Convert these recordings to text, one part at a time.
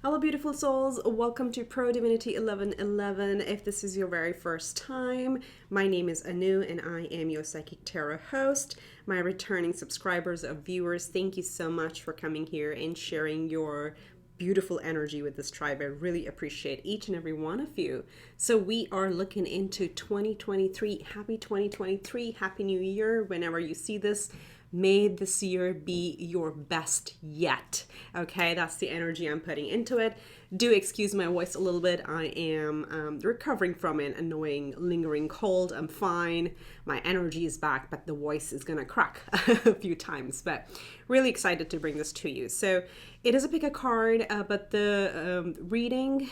Hello, beautiful souls. Welcome to ProDivinity 1111. If this is your very first time, my name is Anu and I am your Psychic Tarot host. My returning subscribers or viewers, thank you so much for coming here and sharing your beautiful energy with this tribe. I really appreciate each and every one of you. So we are looking into 2023. Happy 2023. Happy New Year. Whenever you see this, may this year be your best yet. Okay, that's the energy I'm putting into it. Do excuse my voice a little bit. I am recovering from an annoying, lingering cold. I'm fine. My energy is back, but the voice is gonna crack a few times. But really excited to bring this to you. So it is a pick a card, but the reading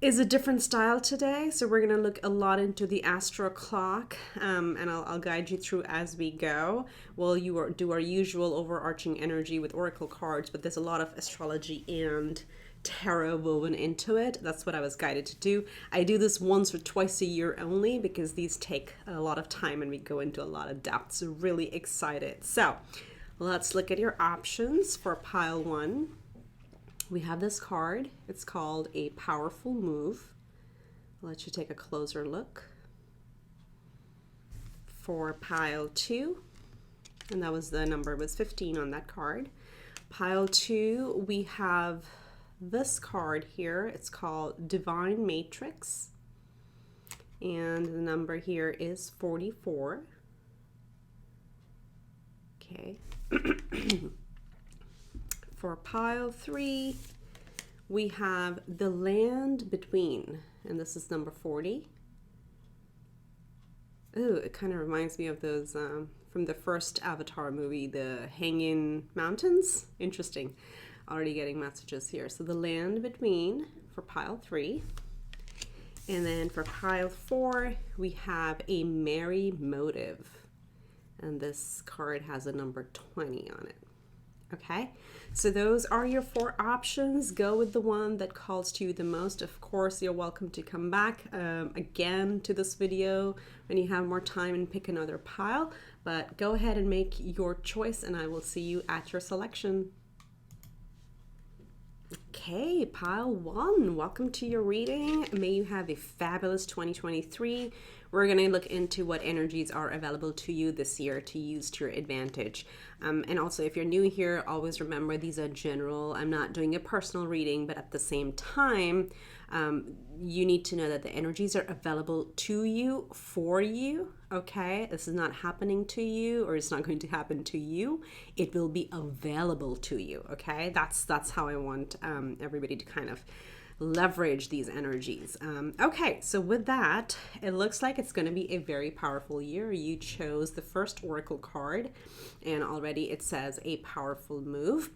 is a different style today. So we're going to look a lot into the astro clock, and I'll guide you through as we go. Well, do our usual overarching energy with oracle cards, but there's a lot of astrology and tarot woven into it. That's what I was guided to do. I do this once or twice a year only because these take a lot of time and we go into a lot of depth. So really excited. So let's look at your options for pile one. We have this card. It's called A Powerful Move. I'll let you take a closer look. For pile two, and that was the number was 15 on that card. Pile two, we have this card here. It's called Divine Matrix. And the number here is 44. Okay. For pile three, we have The Land Between, and this is number 40. Ooh, it kind of reminds me of those from the first Avatar movie, the Hanging Mountains. Interesting. Already getting messages here. So The Land Between for pile three. And then for pile four, we have A Merry Motive. And this card has a number 20 on it. Okay, so those are your four options. Go with the one that calls to you the most. Of course, you're welcome to come back again to this video when you have more time and pick another pile. But go ahead and make your choice and I will see you at your selection. Okay, pile one, welcome to your reading. May you have a fabulous 2023. We're going to look into what energies are available to you this year to use to your advantage. And also, if you're new here, always remember these are general. I'm not doing a personal reading, but at the same time, you need to know that the energies are available to you, for you, okay? This is not happening to you, or it's not going to happen to you. It will be available to you, okay? That's how I want everybody to kind of leverage these energies. Okay, so with that, it looks like it's going to be a very powerful year. You chose the first oracle card, and already it says A Powerful Move.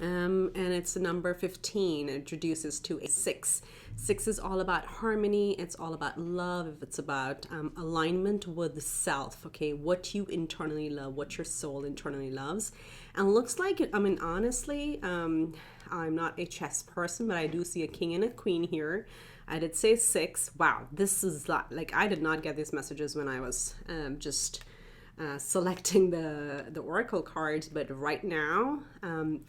And it's the number 15. It introduces to a 6. 6 is all about harmony. It's all about love. It's about alignment with the self. Okay, what you internally love, what your soul internally loves. And looks like it, I mean, honestly, I'm not a chess person, but I do see a king and a queen here. I did say 6. Wow, this is like I did not get these messages when I was just selecting the oracle cards, but right now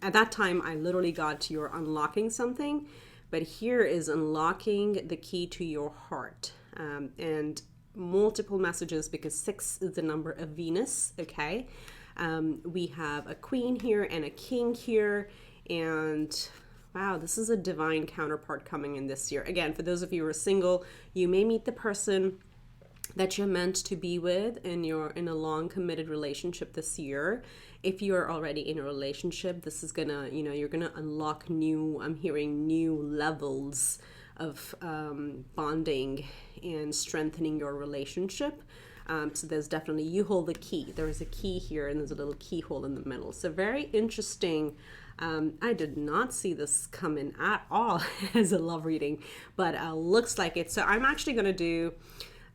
at that time I literally got you're unlocking something, but here is unlocking the key to your heart, and multiple messages because 6 is the number of Venus. Okay, we have a queen here and a king here, and wow, this is a divine counterpart coming in this year. Again, for those of you who are single, you may meet the person that you're meant to be with and you're in a long committed relationship this year. If you're already in a relationship, this is gonna, you're gonna unlock new, I'm hearing new levels of bonding and strengthening your relationship. So there's definitely, you hold the key. There's a key here and there's a little keyhole in the middle. So very interesting. I did not see this come in at all as a love reading, but looks like it. So I'm actually gonna do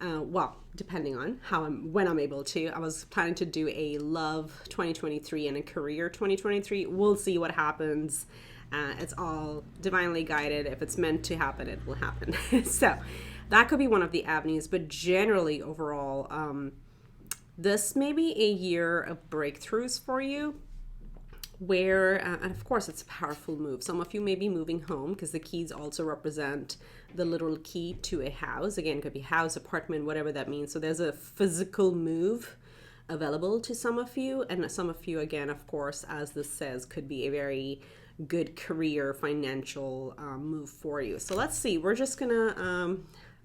well, depending on when I'm able to. I was planning to do a love 2023 and a career 2023. We'll see what happens. It's all divinely guided. If it's meant to happen, it will happen. So that could be one of the avenues, but generally overall, this may be a year of breakthroughs for you. where, and of course it's a powerful move. Some of you may be moving home because the keys also represent the literal key to a house. Again, it could be house, apartment, whatever that means. So there's a physical move available to some of you, and some of you, again, of course, as this says, could be a very good career financial move for you. So let's see. We're just gonna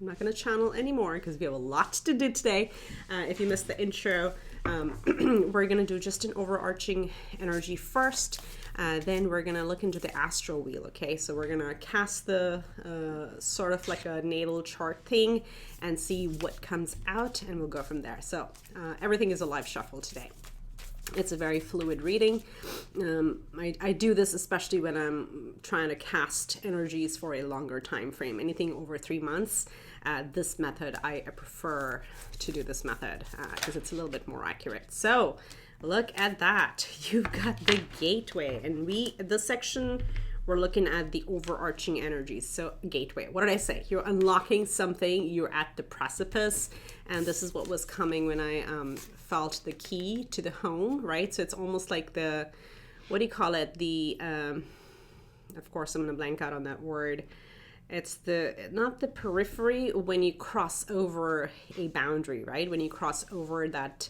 I'm not gonna channel anymore because we have a lot to do today. If you missed the intro, we're gonna do just an overarching energy first. Then we're gonna look into the astral wheel. Okay, so we're gonna cast the sort of like a natal chart thing and see what comes out, and we'll go from there. So everything is a live shuffle today. It's a very fluid reading. I do this especially when I'm trying to cast energies for a longer time frame. Anything over 3 months, this method, I prefer to do this method because it's a little bit more accurate. So look at that. You've got the gateway, and this section, we're looking at the overarching energies. So gateway, what did I say? You're unlocking something, you're at the precipice, and this is what was coming when I felt the key to the home, right? So it's almost like the, what do you call it? The, of course, I'm gonna blank out on that word. It's not the periphery, when you cross over a boundary, right? When you cross over that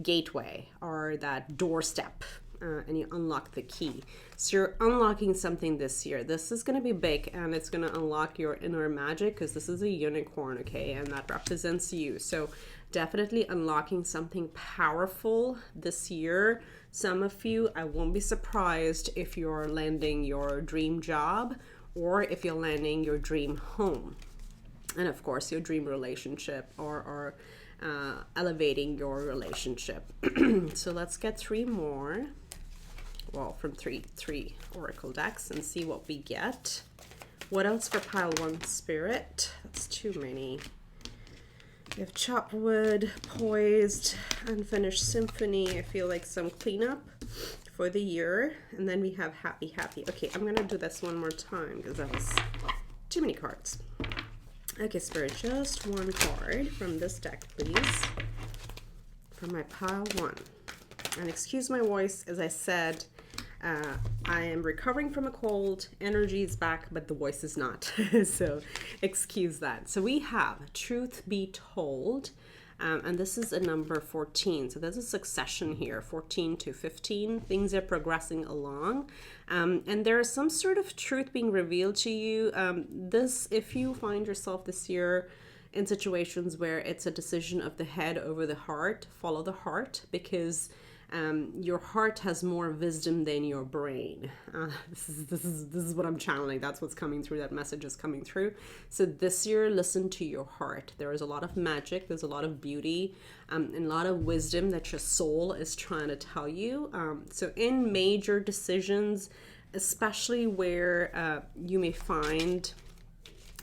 gateway or that doorstep, and you unlock the key. So you're unlocking something this year. This is going to be big, and it's going to unlock your inner magic because this is a unicorn, okay? And that represents you. So definitely unlocking something powerful this year. Some of you, I won't be surprised if you're landing your dream job or if you're landing your dream home. And of course, your dream relationship or elevating your relationship. So let's get 3 more. Well, from three oracle decks and see what we get. What else for pile 1 spirit? That's too many. We have chopped wood, poised, unfinished symphony. I feel like some cleanup for the year. And then we have happy. Okay, I'm gonna do this one more time because that was too many cards. Okay, spirit, just 1 card from this deck, please. For my pile 1. And excuse my voice, as I said, I am recovering from a cold, energy is back, but the voice is not. So excuse that. So we have Truth Be Told, and this is a number 14. So there's a succession here, 14 to 15. Things are progressing along, and there is some sort of truth being revealed to you. If you find yourself this year in situations where it's a decision of the head over the heart, follow the heart, because your heart has more wisdom than your brain. This is what I'm channeling. That's what's coming through. That message is coming through. So this year, listen to your heart. There is a lot of magic. There's a lot of beauty, and a lot of wisdom that your soul is trying to tell you. So in major decisions, especially where you may find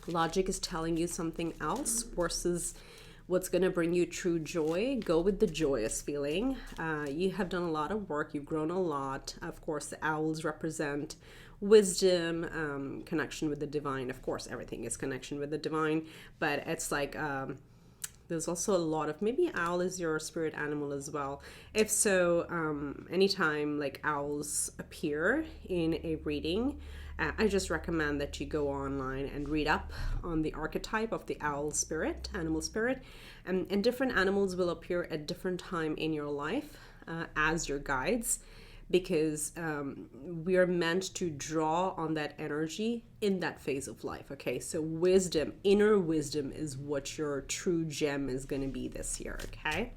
logic is telling you something else versus what's going to bring you true joy, go with the joyous feeling. You have done a lot of work. You've grown a lot. Of course, the owls represent wisdom, connection with the divine. Of course, everything is connection with the divine, but it's like there's also a lot of, maybe owl is your spirit animal as well. If so, anytime like owls appear in a reading, I just recommend that you go online and read up on the archetype of the owl spirit, animal spirit, and different animals will appear at different time in your life as your guides, because we are meant to draw on that energy in that phase of life. Okay, so wisdom, inner wisdom is what your true gem is going to be this year. Okay,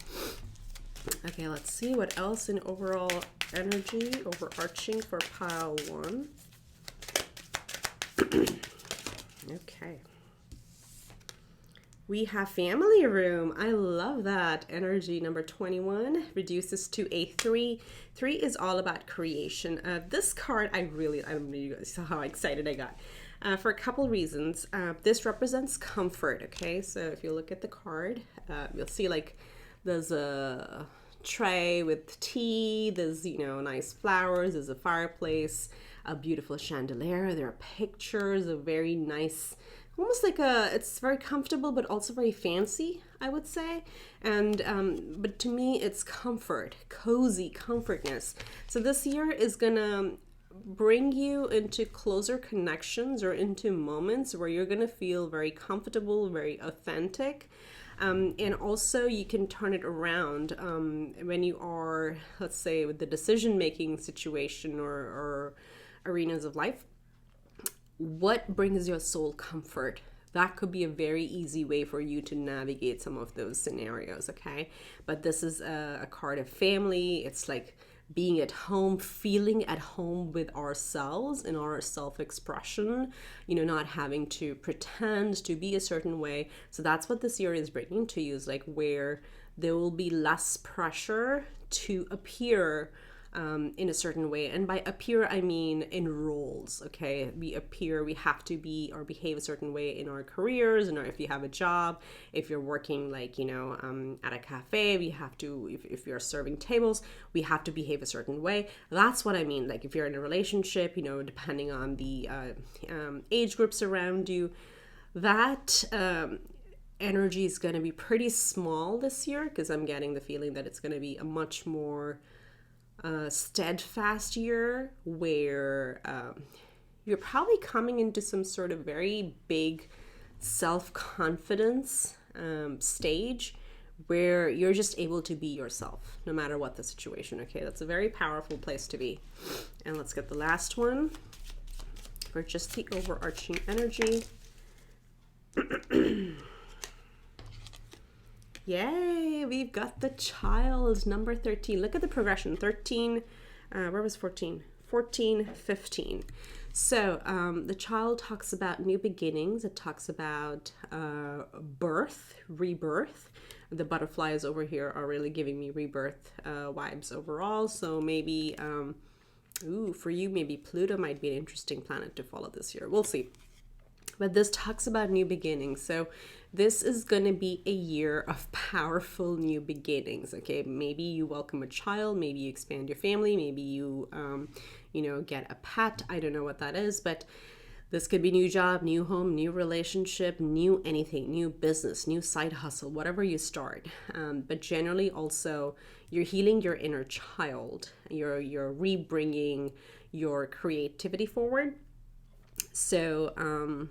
let's see what else in overall energy, overarching for pile 1. Okay, we have family room. I love that energy. Number 21 reduces to a 3. 3 is all about creation. This card, I don't know you guys how excited I got for a couple reasons. This represents comfort. Okay, so if you look at the card, you'll see like there's a tray with tea, there's nice flowers, there's a fireplace, a beautiful chandelier, there are pictures, a very nice almost like it's very comfortable but also very fancy, I would say. And but to me it's comfort, cozy comfortness. So this year is gonna bring you into closer connections or into moments where you're gonna feel very comfortable, very authentic. And also you can turn it around when you are, let's say, with the decision making situation or arenas of life. What brings your soul comfort? That could be a very easy way for you to navigate some of those scenarios, okay? But this is a card of family. It's like being at home, feeling at home with ourselves and our self-expression, not having to pretend to be a certain way. So that's what this year is bringing to you, is like where there will be less pressure to appear in a certain way. And by appear, I mean in roles, okay? We have to be or behave a certain way in our careers, and if you have a job, if you're working like, at a cafe, we have to, if you're serving tables, we have to behave a certain way. That's what I mean. Like if you're in a relationship, depending on the age groups around you, that energy is going to be pretty small this year, because I'm getting the feeling that it's going to be a much more steadfast year where you're probably coming into some sort of very big self-confidence stage where you're just able to be yourself no matter what the situation. Okay, that's a very powerful place to be. And let's get the last one for just the overarching energy. Yay, we've got the child, number 13. Look at the progression. 13, where was 14? 14, 15. So the child talks about new beginnings. It talks about birth, rebirth. The butterflies over here are really giving me rebirth vibes overall. So maybe, for you, maybe Pluto might be an interesting planet to follow this year. We'll see. But this talks about new beginnings. So this is going to be a year of powerful new beginnings. Okay, maybe you welcome a child, maybe you expand your family, maybe you, get a pet. I don't know what that is, but this could be new job, new home, new relationship, new anything, new business, new side hustle, whatever you start. But generally also you're healing your inner child. You're rebringing your creativity forward. So,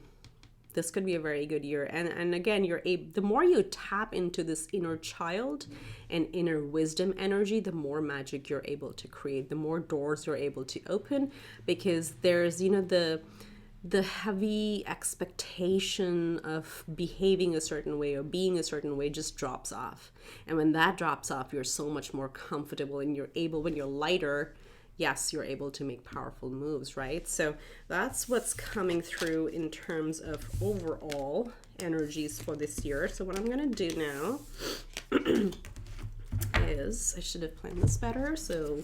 this could be a very good year. And again, the more you tap into this inner child and inner wisdom energy, the more magic you're able to create, the more doors you're able to open, because there's, the heavy expectation of behaving a certain way or being a certain way just drops off. And when that drops off, you're so much more comfortable, and when you're lighter, yes, you're able to make powerful moves, right? So that's what's coming through in terms of overall energies for this year. So what I'm going to do now is, I should have planned this better, so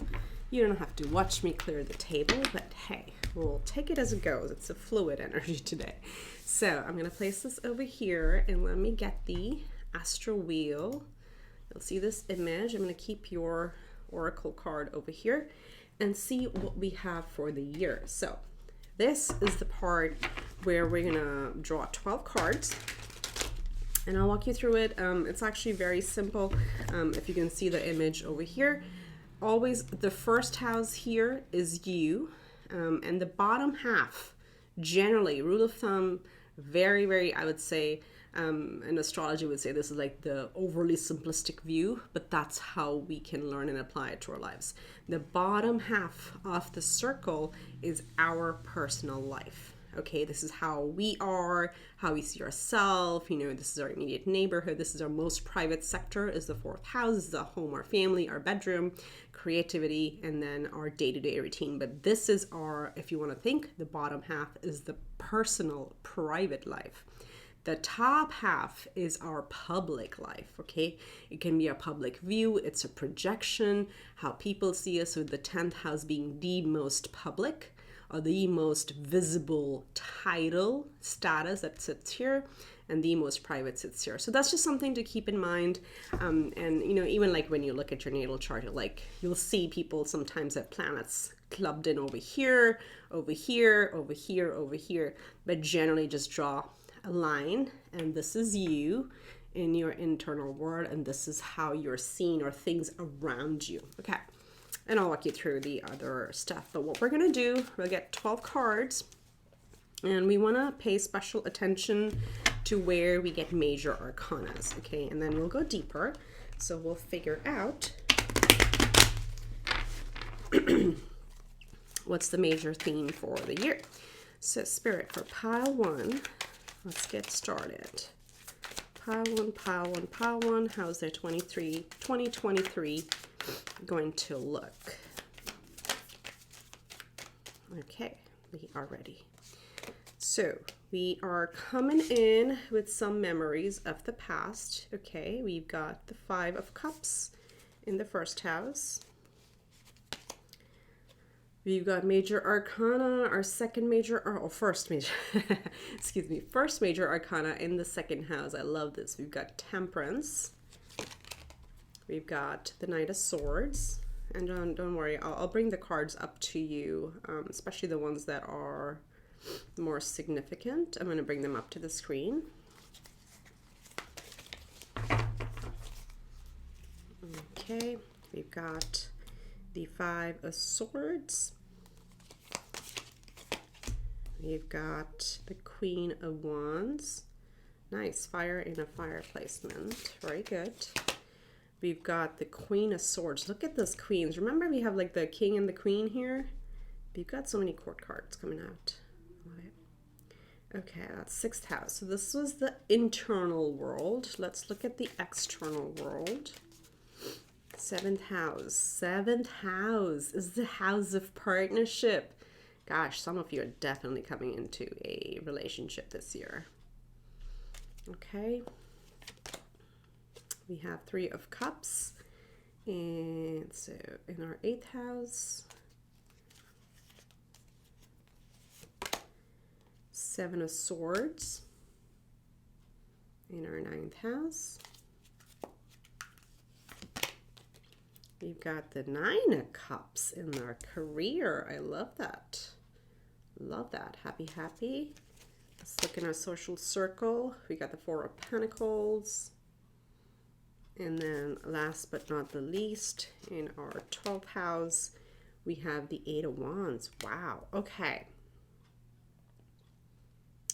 you don't have to watch me clear the table, but hey, we'll take it as it goes. It's a fluid energy today. So I'm going to place this over here, and let me get the astral wheel. You'll see this image. I'm going to keep your oracle card over here and see what we have for the year. So this is the part where we're gonna draw 12 cards, and I'll walk you through it. It's actually very simple. If you can see the image over here, always the first house here is you, and the bottom half, generally, rule of thumb, very, very, I would say, and astrology would say this is like the overly simplistic view, but that's how we can learn and apply it to our lives. The bottom half of the circle is our personal life. Okay, this is how we are, how we see ourselves, this is our immediate neighborhood, this is our most private sector, is the fourth house, this is the home, our family, our bedroom, creativity, and then our day-to-day routine. But this is our, if you want to think, the bottom half is the personal, private life. The top half is our public life, okay? It can be a public view, it's a projection, how people see us, with the 10th house being the most public, or the most visible title status that sits here, and the most private sits here. So that's just something to keep in mind. And even like when you look at your natal chart, you'll see people sometimes have planets clubbed in over here, over here, over here, over here, but generally just draw line, and this is you in your internal world, and this is how you're seen or things around you. Okay, and I'll walk you through the other stuff. But what we're gonna do, we'll get 12 cards, and we want to pay special attention to where we get major arcanas. Okay, and then we'll go deeper. So we'll figure out what's the major theme for the year. So Spirit, for pile one, let's get started. Pile one, pile one, pile one. How's their 2023 going to look? Okay, we are ready. So we are coming in with some memories of the past. Okay, we've got the 5 of Cups in the first house. We've got major arcana, our second major, or first major, excuse me, first major arcana in the second house. I love this. We've got Temperance. We've got the Knight of Swords. And don't worry, I'll bring the cards up to you, especially the ones that are more significant. I'm going to bring them up to the screen. Okay, we've got the 5 of Swords. We've got the Queen of Wands. Nice, fire in a fire placement. Very good. We've got the Queen of Swords. Look at those queens. Remember we have like the King and the Queen here? We've got so many court cards coming out. Okay, that's 6th house. So this was the internal world. Let's look at the external world. 7th house. 7th house is the house of partnership. Gosh, some of you are definitely coming into a relationship this year. Okay. We have 3 of Cups. And so in our 8th house, 7 of Swords in our 9th house. We've got the 9 of Cups in our career. I love that. Love that. Happy, happy. Let's look in our social circle. We got the 4 of Pentacles. And then last but not the least, in our 12th house, we have the 8 of Wands. Wow. Okay.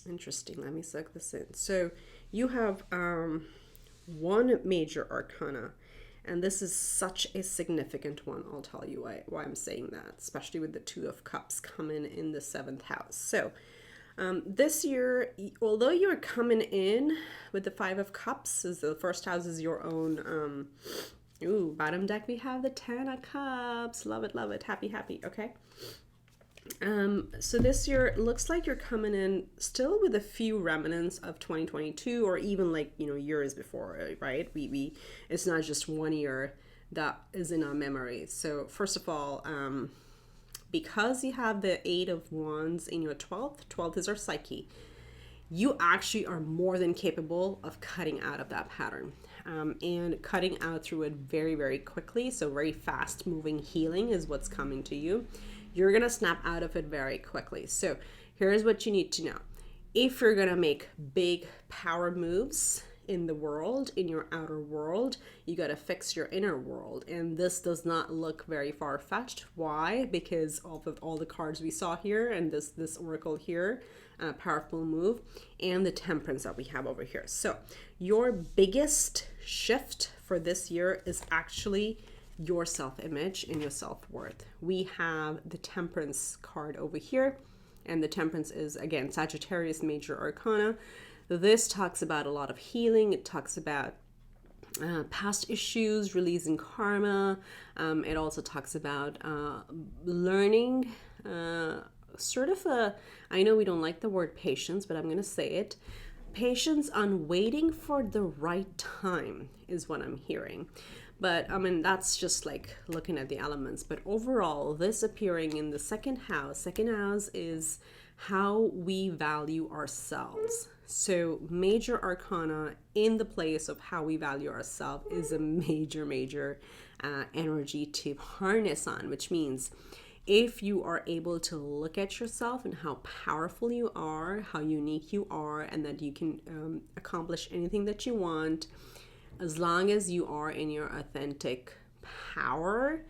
Interesting. Let me suck this in. So you have 1 major arcana, and this is such a significant one. I'll tell you why I'm saying that, especially with the 2 of Cups coming in the 7th house. So this year, although you're coming in with the 5 of Cups, is the first house is your own. Bottom deck we have the 10 of Cups. Love it, love it. Happy, happy. Okay. So this year it looks like you're coming in still with a few remnants of 2022, or even like, years before, right? We it's not just 1 year that is in our memories. So first of all, because you have the 8 of Wands in your 12th is our psyche, you actually are more than capable of cutting out of that pattern, and cutting out through it very, very quickly. So very fast moving healing is what's coming to you. You're going to snap out of it very quickly. So here's what you need to know. If you're going to make big power moves in the world, in your outer world, you got to fix your inner world. And this does not look very far-fetched. Why? Because of all the cards we saw here and this oracle here, powerful move, and the Temperance that we have over here. So your biggest shift for this year is actually your self-image and your self-worth. We have the Temperance card over here, and the Temperance is, again, Sagittarius major arcana. This talks about a lot of healing. It talks about past issues, releasing karma. It also talks about learning, sort of I know we don't like the word patience, but I'm going to say it. Patience on waiting for the right time is what I'm hearing. But I mean, that's just like looking at the elements. But overall, this appearing in the second house is how we value ourselves. So major arcana in the place of how we value ourselves is a major energy to harness on, which means if you are able to look at yourself and how powerful you are, how unique you are, and that you can accomplish anything that you want, as long as you are in your authentic power,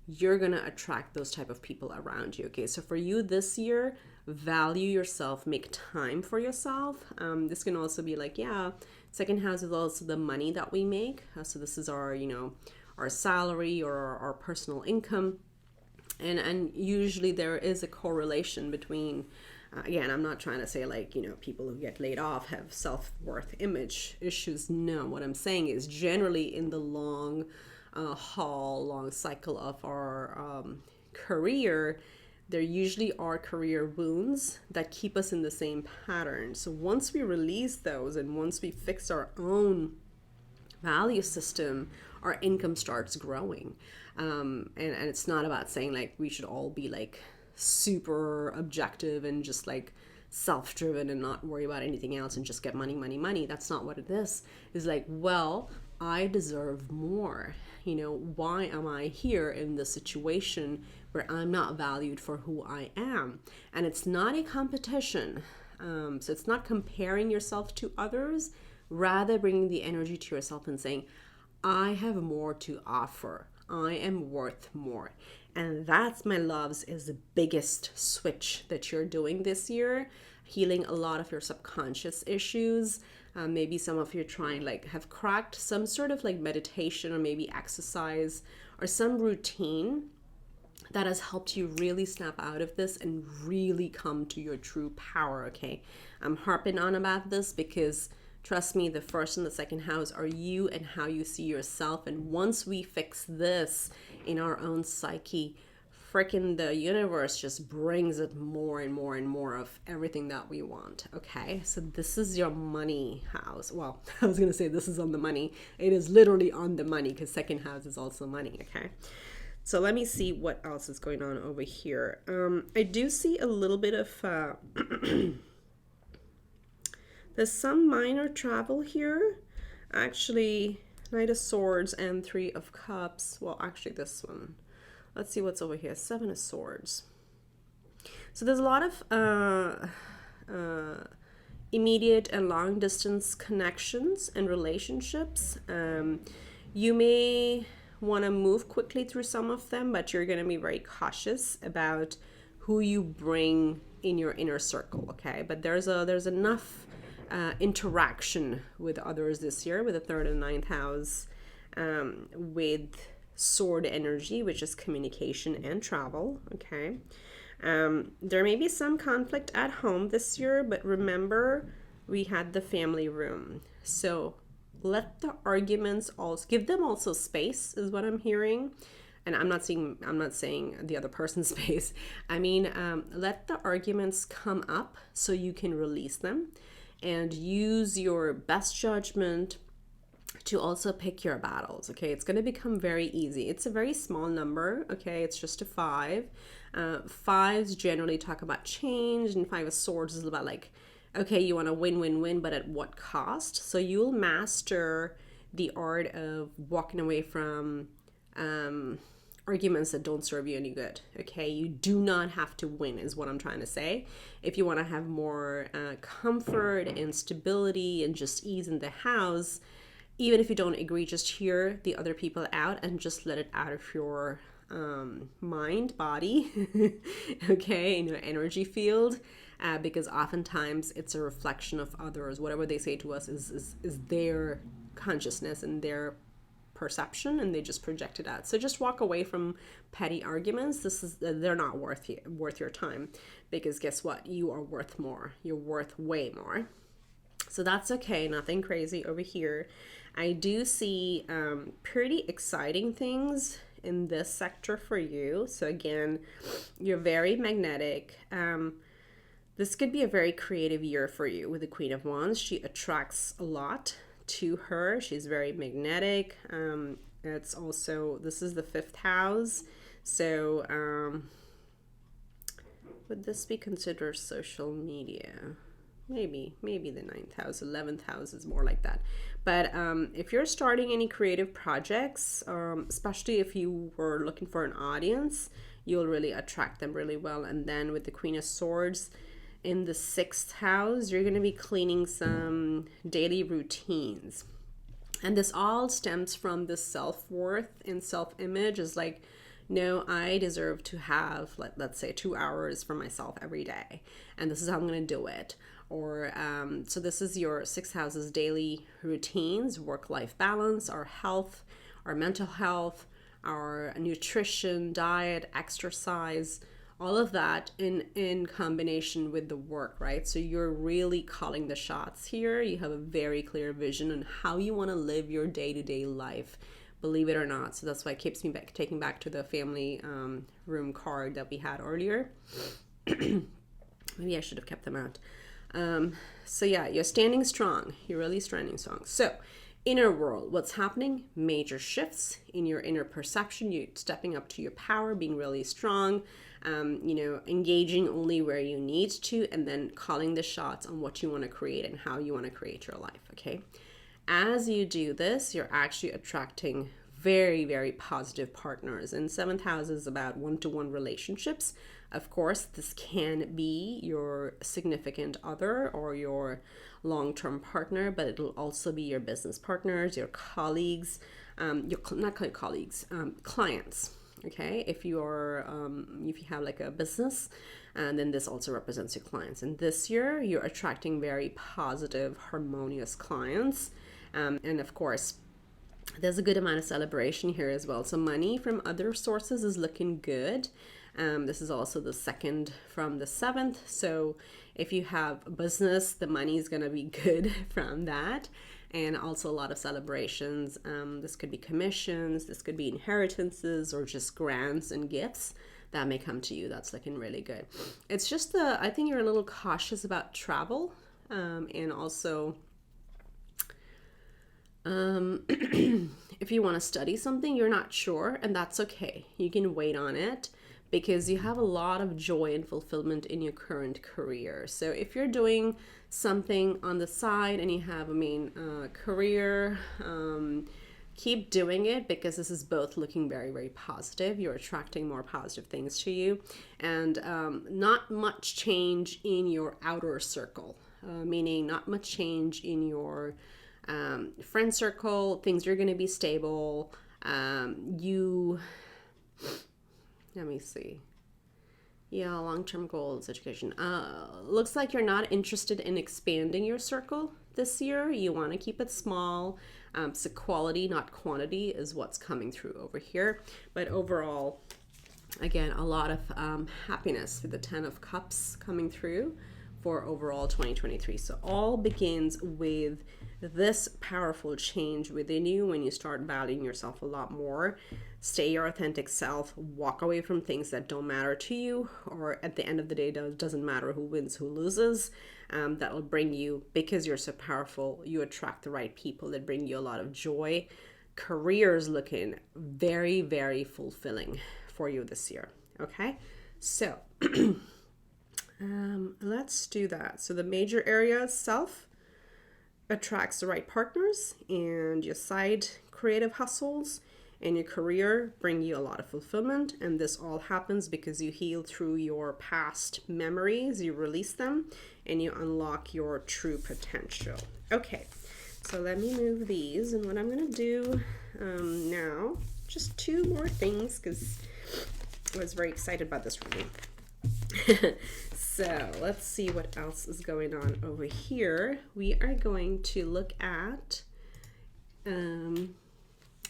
you're gonna attract those type of people around you. Okay, so for you this year, value yourself, make time for yourself. This can also be like, yeah, second house is also the money that we make. So this is our, our salary or our personal income. And usually there is a correlation between, again, I'm not trying to say like, people who get laid off have self-worth image issues. No, what I'm saying is generally in the long long cycle of our career, there usually are career wounds that keep us in the same pattern. So once we release those and once we fix our own value system, our income starts growing. And it's not about saying like we should all be like super objective and just like self-driven and not worry about anything else and just get money, money, money. That's not what it is. It's like, well, I deserve more. Why am I here in this situation where I'm not valued for who I am? And it's not a competition. So it's not comparing yourself to others, rather bringing the energy to yourself and saying, I have more to offer. I am worth more. And that's, my loves, is the biggest switch that you're doing this year, healing a lot of your subconscious issues. Maybe some of you trying have cracked some sort of like meditation or maybe exercise or some routine that has helped you really snap out of this and really come to your true power. Okay, I'm harping on about this because trust me, the first and the second house are you and how you see yourself. And once we fix this in our own psyche, freaking the universe just brings it more and more and more of everything that we want. Okay, so this is your money house. Well, I was gonna say this is on the money. It is literally on the money because second house is also money. Okay, so let me see what else is going on over here. I do see a little bit of there's some minor travel here. Actually, Knight of Swords and Three of Cups. Well, actually this one. Let's see what's over here. Seven of Swords. So there's a lot of immediate and long distance connections and relationships. You may want to move quickly through some of them, but you're going to be very cautious about who you bring in your inner circle. Okay, but there's enough interaction with others this year with the third and ninth house, with sword energy, which is communication and travel. Okay, there may be some conflict at home this year, but remember we had the family room, so let the arguments also give them also space is what I'm hearing. And I'm not saying the other person's space. I mean, let the arguments come up so you can release them and use your best judgment to also pick your battles. Okay, it's going to become very easy. It's a very small number. Okay, it's just a 5. Fives generally talk about change, and Five of Swords is about like, okay, you want to win, but at what cost? So you'll master the art of walking away from arguments that don't serve you any good. Okay, you do not have to win is what I'm trying to say. If you want to have more comfort and stability and just ease in the house, even if you don't agree, just hear the other people out and just let it out of your mind, body, okay, in your energy field, because oftentimes it's a reflection of others. Whatever they say to us is their consciousness and their perception, and they just project it out. So just walk away from petty arguments. They're not worth your time, because guess what? You are worth more. You're worth way more. So that's okay. Nothing crazy over here. I do see pretty exciting things in this sector for you. So again, you're very magnetic. This could be a very creative year for you with the Queen of Wands. She attracts a lot to her. She's very magnetic. It's also, this is the 5th house. So would this be considered social media? Maybe the 9th house, 11th house is more like that. But if you're starting any creative projects, especially if you were looking for an audience, you'll really attract them really well. And then with the Queen of Swords in the 6th house, you're going to be cleaning some daily routines. And this all stems from the self-worth and self-image, is like, no, I deserve to have, let's say, 2 hours for myself every day, and this is how I'm going to do it. Or so this is your 6th house's daily routines, work-life balance, our health, our mental health, our nutrition, diet, exercise, all of that in combination with the work, right? So you're really calling the shots here. You have a very clear vision on how you want to live your day-to-day life, believe it or not. So that's why it keeps me taking back to the family room card that we had earlier. Maybe I should have kept them out. So yeah, you're standing strong. You're really standing strong. So inner world, what's happening? Major shifts in your inner perception. You're stepping up to your power, being really strong, engaging only where you need to, and then calling the shots on what you want to create and how you want to create your life, okay? As you do this, you're actually attracting very, very positive partners. And 7th house is about one-to-one relationships. Of course, this can be your significant other or your long-term partner, but it'll also be your business partners, your colleagues, clients. Okay, if you have like a business, and then this also represents your clients. And this year, you're attracting very positive, harmonious clients, and of course, there's a good amount of celebration here as well. So money from other sources is looking good. This is also the 2nd from the 7th. So if you have a business, the money is going to be good from that. And also a lot of celebrations. This could be commissions, this could be inheritances, or just grants and gifts that may come to you. That's looking really good. It's just I think you're a little cautious about travel, and also if you want to study something, you're not sure, and that's okay. You can wait on it, because you have a lot of joy and fulfillment in your current career. So if you're doing something on the side and you have a main career, keep doing it, because this is both looking very, very positive. You're attracting more positive things to you, and not much change in your outer circle, meaning not much change in your friend circle. Things are going to be stable. Let me see. Yeah, long-term goals, education. Looks like you're not interested in expanding your circle this year. You want to keep it small. So quality, not quantity, is what's coming through over here. But overall, again, a lot of happiness with the 10 of Cups coming through for overall 2023. So all begins with this powerful change within you when you start valuing yourself a lot more. Stay your authentic self, walk away from things that don't matter to you, or at the end of the day, doesn't matter who wins, who loses. That will bring you, because you're so powerful, you attract the right people that bring you a lot of joy. Career is looking very, very fulfilling for you this year. Okay, so let's do that. So the major area, self, attracts the right partners, and your side creative hustles and your career bring you a lot of fulfillment. And this all happens because you heal through your past memories, you release them, and you unlock your true potential. Okay, so let me move these, and what I'm going to do now, just 2 more things, because I was very excited about this reading. So let's see what else is going on over here. We are going to look at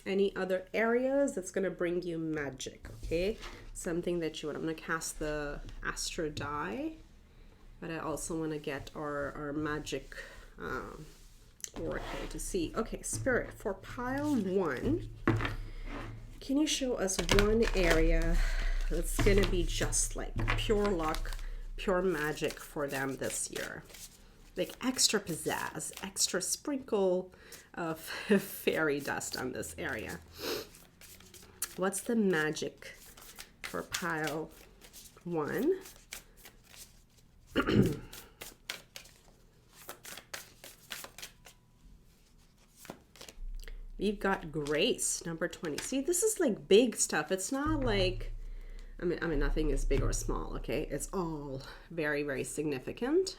any other areas that's going to bring you magic, okay? Something that you want. I'm going to cast the Astro die, but I also want to get our magic oracle to see. Okay, Spirit, for pile 1, can you show us one area that's going to be just like pure luck, pure magic for them this year? Like extra pizzazz, extra sprinkle of fairy dust on this area. What's the magic for pile 1? We've got grace, number 20. See, this is like big stuff. It's not like I mean, nothing is big or small, okay? It's all very, very significant.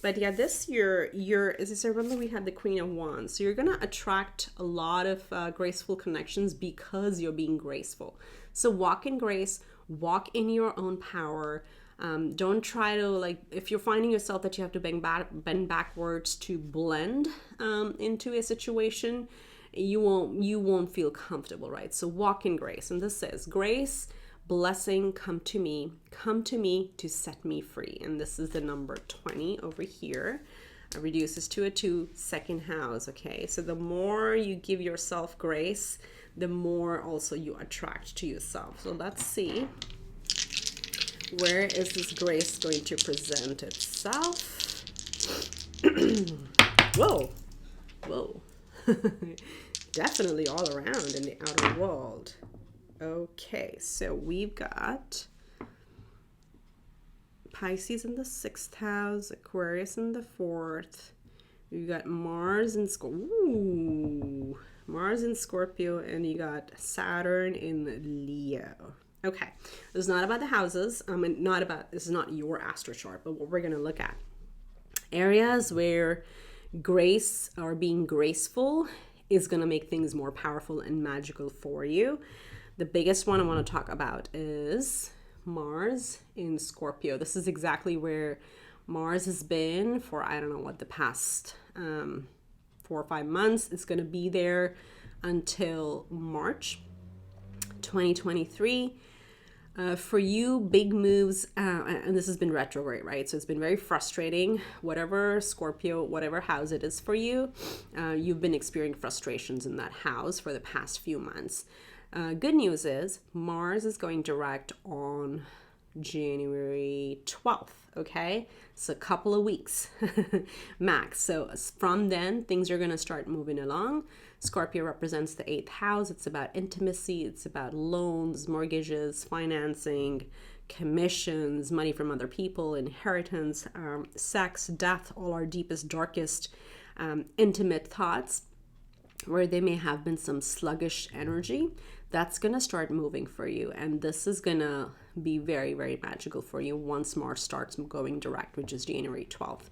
But yeah, this year, as I said, remember we had the Queen of Wands. So you're going to attract a lot of graceful connections because you're being graceful. So walk in grace, walk in your own power. Don't try to, like, if you're finding yourself that you have to bend backwards to blend into a situation, you won't feel comfortable, right? So walk in grace. And this says, grace, blessing, come to me to set me free. And this is the number 20 over here. I reduce this to a 2, second house, okay? So the more you give yourself grace, the more also you attract to yourself. So let's see, where is this grace going to present itself? Whoa. Definitely all around in the outer world. Okay, so we've got Pisces in the 6th house, Aquarius in the 4th. We've got Mars in Scorpio, and you got Saturn in Leo. Okay, this is not about the houses. This is not your astro chart, but what we're going to look at. Areas where grace or being graceful is going to make things more powerful and magical for you. The biggest one I want to talk about is Mars in Scorpio. This is exactly where Mars has been for, I don't know what, the past 4 or 5 months. It's going to be there until March 2023. For you, big moves, and this has been retrograde, right? So it's been very frustrating. Whatever Scorpio, whatever house it is for you, you've been experiencing frustrations in that house for the past few months. Good news is Mars is going direct on January 12th, okay? So a couple of weeks max. So from then, things are going to start moving along. Scorpio represents the 8th house. It's about intimacy. It's about loans, mortgages, financing, commissions, money from other people, inheritance, sex, death, all our deepest, darkest, intimate thoughts, where there may have been some sluggish energy. That's going to start moving for you. And this is going to be very, very magical for you once Mars starts going direct, which is January 12th.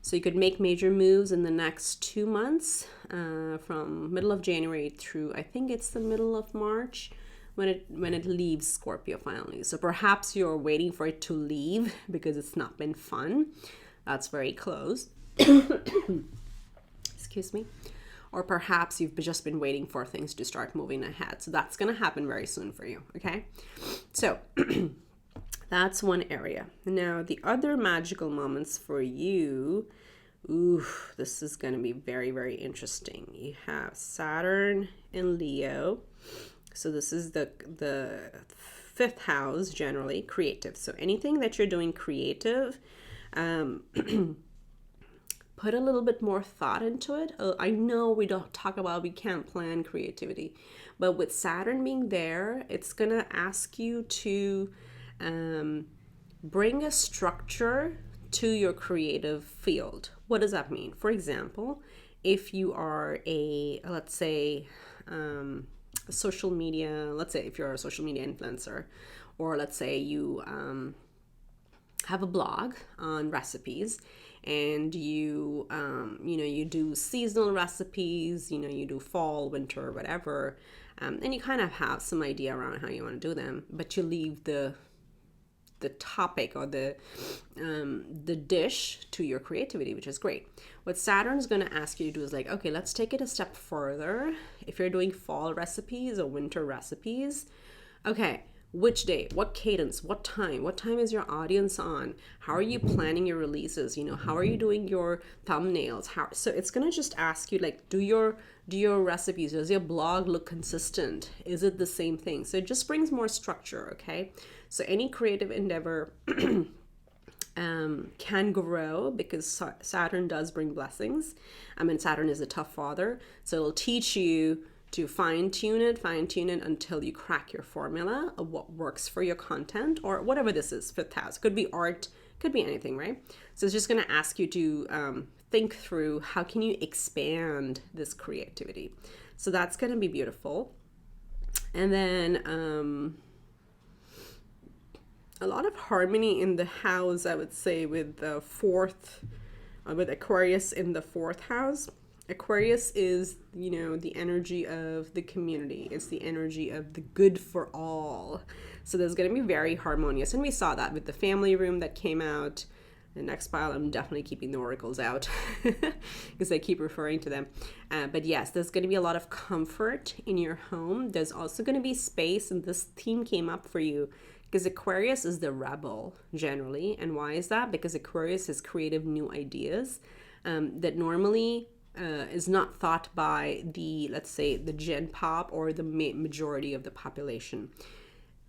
So you could make major moves in the next 2 months, from middle of January through, I think it's the middle of March, when it leaves Scorpio finally. So perhaps you're waiting for it to leave because it's not been fun. That's very close. Excuse me. Or perhaps you've just been waiting for things to start moving ahead. So that's going to happen very soon for you, okay? So that's one area. Now, the other magical moments for you, this is going to be very, very interesting. You have Saturn in Leo. So this is the 5th house, generally, creative. So anything that you're doing creative, put a little bit more thought into it. I know we can't plan creativity, but with Saturn being there, it's going to ask you to bring a structure to your creative field. What does that mean? For example, if you are let's say if you're a social media influencer, or let's say you have a blog on recipes, and you do seasonal recipes, you do fall, winter, whatever, and you kind of have some idea around how you want to do them, but you leave the topic or the dish to your creativity, which is great. What Saturn is going to ask you to do is like, okay, let's take it a step further. If you're doing fall recipes or winter recipes, okay, which day, what cadence, what time is your audience on? How are you planning your releases? How are you doing your thumbnails? So it's going to just ask you, like, do your recipes, does your blog look consistent? Is it the same thing? So it just brings more structure, okay? So any creative endeavor can grow because Saturn does bring blessings. Saturn is a tough father, so it'll teach you to fine tune it until you crack your formula of what works for your content, or whatever this is. 5th house could be art, could be anything, right? So it's just going to ask you to think through how can you expand this creativity. So that's going to be beautiful. And then a lot of harmony in the house, I would say, with the fourth, with Aquarius in the fourth house. Aquarius is, you know, the energy of the community. It's the energy of the good for all. So there's going to be very harmonious. And we saw that with the family room that came out. The next pile, I'm definitely keeping the oracles out because I keep referring to them. But yes, there's going to be a lot of comfort in your home. There's also going to be space, and this theme came up for you because Aquarius is the rebel generally. And why is that? Because Aquarius has creative new ideas that normally is not thought by the, let's say, the gen pop or the majority of the population.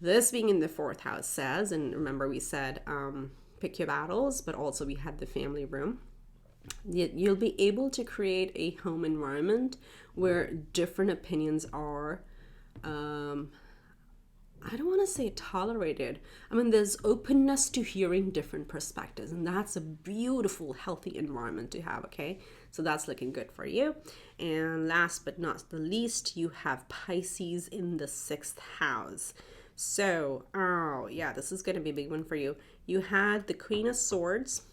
This being in the fourth house says, and remember we said, pick your battles, but also we had the family room. You'll be able to create a home environment where different opinions are, I don't want to say tolerated. I mean, there's openness to hearing different perspectives, and that's a beautiful, healthy environment to have, okay? So that's looking good for you. And last but not the least, you have Pisces in the sixth house. So, oh yeah, this is going to be a big one for you. You had the Queen of Swords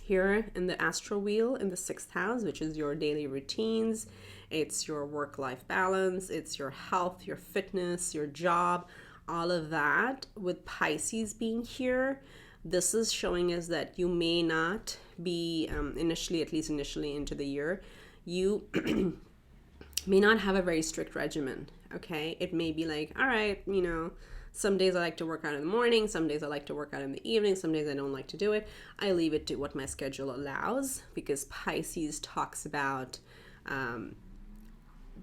here in the astral wheel in the sixth house, which is your daily routines. It's your work-life balance. It's your health, your fitness, your job, all of that. With Pisces being here, this is showing us that you may not be, initially, at least initially into the year, you may not have a very strict regimen. Okay, it may be like, all right, you know, some days I like to work out in the morning, some days I like to work out in the evening, some days I don't like to do it. I leave it to what my schedule allows, because Pisces talks about,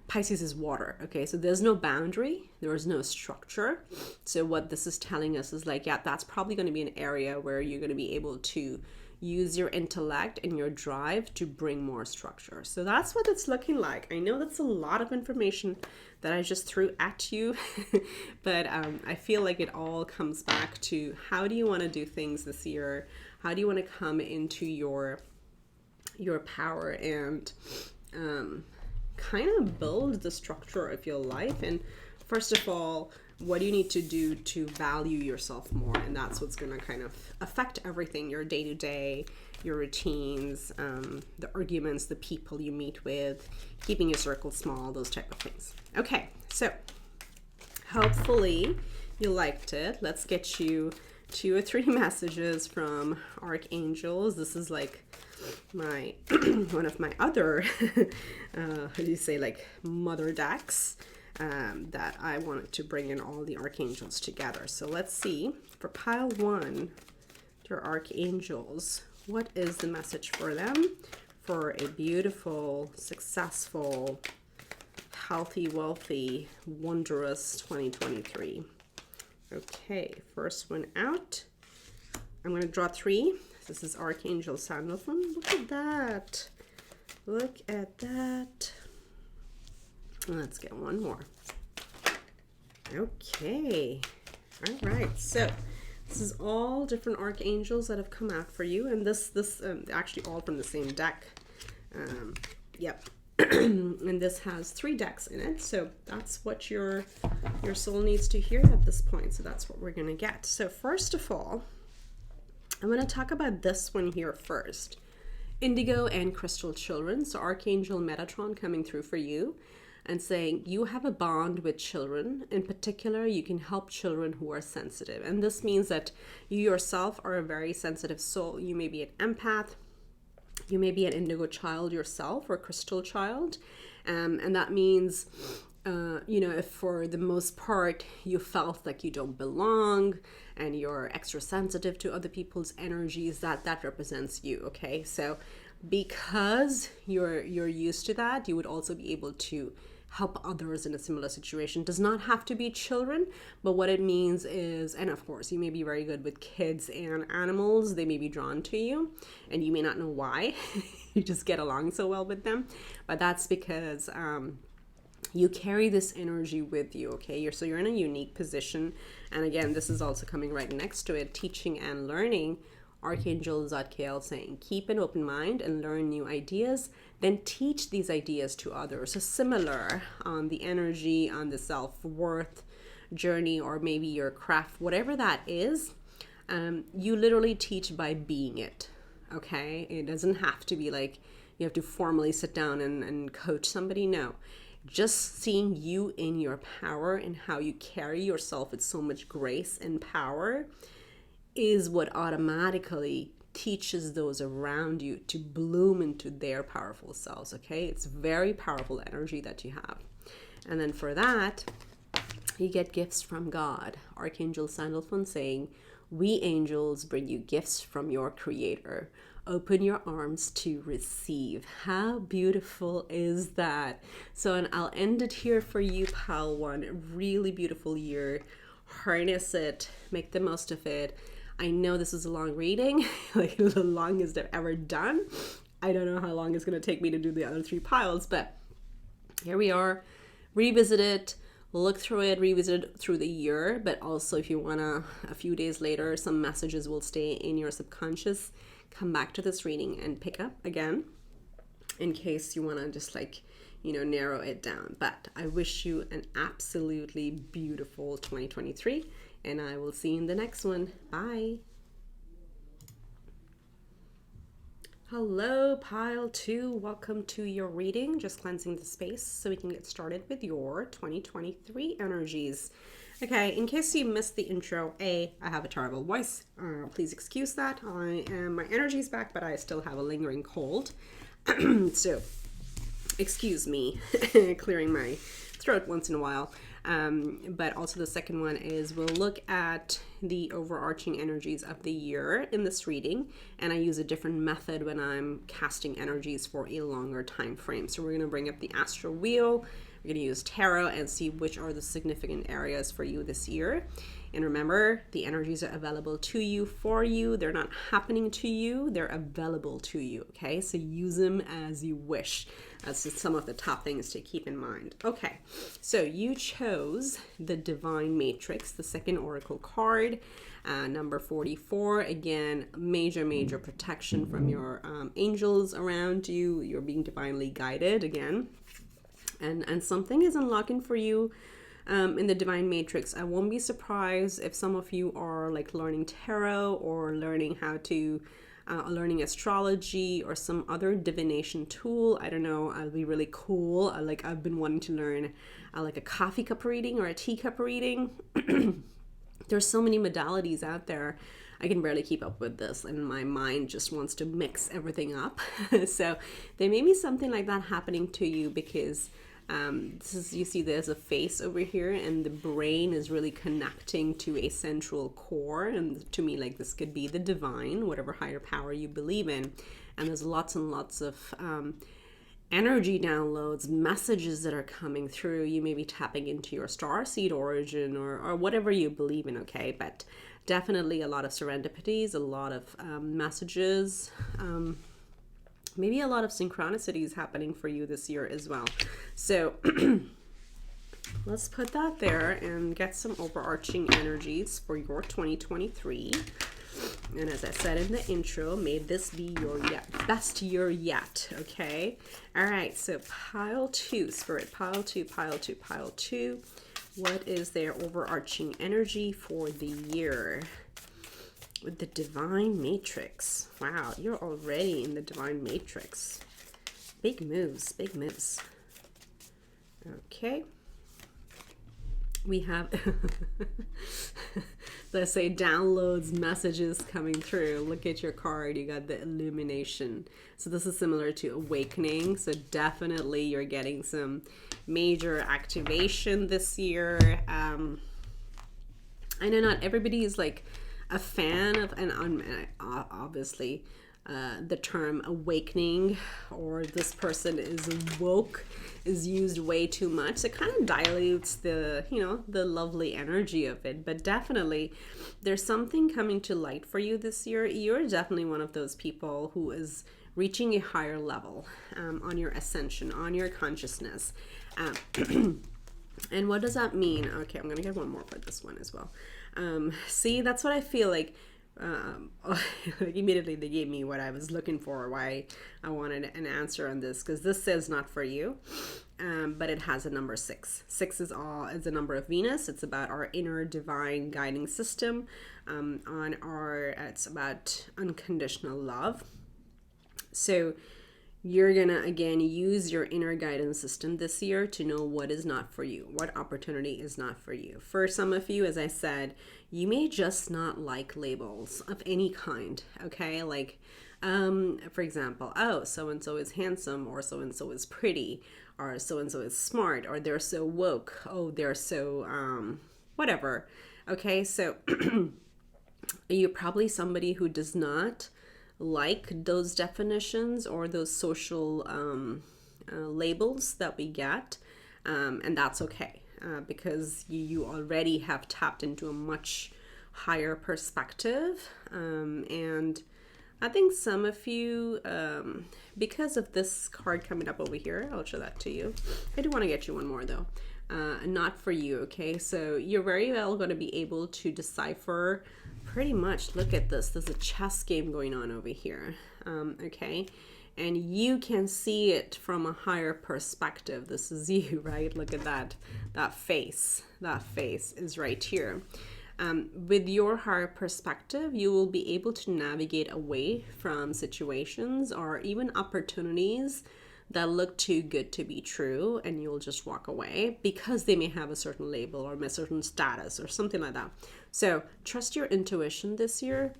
Pisces is water, okay? So there's no boundary, there is no structure. So what this is telling us is like, yeah, that's probably going to be an area where you're going to be able to use your intellect and your drive to bring more structure. So that's what it's looking like. I know that's a lot of information that I just threw at you, but I feel like it all comes back to, how do you want to do things this year? How do you want to come into your power and kind of build the structure of your life? And first of all, what do you need to do to value yourself more? And that's what's going to kind of affect everything, your day-to-day, your routines, the arguments, the people you meet with, keeping your circle small, those type of things. Okay, so hopefully you liked it. Let's get you 2 or 3 messages from archangels. This is like my one of my other how do you say, like, mother decks that I wanted to bring in all the archangels together. So let's see, for pile 1, your archangels, what is the message for them for a beautiful, successful, healthy, wealthy, wondrous 2023? Okay, first one out. I'm going to draw 3. This is Archangel Sandalphon. Look at that. Look at that. Let's get one more. Okay. All right. So this is all different archangels that have come out for you, and this actually all from the same deck. Yep. And this has 3 decks in it, so that's what your soul needs to hear at this point. So that's what we're going to get. So first of all, I'm going to talk about this one here first. Indigo and Crystal Children. So Archangel Metatron coming through for you and saying you have a bond with children. In particular, you can help children who are sensitive. And this means that you yourself are a very sensitive soul. You may be an empath. You may be an indigo child yourself, or crystal child. And that means, you know, if for the most part you felt like you don't belong and you're extra sensitive to other people's energies, that represents you, okay? So because you're used to that, you would also be able to help others in a similar situation. Does not have to be children, but what it means is, and of course you may be very good with kids and animals, they may be drawn to you and you may not know why. You just get along so well with them, but that's because you carry this energy with you, okay? So you're in a unique position. And again, this is also coming right next to it, teaching and learning. Archangel Zadkiel saying, keep an open mind and learn new ideas, then teach these ideas to others. So similar on the energy, on the self-worth journey or maybe your craft, whatever that is, you literally teach by being it. Okay, it doesn't have to be like you have to formally sit down and coach somebody. No, just seeing you in your power and how you carry yourself with so much grace and power is what automatically teaches those around you to bloom into their powerful selves. Okay, it's very powerful energy that you have. And then for that, you get gifts from God. Archangel Sandalphon saying, "We angels bring you gifts from your creator. Open your arms to receive." How beautiful is that? So, and I'll end it here for you, Pile 1. Really beautiful year. Harness it. Make the most of it. I know this is a long reading, like the longest I've ever done. I don't know how long it's going to take me to do the other 3 piles, but here we are. Revisit it. Look through it, revisit it through the year, but also if you want to, a few days later, some messages will stay in your subconscious. Come back to this reading and pick up again in case you want to just like, narrow it down. But I wish you an absolutely beautiful 2023, and I will see you in the next one. Bye. Hello, Pile 2. Welcome to your reading. Just cleansing the space so we can get started with your 2023 energies. Okay, in case you missed the intro, I have a terrible voice. Please excuse that. My energy's back, but I still have a lingering cold. So, excuse me, clearing my throat once in a while. But also the second one is we'll look at the overarching energies of the year in this reading, and I use a different method when I'm casting energies for a longer time frame. So we're going to bring up the astral wheel, we're going to use tarot and see which are the significant areas for you this year. And remember, the energies are available to you, for you. They're not happening to you, they're available to you. Okay, so use them as you wish. That's just some of the top things to keep in mind. Okay, so you chose the Divine Matrix, the second oracle card, number 44. Again, major protection from your angels around you. You're being divinely guided again. And something is unlocking for you in the Divine Matrix. I won't be surprised if some of you are like learning tarot or learning how to learning astrology or some other divination tool. I don't know. It'll be really cool. I've been wanting to learn like a coffee cup reading or a teacup reading. There's so many modalities out there. I can barely keep up with this, and my mind just wants to mix everything up. So there may be something like that happening to you because you see there's a face over here, and the brain is really connecting to a central core, and to me, like, this could be the divine, whatever higher power you believe in. And there's lots and lots of energy downloads, messages that are coming through. You may be tapping into your starseed origin or whatever you believe in, okay? But definitely a lot of serendipities, a lot of messages, maybe a lot of synchronicities happening for you this year as well. So let's put that there and get some overarching energies for your 2023. And as I said in the intro, may this be your best year yet, okay? All right, so pile 2, Spirit, pile 2, pile 2, pile 2. What is their overarching energy for the year? With the Divine Matrix. Wow, you're already in the Divine Matrix. Big moves, big moves. Okay. We have, let's say, downloads, messages coming through. Look at your card. You got the illumination. So this is similar to awakening. So definitely you're getting some major activation this year. I know not everybody is like a fan of, and obviously the term awakening or this person is woke is used way too much. It kind of dilutes the, the lovely energy of it. But definitely there's something coming to light for you this year. You're definitely one of those people who is reaching a higher level on your ascension, on your consciousness. And what does that mean? Okay, I'm gonna get one more for this one as well. See, that's what I feel like. like immediately they gave me what I was looking for, why I wanted an answer on this, because this says not for you, but it has a number 6. 6 is a number of Venus. It's about our inner divine guiding system. It's about unconditional love. So you're gonna again use your inner guidance system this year to know what is not for you, what opportunity is not for you. For some of you, as I said, you may just not like labels of any kind, okay? Like, for example, oh, so and so is handsome, or so and so is pretty, or so and so is smart, or they're so woke, oh, they're so, whatever, okay? So you're probably somebody who does not like those definitions or those social labels that we get, and that's okay, because you already have tapped into a much higher perspective, and I think some of you, because of this card coming up over here, I'll show that to you. I do want to get you one more though. Not for you, okay? So you're very well going to be able to decipher pretty much, look at this, there's a chess game going on over here, okay? And you can see it from a higher perspective. This is you, right? Look at that face is right here. With your higher perspective, you will be able to navigate away from situations or even opportunities that look too good to be true, and you'll just walk away because they may have a certain label or a certain status or something like that. So trust your intuition this year.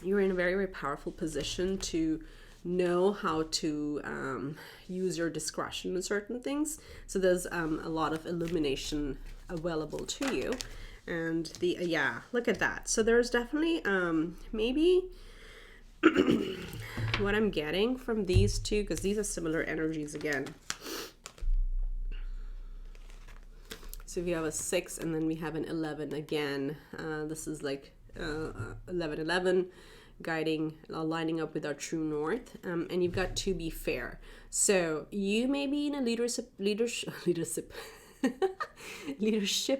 You're in a very, very powerful position to know how to use your discretion in certain things. So there's a lot of illumination available to you. And look at that. So there's definitely maybe what I'm getting from these two, because these are similar energies again. So we have a 6 and then we have an 11 again. This is like 11 guiding, lining up with our true north. And you've got to be fair. So you may be in a leadership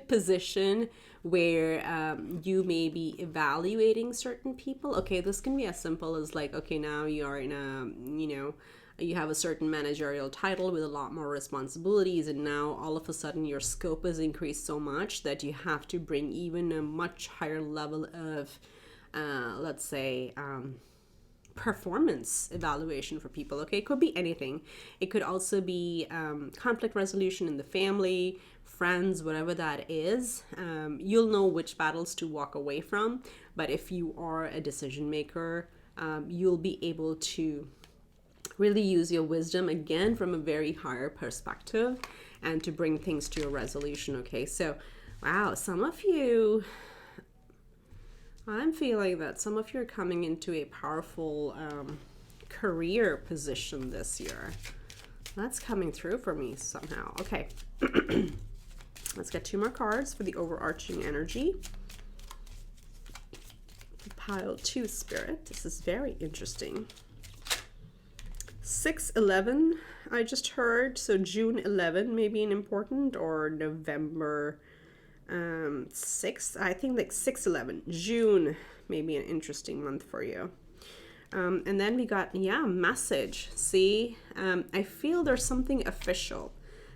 position where you may be evaluating certain people. Okay, this can be as simple as like, okay, now you are in you have a certain managerial title with a lot more responsibilities, and now all of a sudden your scope has increased so much that you have to bring even a much higher level of, let's say, performance evaluation for people. Okay, it could be anything. It could also be conflict resolution in the family, friends, whatever that is. You'll know which battles to walk away from, but if you are a decision maker, you'll be able to really use your wisdom again from a very higher perspective and to bring things to a resolution. Okay, so wow, some of you, I'm feeling that some of you are coming into a powerful career position this year. That's coming through for me somehow. Okay, let's get 2 more cards for the overarching energy. Pile 2, Spirit. This is very interesting. 6/11, I just heard. So June 11 may be an important, or November 6th. I think like 6/11. June may be an interesting month for you. And then we got, message. See, I feel there's something official.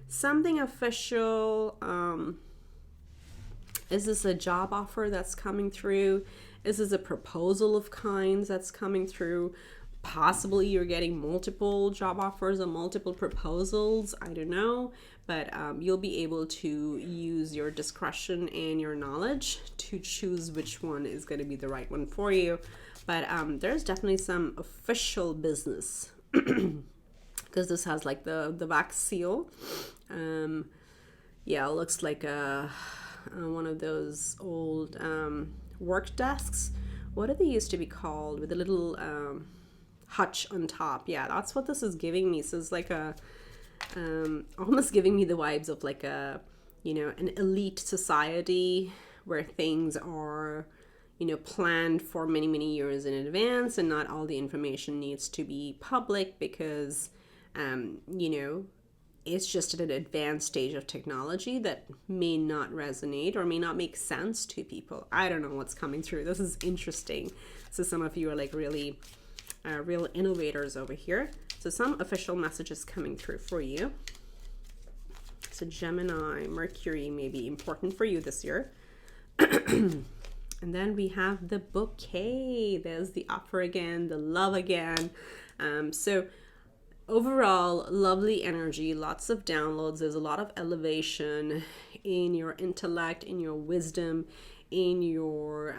Something official. Is this a job offer that's coming through? Is this a proposal of kinds that's coming through? Possibly you're getting multiple job offers or multiple proposals. I don't know. But you'll be able to use your discretion and your knowledge to choose which one is going to be the right one for you. But there's definitely some official business because this has like the wax seal. It looks like one of those old work desks. What do they used to be called, with a little hutch on top? Yeah, that's what this is giving me. So it's like a almost giving me the vibes of like an elite society where things are planned for many, many years in advance, and not all the information needs to be public because it's just at an advanced stage of technology that may not resonate or may not make sense to people. I don't know what's coming through. This is interesting. So some of you are like really real innovators over here. So some official messages coming through for you. So Gemini, Mercury may be important for you this year. And then we have the bouquet. There's the offer again, the love again. So overall, lovely energy, lots of downloads. There's a lot of elevation in your intellect, in your wisdom, in your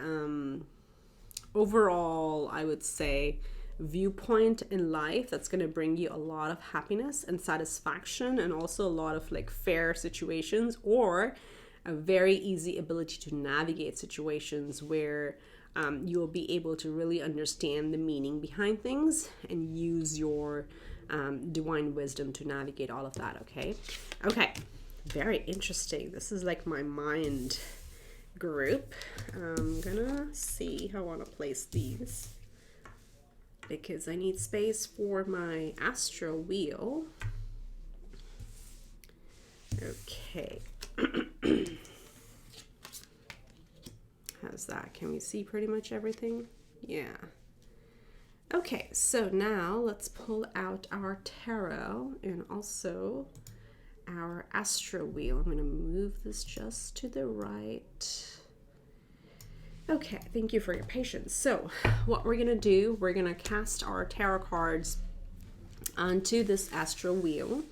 overall, I would say, viewpoint in life that's going to bring you a lot of happiness and satisfaction, and also a lot of like fair situations, or a very easy ability to navigate situations where you'll be able to really understand the meaning behind things and use your divine wisdom to navigate all of that. Okay, very interesting. This is like my mind group. I'm gonna see how I want to place these because I need space for my astro wheel. Okay. How's that? Can we see pretty much everything? Yeah. Okay, so now let's pull out our tarot and also our astro wheel. I'm going to move this just to the right. Okay, thank you for your patience. So what we're going to do, we're going to cast our tarot cards onto this astro wheel,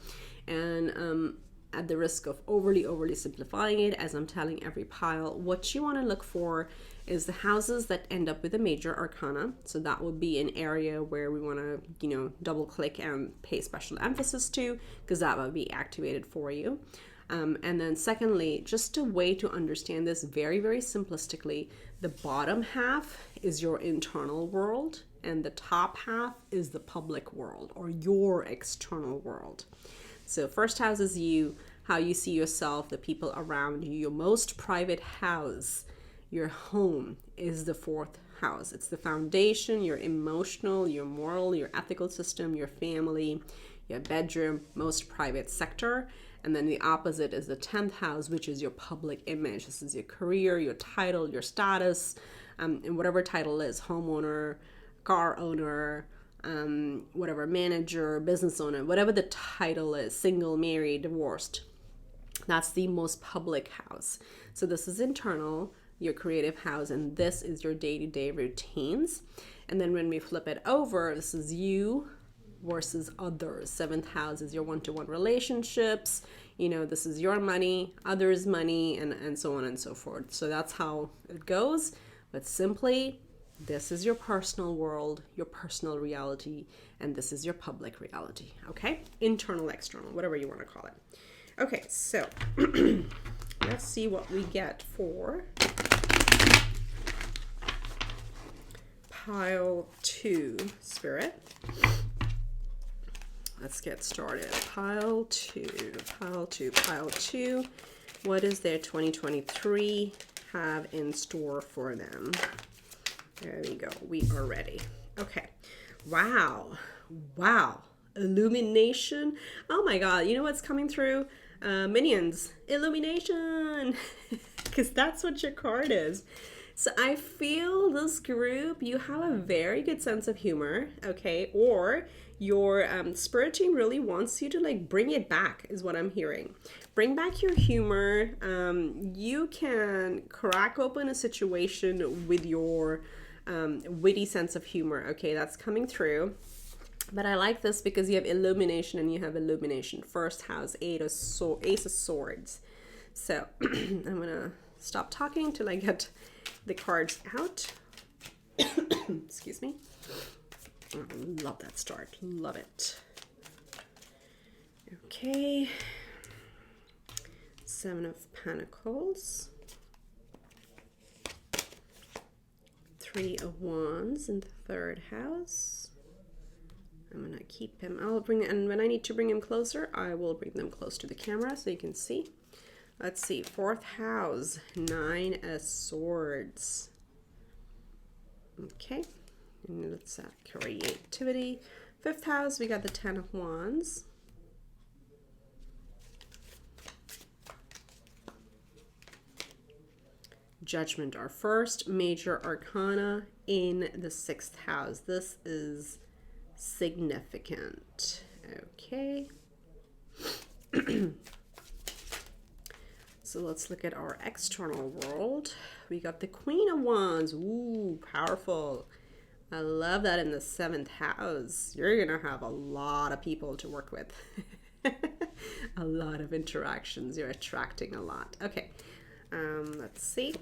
and at the risk of overly simplifying it, as I'm telling every pile, what you want to look for is the houses that end up with a major arcana. So that would be an area where we want to, double click and pay special emphasis to, because that will be activated for you. And then secondly, just a way to understand this very simplistically, the bottom half is your internal world and the top half is the public world or your external world. So first house is you, how you see yourself, the people around you. Your most private house, your home, is the fourth house. It's the foundation, your emotional, your moral, your ethical system, your family, your bedroom, most private sector. And then the opposite is the 10th house, which is your public image. This is your career, your title, your status, and whatever title is, homeowner, car owner, whatever, manager, business owner, whatever the title is, single, married, divorced. That's the most public house. So this is internal, your creative house, and this is your day-to-day routines. And then when we flip it over, this is you versus others. 7th house is your one-to-one relationships. This is your money, others' money, and so on and so forth. So that's how it goes. But simply, this is your personal world, your personal reality, and this is your public reality, okay? Internal, external, whatever you want to call it. Okay, so let's see what we get for pile 2, Spirit. Let's get started. Pile 2. What does their 2023 have in store for them? There we go. We are ready. Okay. Wow. Illumination. Oh my God. You know what's coming through? Minions. Illumination. Because that's what your card is. So I feel this group, you have a very good sense of humor, okay? Or your spirit team really wants you to like bring it back, is what I'm hearing. Bring back your humor. You can crack open a situation with your witty sense of humor, okay? That's coming through. But I like this because you have illumination and you have illumination. First house, Ace of Swords. So I'm gonna stop talking till I get the cards out. Excuse me. Oh, love that start. Love it. Okay. 7 of Pentacles. 3 of Wands in the 3rd house. I'm gonna keep him. And when I need to bring him closer, I will bring them close to the camera so you can see. Let's see, 4th house, 9 of Swords. Okay, and let's creativity. 5th house, we got the 10 of Wands. Judgment, our first major arcana in the 6th house. This is significant. Okay. So let's look at our external world. We got the Queen of Wands. Ooh, powerful. I love that in the 7th house. You're going to have a lot of people to work with. A lot of interactions. You're attracting a lot. Okay. Let's see.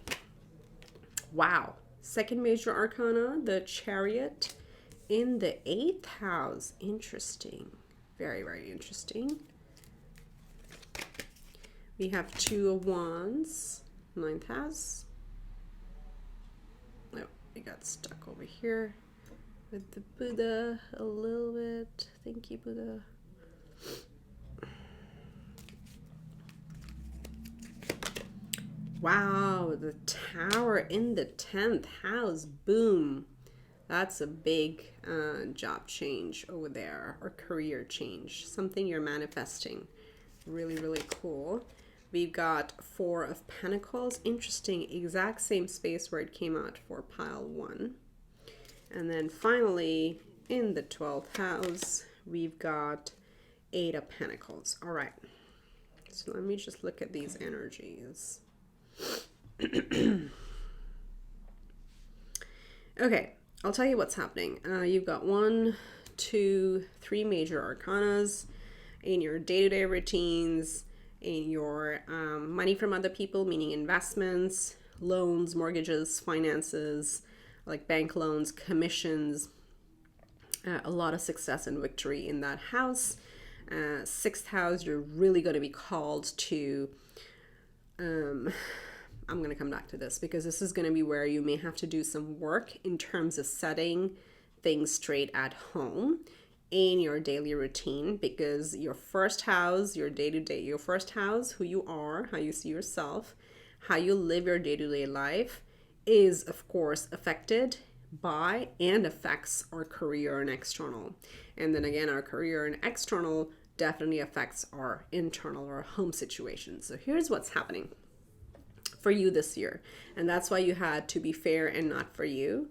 Wow. Second major arcana, the Chariot in the 8th house. Interesting. Very, very interesting. We have Two of Wands, 9th house. Oh, we got stuck over here with the Buddha a little bit. Thank you, Buddha. Wow, the Tower in the 10th house. Boom. That's a big job change over there, or career change. Something you're manifesting. Really, really cool. We've got Four of Pentacles. Interesting. Exact same space where it came out for pile 1. And then finally, in the 12th house, we've got Eight of Pentacles. All right. So let me just look at these energies. Okay. I'll tell you what's happening. You've got 1, 2, 3 major arcanas in your day-to-day routines, in your money from other people, meaning investments, loans, mortgages, finances, like bank loans, commissions, a lot of success and victory in that house. 6th house, you're really going to be called to, I'm going to come back to this because this is going to be where you may have to do some work in terms of setting things straight at home in your daily routine, because your first house, your day-to-day, your first house, who you are, how you see yourself, how you live your day-to-day life is, of course, affected by and affects our career and external. And then again, our career and external definitely affects our internal or home situation. So here's what's happening for you this year. And that's why you had To Be Fair and Not For You.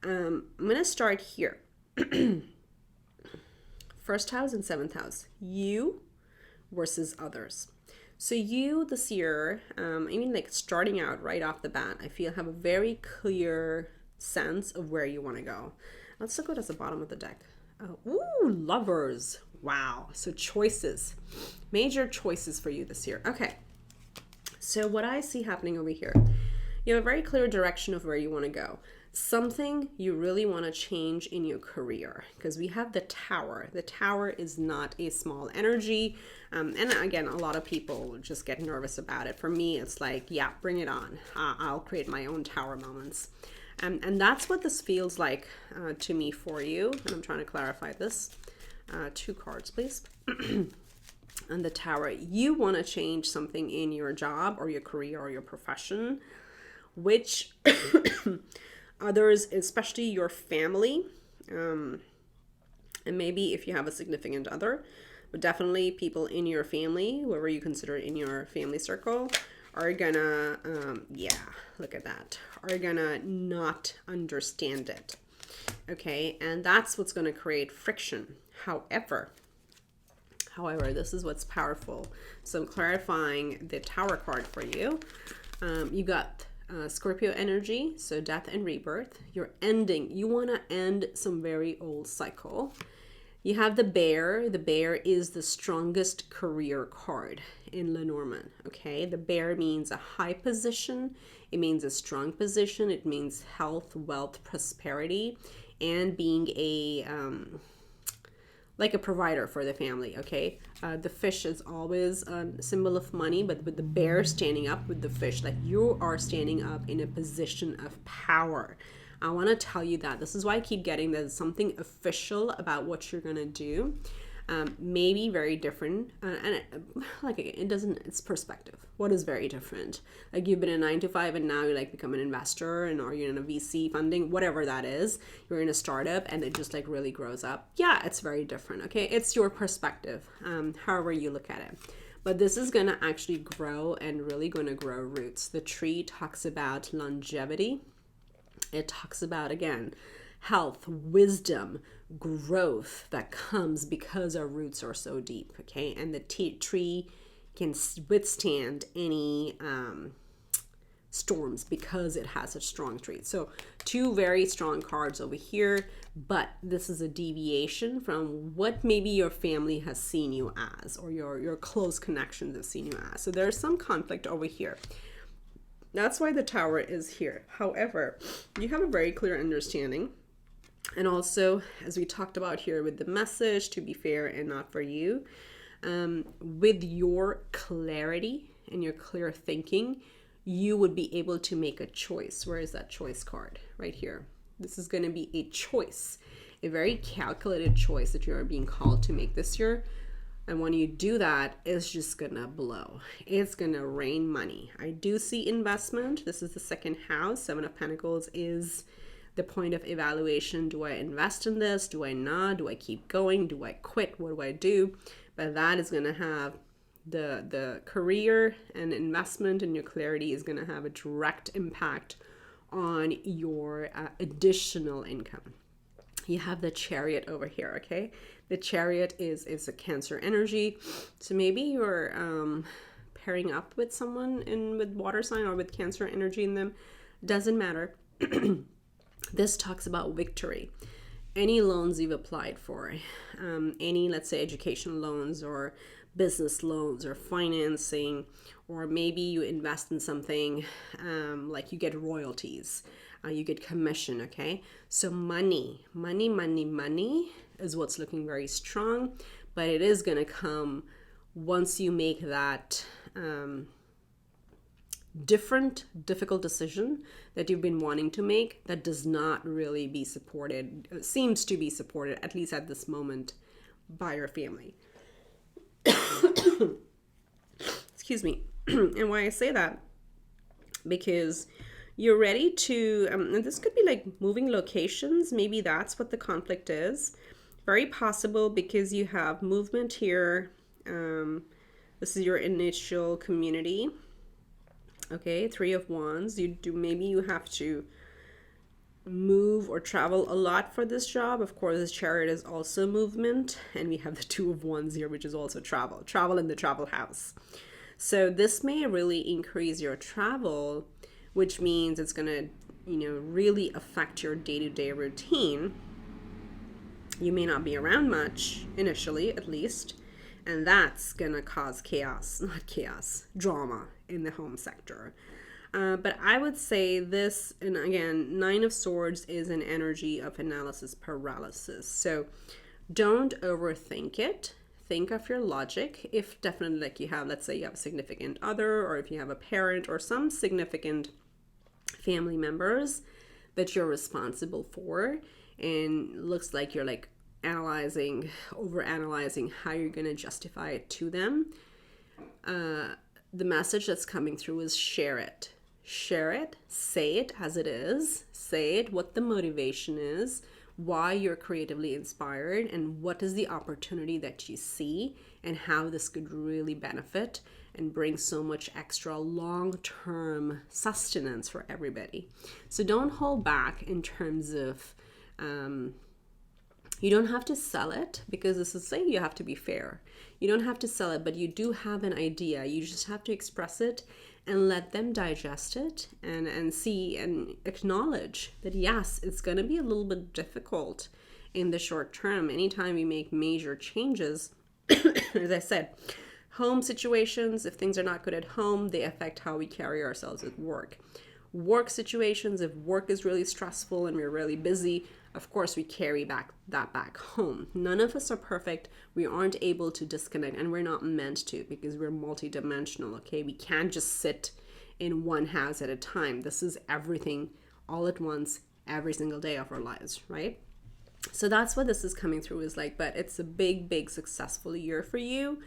I'm going to start here. First house and 7th house, you versus others. So you this year, I mean, like starting out right off the bat, I feel have a very clear sense of where you want to go. Let's look at the bottom of the deck. Oh, ooh, Lovers. Wow. So choices, major choices for you this year. Okay. So what I see happening over here, you have a very clear direction of where you want to go. Something you really want to change in your career, because we have the Tower. The Tower is not a small energy. And again, a lot of people just get nervous about it. For me, it's like, yeah, bring it on. I'll create my own Tower moments. And that's what this feels like to me for you. And I'm trying to clarify this. 2 cards, please. And the Tower, you want to change something in your job or your career or your profession, which others, especially your family, and maybe if you have a significant other, but definitely people in your family, whoever you consider in your family circle, are gonna, yeah, look at that, are gonna not understand it. Okay, and that's what's gonna create friction. However, this is what's powerful. So I'm clarifying the Tower card for you. You got Scorpio energy, so death and rebirth. You're ending. You want to end some very old cycle. You have the Bear. The Bear is the strongest career card in Lenormand. Okay, the Bear means a high position. It means a strong position. It means health, wealth, prosperity, and being a like a provider for the family. Okay, the fish is always a symbol of money, but with the bear standing up with the fish, like you are standing up in a position of power. I want to tell you that this is why I keep getting there's something official about what you're gonna do. Maybe very different, and like again, it's perspective. What is very different? Like you've been a 9 to 5 and now you like become an investor, and or you're in a VC funding, whatever that is. You're in a startup and it just like really grows up. Yeah, it's very different. Okay, it's your perspective, however you look at it. But this is going to actually grow and really going to grow roots. The tree talks about longevity. It talks about, again, health, wisdom, growth that comes because our roots are so deep, okay? And the tree can withstand any storms because it has such strong trees. So two very strong cards over here, but this is a deviation from what maybe your family has seen you as, or your close connections have seen you as. So there's some conflict over here. That's why the Tower is here. However, you have a very clear understanding. And also, as we talked about here with the message, to be fair and not for you, with your clarity and your clear thinking, you would be able to make a choice. Where is that choice card? Right here. This is going to be a choice, a very calculated choice that you are being called to make this year. And when you do that, it's just going to blow. It's going to rain money. I do see investment. This is the second house. 7 of Pentacles is the point of evaluation. Do I invest in this? Do I not? Do I keep going? Do I quit? What do I do? But that is going to have the career and investment, and your clarity is going to have a direct impact on your additional income. You have the Chariot over here, okay? The Chariot is a Cancer energy. So maybe you're pairing up with someone with water sign or with Cancer energy in them. Doesn't matter. This talks about victory. Any loans you've applied for, any, let's say, educational loans or business loans or financing, or maybe you invest in something like you get royalties, you get commission, okay? So money is what's looking very strong, but it is going to come once you make that difficult decision that you've been wanting to make that does not really be supported, seems to be supported, at least at this moment, by your family. Excuse me. And why I say that, because you're ready to, and this could be like moving locations. Maybe that's what the conflict is. Very possible, because you have movement here. This is your initial community. Okay, 3 of Wands. Maybe you have to move or travel a lot for this job. Of course, this Chariot is also movement, and we have the 2 of Wands here, which is also travel in the travel house. So this may really increase your travel, which means it's going to, really affect your day-to-day routine. You may not be around much initially, at least, and that's going to cause drama in the home sector. But I would say this, and again, 9 of Swords is an energy of analysis paralysis. So don't overthink it. Think of your logic. If definitely, like, you have, let's say you have a significant other, or if you have a parent or some significant family members that you're responsible for, and looks like you're like overanalyzing how you're going to justify it to them. The message that's coming through is share it. Share it, say it as it is, say it, what the motivation is, why you're creatively inspired, and what is the opportunity that you see, and how this could really benefit and bring so much extra long-term sustenance for everybody. So don't hold back in terms of, you don't have to sell it, because this is saying you have to be fair. You don't have to sell it, but you do have an idea. You just have to express it and let them digest it and see and acknowledge that, yes, it's going to be a little bit difficult in the short term. Anytime we make major changes, as I said, home situations, if things are not good at home, they affect how we carry ourselves at work. Work situations, if work is really stressful and we're really busy, of course we carry that back home. None of us are perfect. We aren't able to disconnect, and we're not meant to, because we're multidimensional, okay? We can't just sit in one house at a time. This is everything all at once, every single day of our lives, right? So that's what this is coming through is like, but it's a big successful year for you.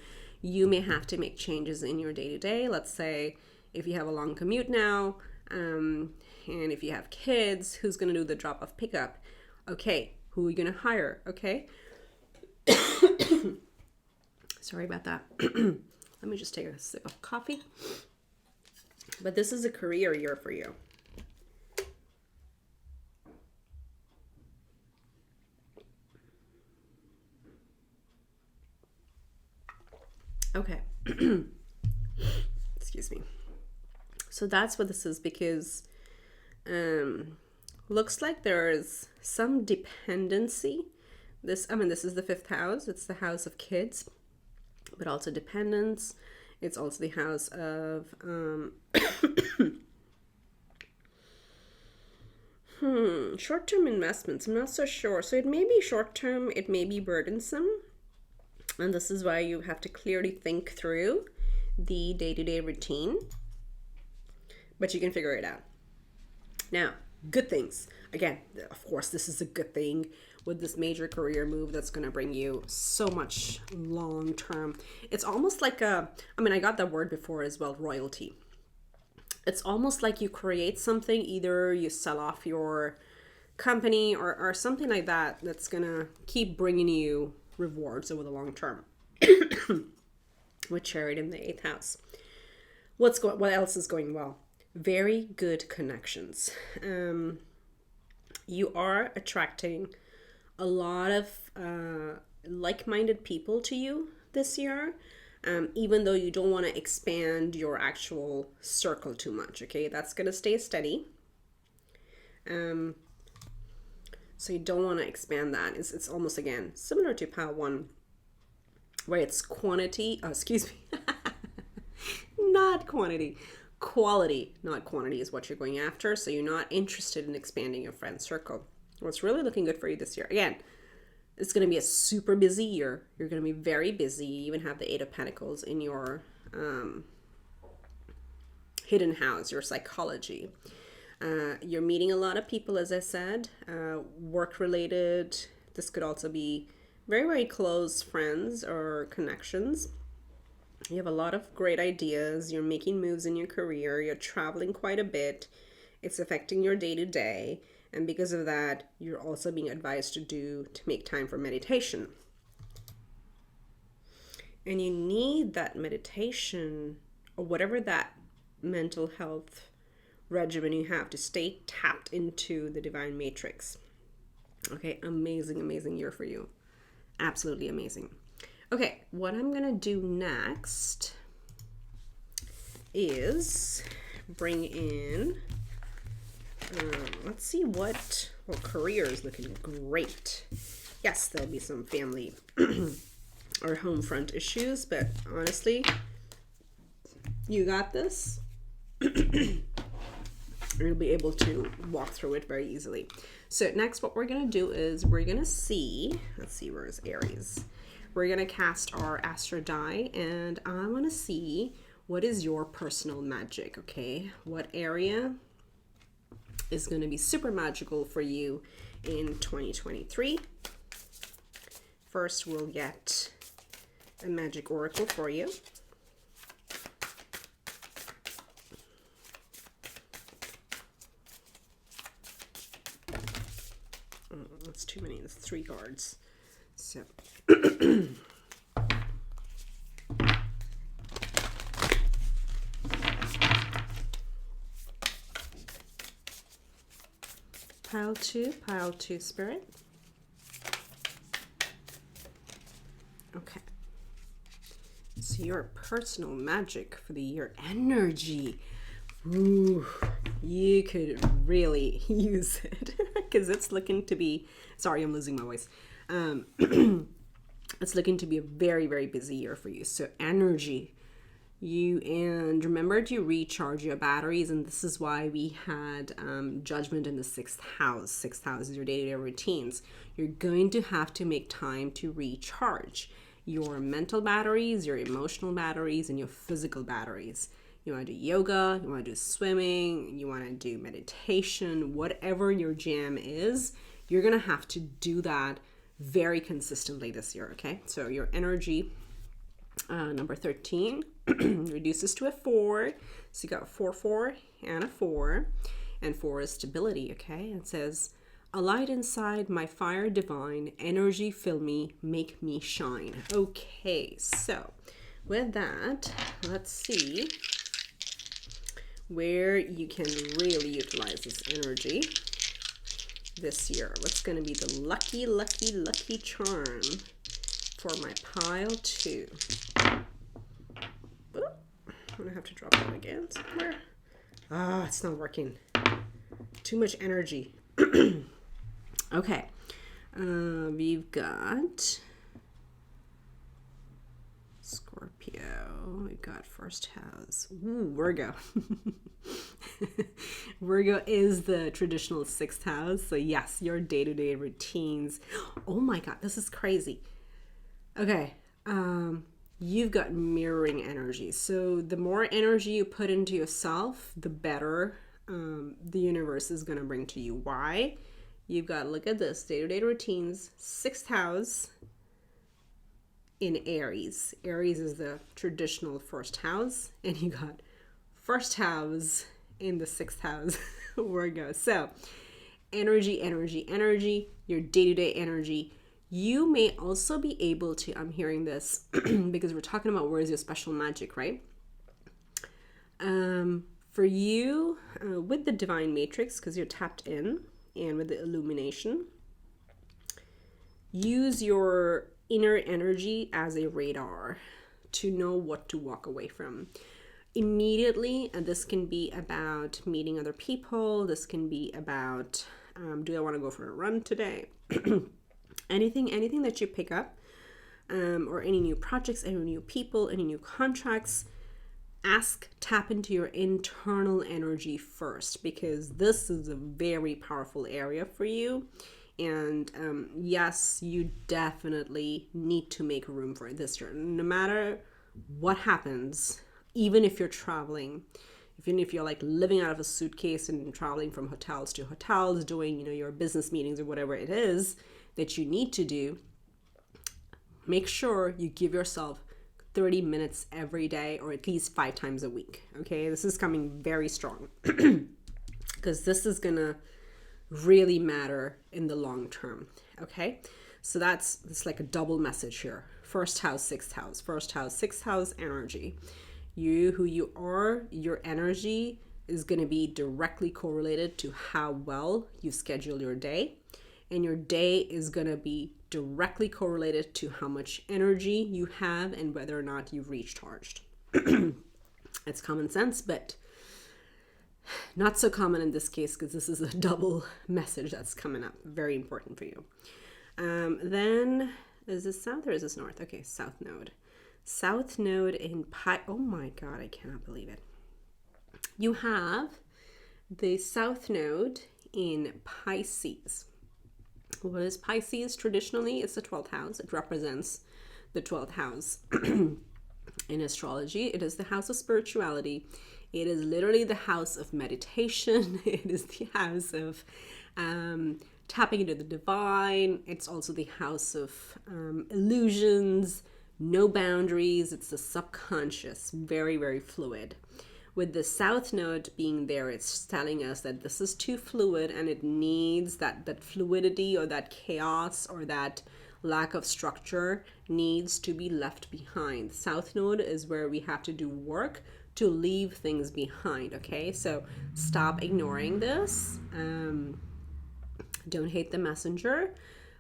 You may have to make changes in your day-to-day. Let's say if you have a long commute now, and if you have kids, who's going to do the drop-off pickup? Okay, who are you going to hire? Okay. Sorry about that. Let me just take a sip of coffee. But this is a career year for you. Okay. Excuse me. So that's what this is, because looks like there's some dependency. This is the 5th house. It's the house of kids, but also dependence. It's also the house of short-term investments. I'm not so sure. So it may be short-term, it may be burdensome. And this is why you have to clearly think through the day-to-day routine. But you can figure it out. Now, good things. Again, of course, this is a good thing with this major career move that's going to bring you so much long term. It's almost like I got that word before as well, royalty. It's almost like you create something, either you sell off your company or something like that, that's going to keep bringing you rewards over the long term. With Chariot in the 8th house. What else is going well? Very good connections. You are attracting a lot of like-minded people to you this year, even though you don't want to expand your actual circle too much, okay? That's going to stay steady. So you don't want to expand that. It's almost, again, similar to Pile 1, where it's quantity, not quantity. Quality, not quantity, is what you're going after. So you're not interested in expanding your friend circle. What's really looking good for you this year, again, it's going to be a super busy year. You're going to be very busy. You even have the 8 of Pentacles in your hidden house, your psychology. You're meeting a lot of people, as I said, work related. This could also be very, very close friends or connections. You have a lot of great ideas. You're making moves in your career. You're traveling quite a bit. It's affecting your day-to-day. And because of that, you're also being advised to make time for meditation. And you need that meditation, or whatever that mental health regimen you have, to stay tapped into the divine matrix. Okay, amazing, amazing year for you. Absolutely amazing. Okay, what I'm going to do next is bring in, let's see what career is looking great. Yes, there'll be some family or home front issues, but honestly, you got this. You'll be able to walk through it very easily. So next, what we're going to do is we're going to see, let's see, where's Aries? We're going to cast our Astro die, and I want to see what is your personal magic, okay? What area is going to be super magical for you in 2023? First, we'll get a magic oracle for you. That's too many. That's 3 cards. So pile 2 spirit. Okay. So your personal magic for the year, energy. Ooh, you could really use it because it's looking to be, sorry, I'm losing my voice. It's looking to be a very, very busy year for you. So energy, and remember to recharge your batteries. And this is why we had judgment in the 6th house. 6th house is your day-to-day routines. You're going to have to make time to recharge your mental batteries, your emotional batteries, and your physical batteries. You want to do yoga, you want to do swimming, you want to do meditation, whatever your jam is, you're going to have to do that very consistently this year, okay? So your energy, number 13, reduces to a 4. So you got 4, 4, and a 4. And 4 is stability, okay? It says, a light inside my fire divine, energy fill me, make me shine. Okay, so with that, let's see where you can really utilize this energy this year. What's going to be the lucky, lucky, lucky charm for my pile 2? Oh, I'm going to have to drop that again somewhere. Ah, it's not working. Too much energy. Okay. We've got Scorpio. We got first house. Ooh, Virgo. Virgo is the traditional 6th house. So yes, your day-to-day routines. Oh my God, this is crazy. Okay. You've got mirroring energy. So the more energy you put into yourself, the better the universe is going to bring to you. Why? You've got, look at this, day-to-day routines, 6th house in Aries. Aries is the traditional 1st house, and you got 1st house in the 6th house, Virgo. So energy, energy, energy, your day-to-day energy. You may also be able to, I'm hearing this because we're talking about where's your special magic, right? For you, with the divine matrix, because you're tapped in, and with the illumination, use your inner energy as a radar to know what to walk away from immediately. And this can be about meeting other people. This can be about, do I want to go for a run today? anything that you pick up, or any new projects, any new people, any new contracts. Tap into your internal energy first, because this is a very powerful area for you. And yes, you definitely need to make room for it this year. No matter what happens, even if you're traveling, even if you're like living out of a suitcase and traveling from hotels to hotels, doing, your business meetings or whatever it is that you need to do, make sure you give yourself 30 minutes every day, or at least 5 times a week. Okay, this is coming very strong because this is gonna really matter in the long term. Okay, so it's like a double message here. 1st house, 6th house, 1st house, 6th house energy. Who you are, your energy is going to be directly correlated to how well you schedule your day, and your day is going to be directly correlated to how much energy you have and whether or not you've recharged. It's common sense, but not so common in this case, because this is a double message that's coming up. Very important for you. Then, is this south or is this north? Okay, south node. South node in oh my God, I cannot believe it. You have the south node in Pisces. What is Pisces? Traditionally, it's the 12th house. It represents the 12th house in astrology. It is the house of spirituality. It is literally the house of meditation. It is the house of tapping into the divine. It's also the house of illusions, no boundaries. It's the subconscious, very, very fluid. With the south node being there, it's telling us that this is too fluid, and it needs that fluidity, or that chaos, or that lack of structure needs to be left behind. South node is where we have to do work to leave things behind. Okay, so stop ignoring this. Don't hate the messenger.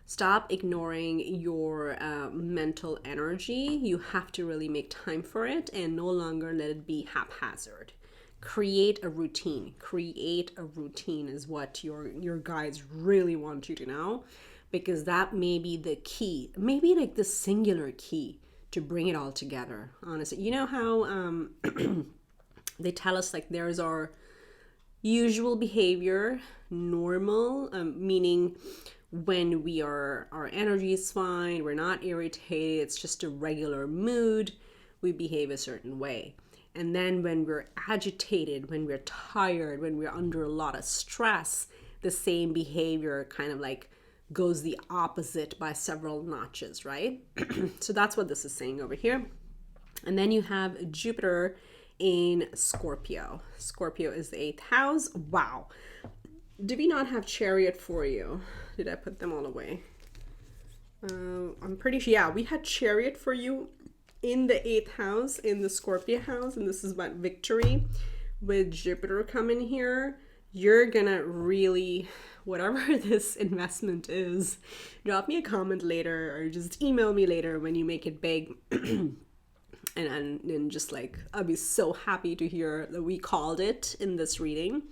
Stop ignoring your mental energy. You have to really make time for it, and no longer let it be haphazard. Create a routine. Create a routine is what your guides really want you to know, because that may be the key, maybe like the singular key to bring it all together. Honestly, you know how they tell us like there's our usual behavior, normal, meaning when our energy is fine, we're not irritated, it's just a regular mood, we behave a certain way. And then when we're agitated, when we're tired, when we're under a lot of stress, the same behavior kind of like goes the opposite by several notches, right? So that's what this is saying over here. And then you have Jupiter in Scorpio. Scorpio is the 8th house. Wow. Did we not have Chariot for you? Did I put them all away? I'm pretty sure, yeah, we had Chariot for you in the 8th house, in the Scorpio house, and this is about victory with Jupiter coming here. You're gonna really, whatever this investment is, drop me a comment later or just email me later when you make it big. and just like, I'll be so happy to hear that we called it in this reading.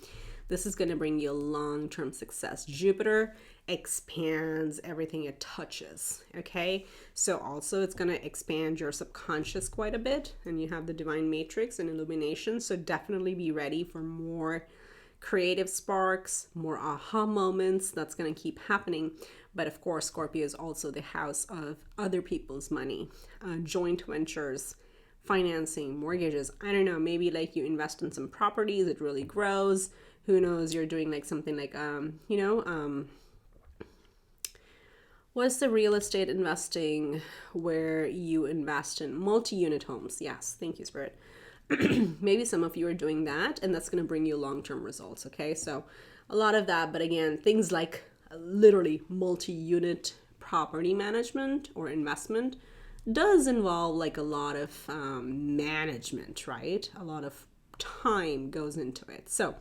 This is going to bring you long-term success. Jupiter expands everything it touches, okay? So also it's going to expand your subconscious quite a bit, and you have the divine matrix and illumination, so definitely be ready for more creative sparks, more aha moments. That's going to keep happening. But of course, Scorpio is also the house of other people's money, joint ventures, financing, mortgages. I don't know, maybe like you invest in some properties, it really grows. Who knows, you're doing like something like, what's the real estate investing where you invest in multi-unit homes? Yes, thank you, Spirit. Maybe some of you are doing that, and that's going to bring you long-term results, okay? So a lot of that, but again, things like literally multi-unit property management or investment does involve like a lot of management, right? A lot of time goes into it. So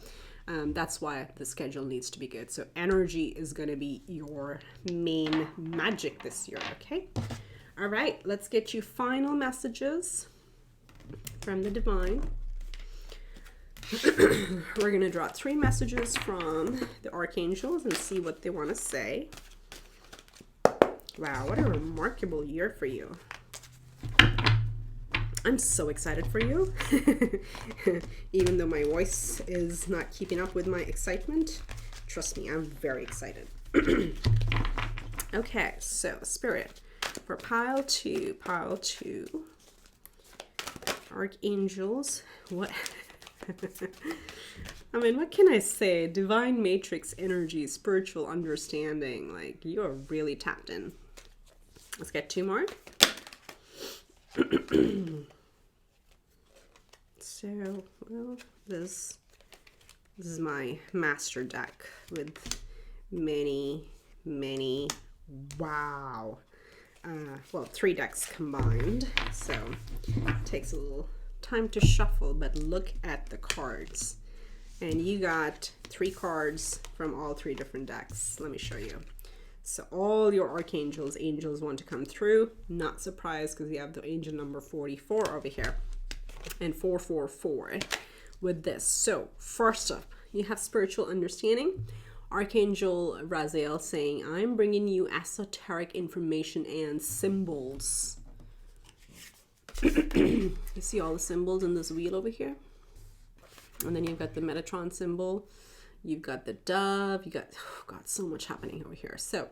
that's why the schedule needs to be good. So energy is going to be your main magic this year, okay? All right, let's get you final messages from the divine. We're going to draw 3 messages from the archangels and see what they want to say. Wow, what a remarkable year for you. I'm so excited for you. Even though my voice is not keeping up with my excitement, trust me, I'm very excited. Okay, so Spirit, for pile 2, archangels, what? I mean, what can I say? Divine matrix energy, spiritual understanding. Like, you are really tapped in. Let's get 2 more. So, well, this is my master deck with many, wow. Well, 3 decks combined. So, it takes a little time to shuffle, but look at the cards. And you got 3 cards from all 3 different decks. Let me show you. So all your archangels, angels want to come through. Not surprised because you have the angel number 44 over here. And 444 with this. So first up, you have spiritual understanding. Archangel Raziel saying, I'm bringing you esoteric information and symbols. You see all the symbols in this wheel over here? And then you've got the Metatron symbol. You've got the dove. You got, oh God, so much happening over here. So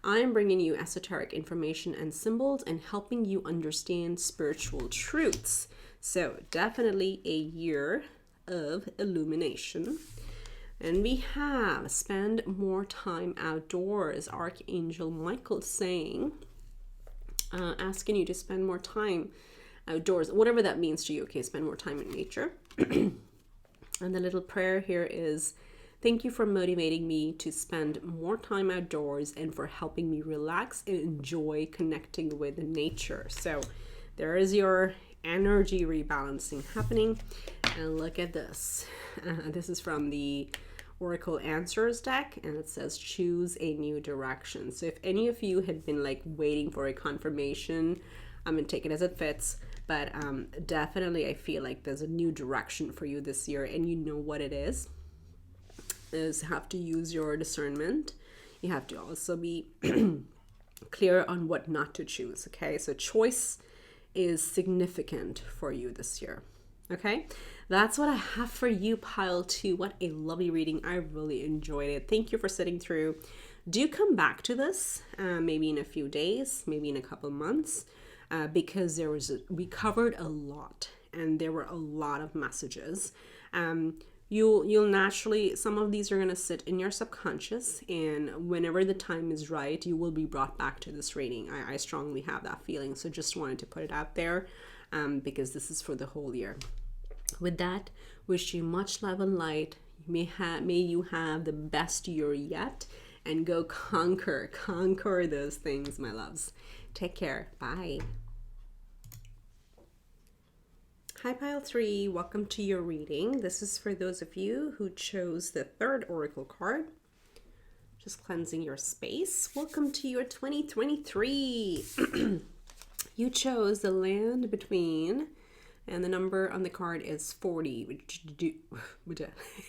I'm bringing you esoteric information and symbols and helping you understand spiritual truths. So definitely a year of illumination. And we have spend more time outdoors. Archangel Michael saying, asking you to spend more time outdoors, whatever that means to you. Okay, spend more time in nature. And the little prayer here is, thank you for motivating me to spend more time outdoors and for helping me relax and enjoy connecting with nature. So there is your energy rebalancing happening. And look at this. This is from the Oracle Answers deck, and it says choose a new direction. So if any of you had been like waiting for a confirmation, I'm gonna take it as it fits, but definitely I feel like there's a new direction for you this year, and you know what it is have to use your discernment. You have to also be clear on what not to choose, okay? So choice is significant for you this year. Okay, that's what I have for you, pile 2. What a lovely reading. I really enjoyed it. Thank you for sitting through. Do come back to this maybe in a few days, maybe in a couple months, because we covered a lot and there were a lot of messages. You'll naturally, some of these are going to sit in your subconscious, and whenever the time is right, you will be brought back to this reading. I strongly have that feeling. So just wanted to put it out there. Because this is for the whole year. With that, wish you much love and light. May you have the best year yet, and go conquer those things, my loves. Take care. Bye. Hi, Pile 3. Welcome to your reading. This is for those of you who chose the third oracle card. Just cleansing your space. Welcome to your 2023. You chose the land between, and the number on the card is 40, which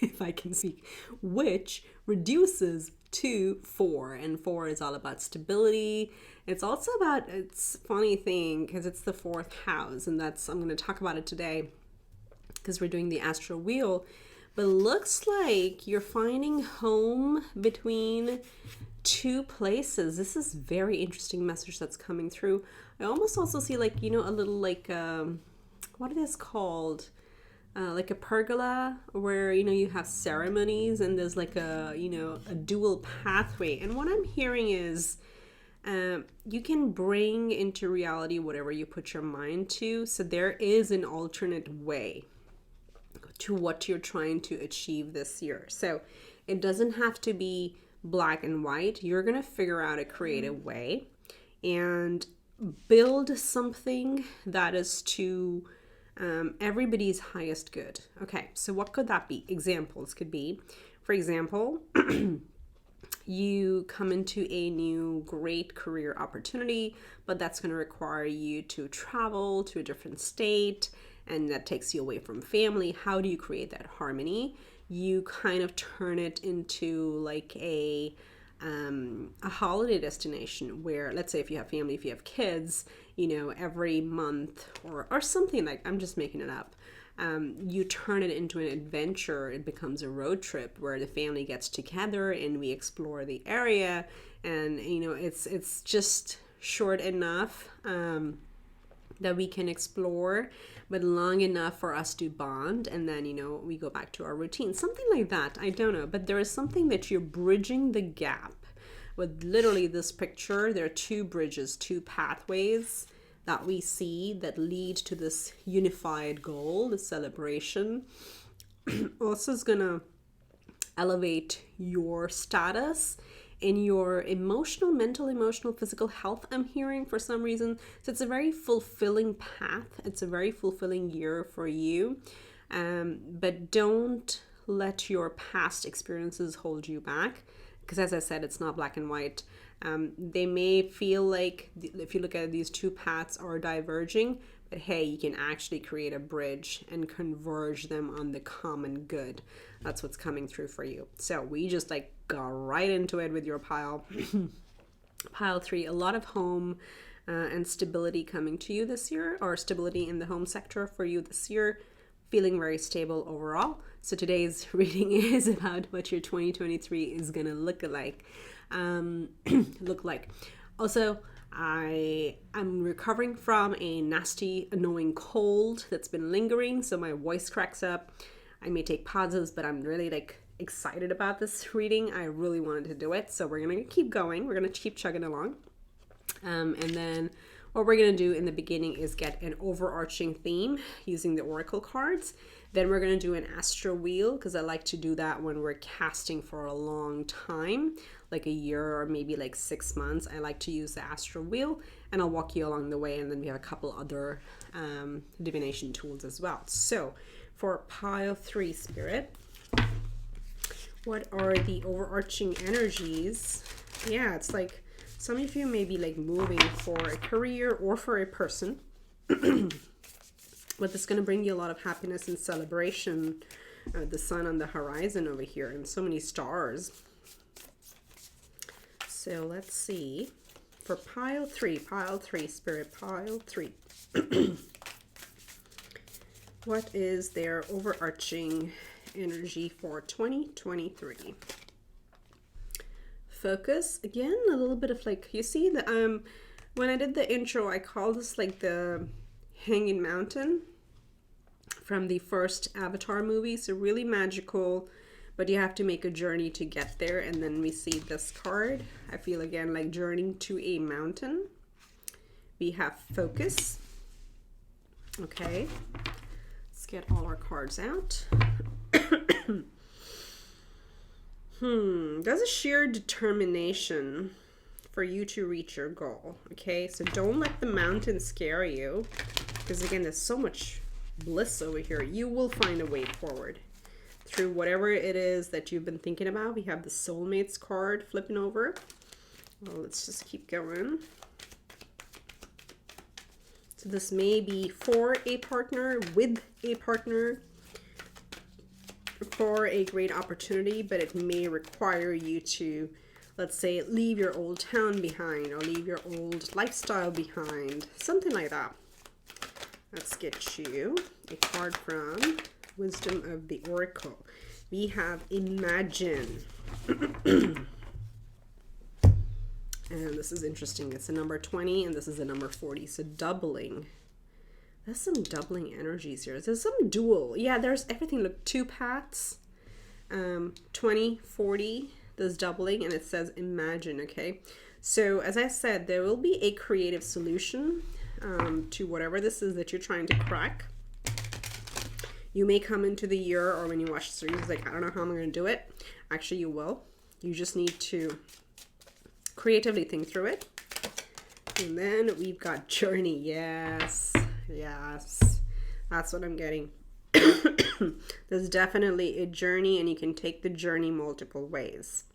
if I can speak, which reduces to 4, and 4 is all about stability. It's also about, it's a funny thing because it's the 4th house, and that's, I'm going to talk about it today because we're doing the astral wheel. But it looks like you're finding home between two places. This is very interesting message that's coming through. I almost also see like, you know, a little like, what it is called? Like a pergola where, you know, you have ceremonies and there's like a, you know, a dual pathway. And what I'm hearing is you can bring into reality whatever you put your mind to. So there is an alternate way to what you're trying to achieve this year. So it doesn't have to be black and white. You're going to figure out a creative way and build something that is to everybody's highest good. Okay, so what could that be? Examples could be, for example, you come into a new great career opportunity, but that's going to require you to travel to a different state, and that takes you away from family. How do you create that harmony? You kind of turn it into like a holiday destination where, let's say if you have family, if you have kids, you know, every month or something, like, I'm just making it up, you turn it into an adventure. It becomes a road trip where the family gets together and we explore the area, and you know, it's just short enough that we can explore, but long enough for us to bond, and then, you know, we go back to our routine, something like that. I don't know, but there is something that you're bridging the gap with. Literally this picture, there are two bridges, two pathways that we see that lead to this unified goal, the celebration. Also is gonna elevate your status in your emotional, mental, emotional, physical health, I'm hearing, for some reason. So it's a very fulfilling path. It's a very fulfilling year for you. But don't let your past experiences hold you back. Because as I said, it's not black and white. They may feel like, if you look at these two paths are diverging, but hey, you can actually create a bridge and converge them on the common good. That's what's coming through for you. So we just like go right into it with your pile. Pile 3, a lot of home and stability coming to you this year, or stability in the home sector for you this year. Feeling very stable overall. So today's reading is about what your 2023 is gonna look like. Also, I'm recovering from a nasty, annoying cold that's been lingering, so my voice cracks up. I may take pauses, but I'm really like excited about this reading. I really wanted to do it, so we're gonna keep going. We're gonna keep chugging along, and then what we're gonna do in the beginning is get an overarching theme using the oracle cards. Then we're gonna do an astral wheel, because I like to do that when we're casting for a long time, like a year or maybe like 6 months. I like to use the astral wheel, and I'll walk you along the way, and then we have a couple other divination tools as well. So for pile 3 spirit, what are the overarching energies? Yeah, it's like some of you may be like moving for a career or for a person. But it's going to bring you a lot of happiness and celebration. The sun on the horizon over here and so many stars. So let's see. For pile 3, spirit, pile 3. What is their overarching energy for 2023? Focus. Again, a little bit of like, you see, the when I did the intro, I called this like the Hanging Mountain from the first Avatar movie. So really magical, but you have to make a journey to get there. And then we see this card. I feel again like journeying to a mountain. We have focus. Okay, let's get all our cards out. There's a sheer determination for you to reach your goal. Okay, so don't let the mountain scare you, because again, there's so much bliss over here. You will find a way forward through whatever it is that you've been thinking about. We have the soulmates card flipping over. Well, let's just keep going. So this may be for a partner, with a partner, for a great opportunity, but it may require you to, let's say, leave your old town behind or leave your old lifestyle behind, something like that. Let's get you a card from Wisdom of the Oracle. We have Imagine. And this is interesting. It's a number 20 and this is a number 40. So doubling. There's some doubling energies here. There's some dual. Yeah, there's everything. Look, 2 paths. 20, 40. There's doubling and it says imagine, okay? So as I said, there will be a creative solution to whatever this is that you're trying to crack. You may come into the year or when you watch the series, like, I don't know how I'm going to do it. Actually, you will. You just need to creatively think through it. And then we've got journey. Yes. Yes. That's what I'm getting. There's definitely a journey and you can take the journey multiple ways.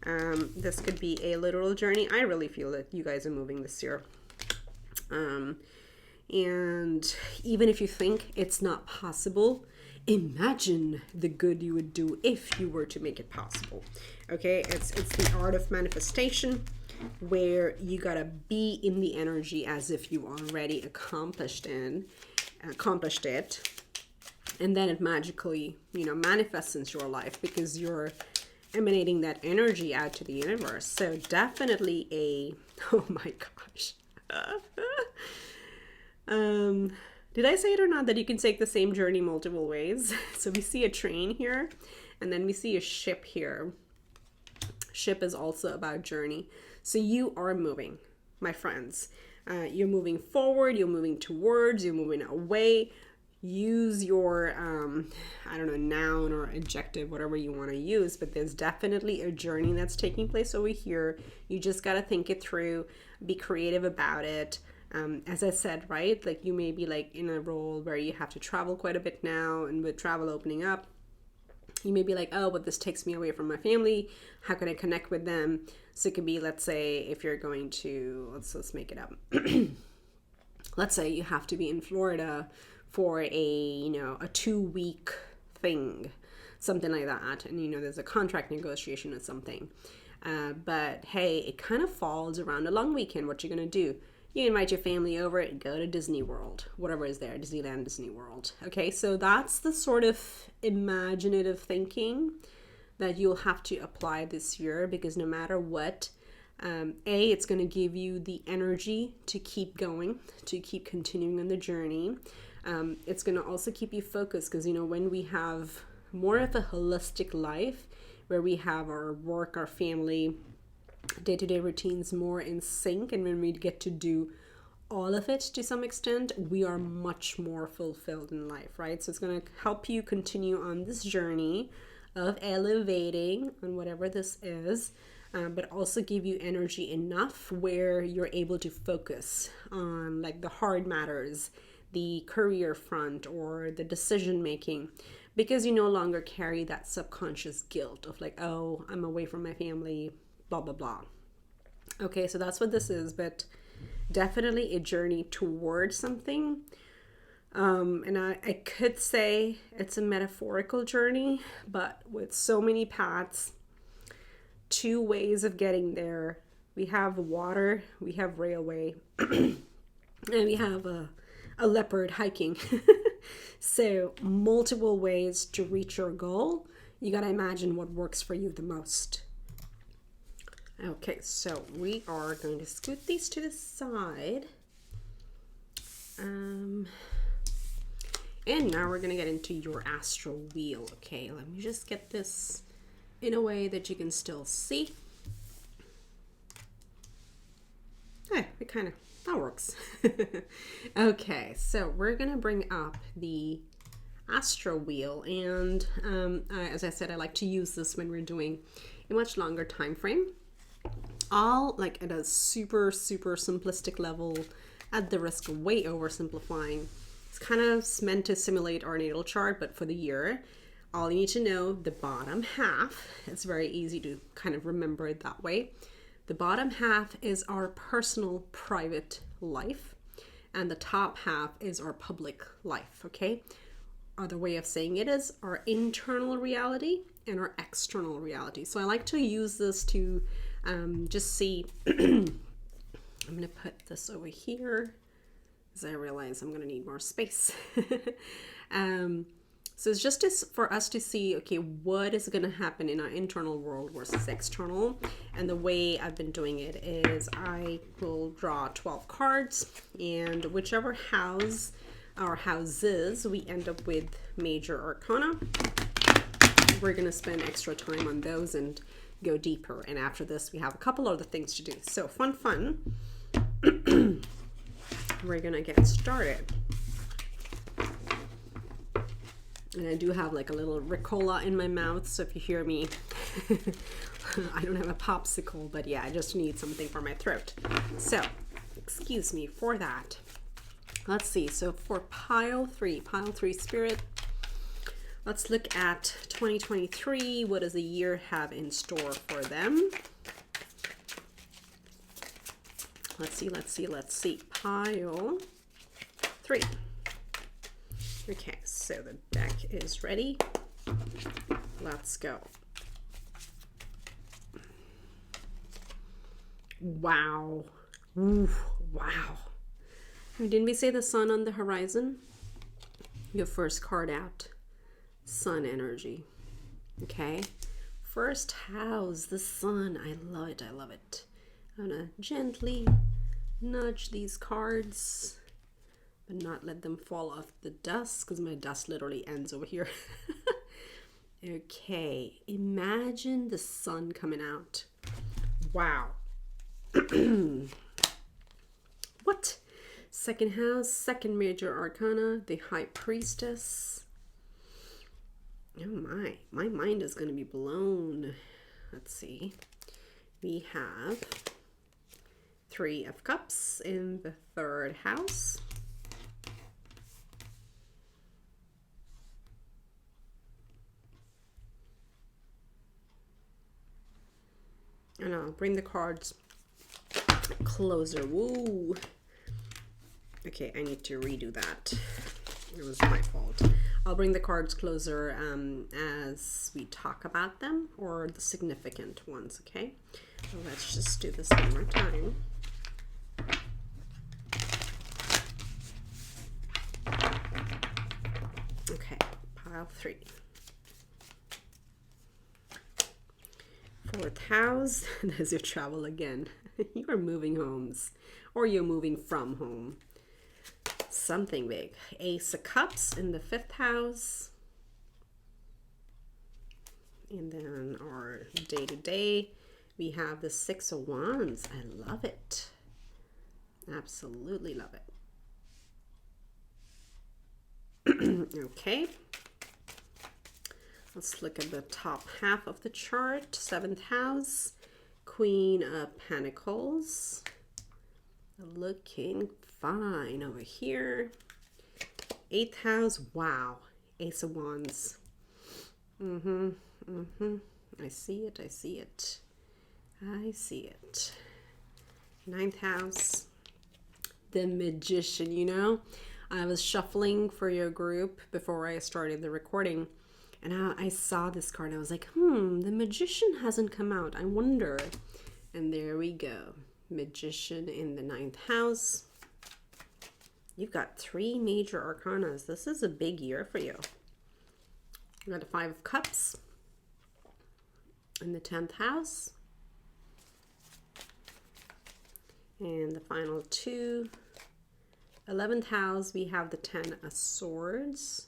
This could be a literal journey. I really feel that you guys are moving this year. And even if you think it's not possible, imagine the good you would do if you were to make it possible. Okay, it's the art of manifestation, where you gotta be in the energy as if you already accomplished it, and then it magically, you know, manifests into your life because you're emanating that energy out to the universe. So definitely a, oh my gosh. Did I say it or not that you can take the same journey multiple ways? So we see a train here and then we see a ship here. Ship is also about journey. So you are moving, my friends. You're moving forward, you're moving towards, you're moving away. Use your, I don't know, noun or adjective, whatever you want to use, but there's definitely a journey that's taking place over here. You just got to think it through, be creative about it. As I said, right, like you may be like in a role where you have to travel quite a bit now, and with travel opening up, you may be like, oh, but this takes me away from my family. How can I connect with them? So it could be, let's say, if you're going to, let's make it up. Let's say you have to be in Florida for a 2-week thing, something like that. And, there's a contract negotiation or something. But hey, it kind of falls around a long weekend. What you're going to do? You invite your family over and go to Disney World, whatever is there, Disneyland, Disney World. Okay, so that's the sort of imaginative thinking that you'll have to apply this year, because no matter what, it's going to give you the energy to keep going, to keep continuing on the journey. It's going to also keep you focused, because, when we have more of a holistic life where we have our work, our family, day-to-day routines more in sync, and when we get to do all of it to some extent, we are much more fulfilled in life, right? So it's going to help you continue on this journey of elevating on whatever this is, but also give you energy enough where you're able to focus on like the hard matters, the career front, or the decision making, because you no longer carry that subconscious guilt of like, oh, I'm away from my family, blah, blah, blah. Okay, so that's what this is, but definitely a journey towards something. And I could say it's a metaphorical journey, but with so many paths, 2 ways of getting there. We have water, we have railway, and we have a leopard hiking. So multiple ways to reach your goal. You got to imagine what works for you the most. Okay, so we are going to scoot these to the side. And now we're going to get into your astral wheel. Okay, let me just get this in a way that you can still see. Hey, that works. Okay, so we're going to bring up the astral wheel. And as I said, I like to use this when we're doing a much longer time frame. All like at a super simplistic level, at the risk of way oversimplifying. It's kind of meant to simulate our natal chart, but for the year. All you need to know, the bottom half, it's very easy to kind of remember it that way. The bottom half is our personal private life, and the top half is our public life, okay? Other way of saying it is our internal reality and our external reality. So I like to use this to just see, I'm gonna put this over here as I realize I'm gonna need more space. So it's just for us to see, okay, what is going to happen in our internal world versus external. And the way I've been doing it is I will draw 12 cards, and whichever house or houses we end up with major arcana, we're going to spend extra time on those and go deeper. And after this, we have a couple other things to do. So fun. We're going to get started. And I do have like a little Ricola in my mouth, so if you hear me, I don't have a popsicle, but yeah, I just need something for my throat. So, excuse me for that. Let's see, so for pile three spirit, let's look at 2023. What does the year have in store for them? Let's see. Pile three. Okay, so the deck is ready. Let's go. Wow. Ooh, wow. Didn't we say the sun on the horizon? Your first card out. Sun energy. Okay. First house, the sun. I love it. I'm gonna gently nudge these cards, but not let them fall off the dust, because my dust literally ends over here. Okay, imagine the sun coming out. Wow. What? Second house, second major arcana, the high priestess. Oh my mind is going to be blown. Let's see. We have 3 of cups in the third house. And I'll bring the cards closer. Woo. Okay, I need to redo that. It was my fault. I'll bring the cards closer as we talk about them, or the significant ones, okay? So let's just do this one more time. Okay, pile 3. Fourth house, there's your travel again. You are moving homes, or you're moving from home. Something big. Ace of Cups in the 5th house. And then our day-to-day, we have the 6 of Wands. I love it. Absolutely love it. Okay. Let's look at the top half of the chart. 7th house, Queen of Pentacles. Looking fine over here. 8th house, wow. Ace of Wands. I see it. 9th house, the Magician. You know, I was shuffling for your group before I started the recording, and I saw this card and I was like, the Magician hasn't come out. I wonder. And there we go. Magician in the 9th house. You've got 3 major arcanas. This is a big year for you. You got a 5 of Cups in the 10th house. And the final 2. 11th house, we have the 10 of Swords.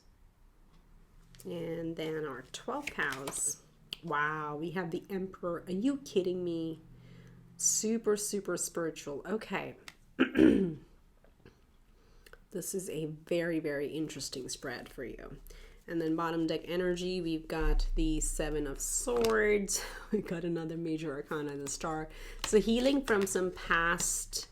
And then our 12th house. Wow, we have the Emperor. Are you kidding me? Super, super spiritual. Okay. This is a very, very interesting spread for you. And then bottom deck energy, we've got the 7 of Swords. We got another major arcana, the Star. So healing from some past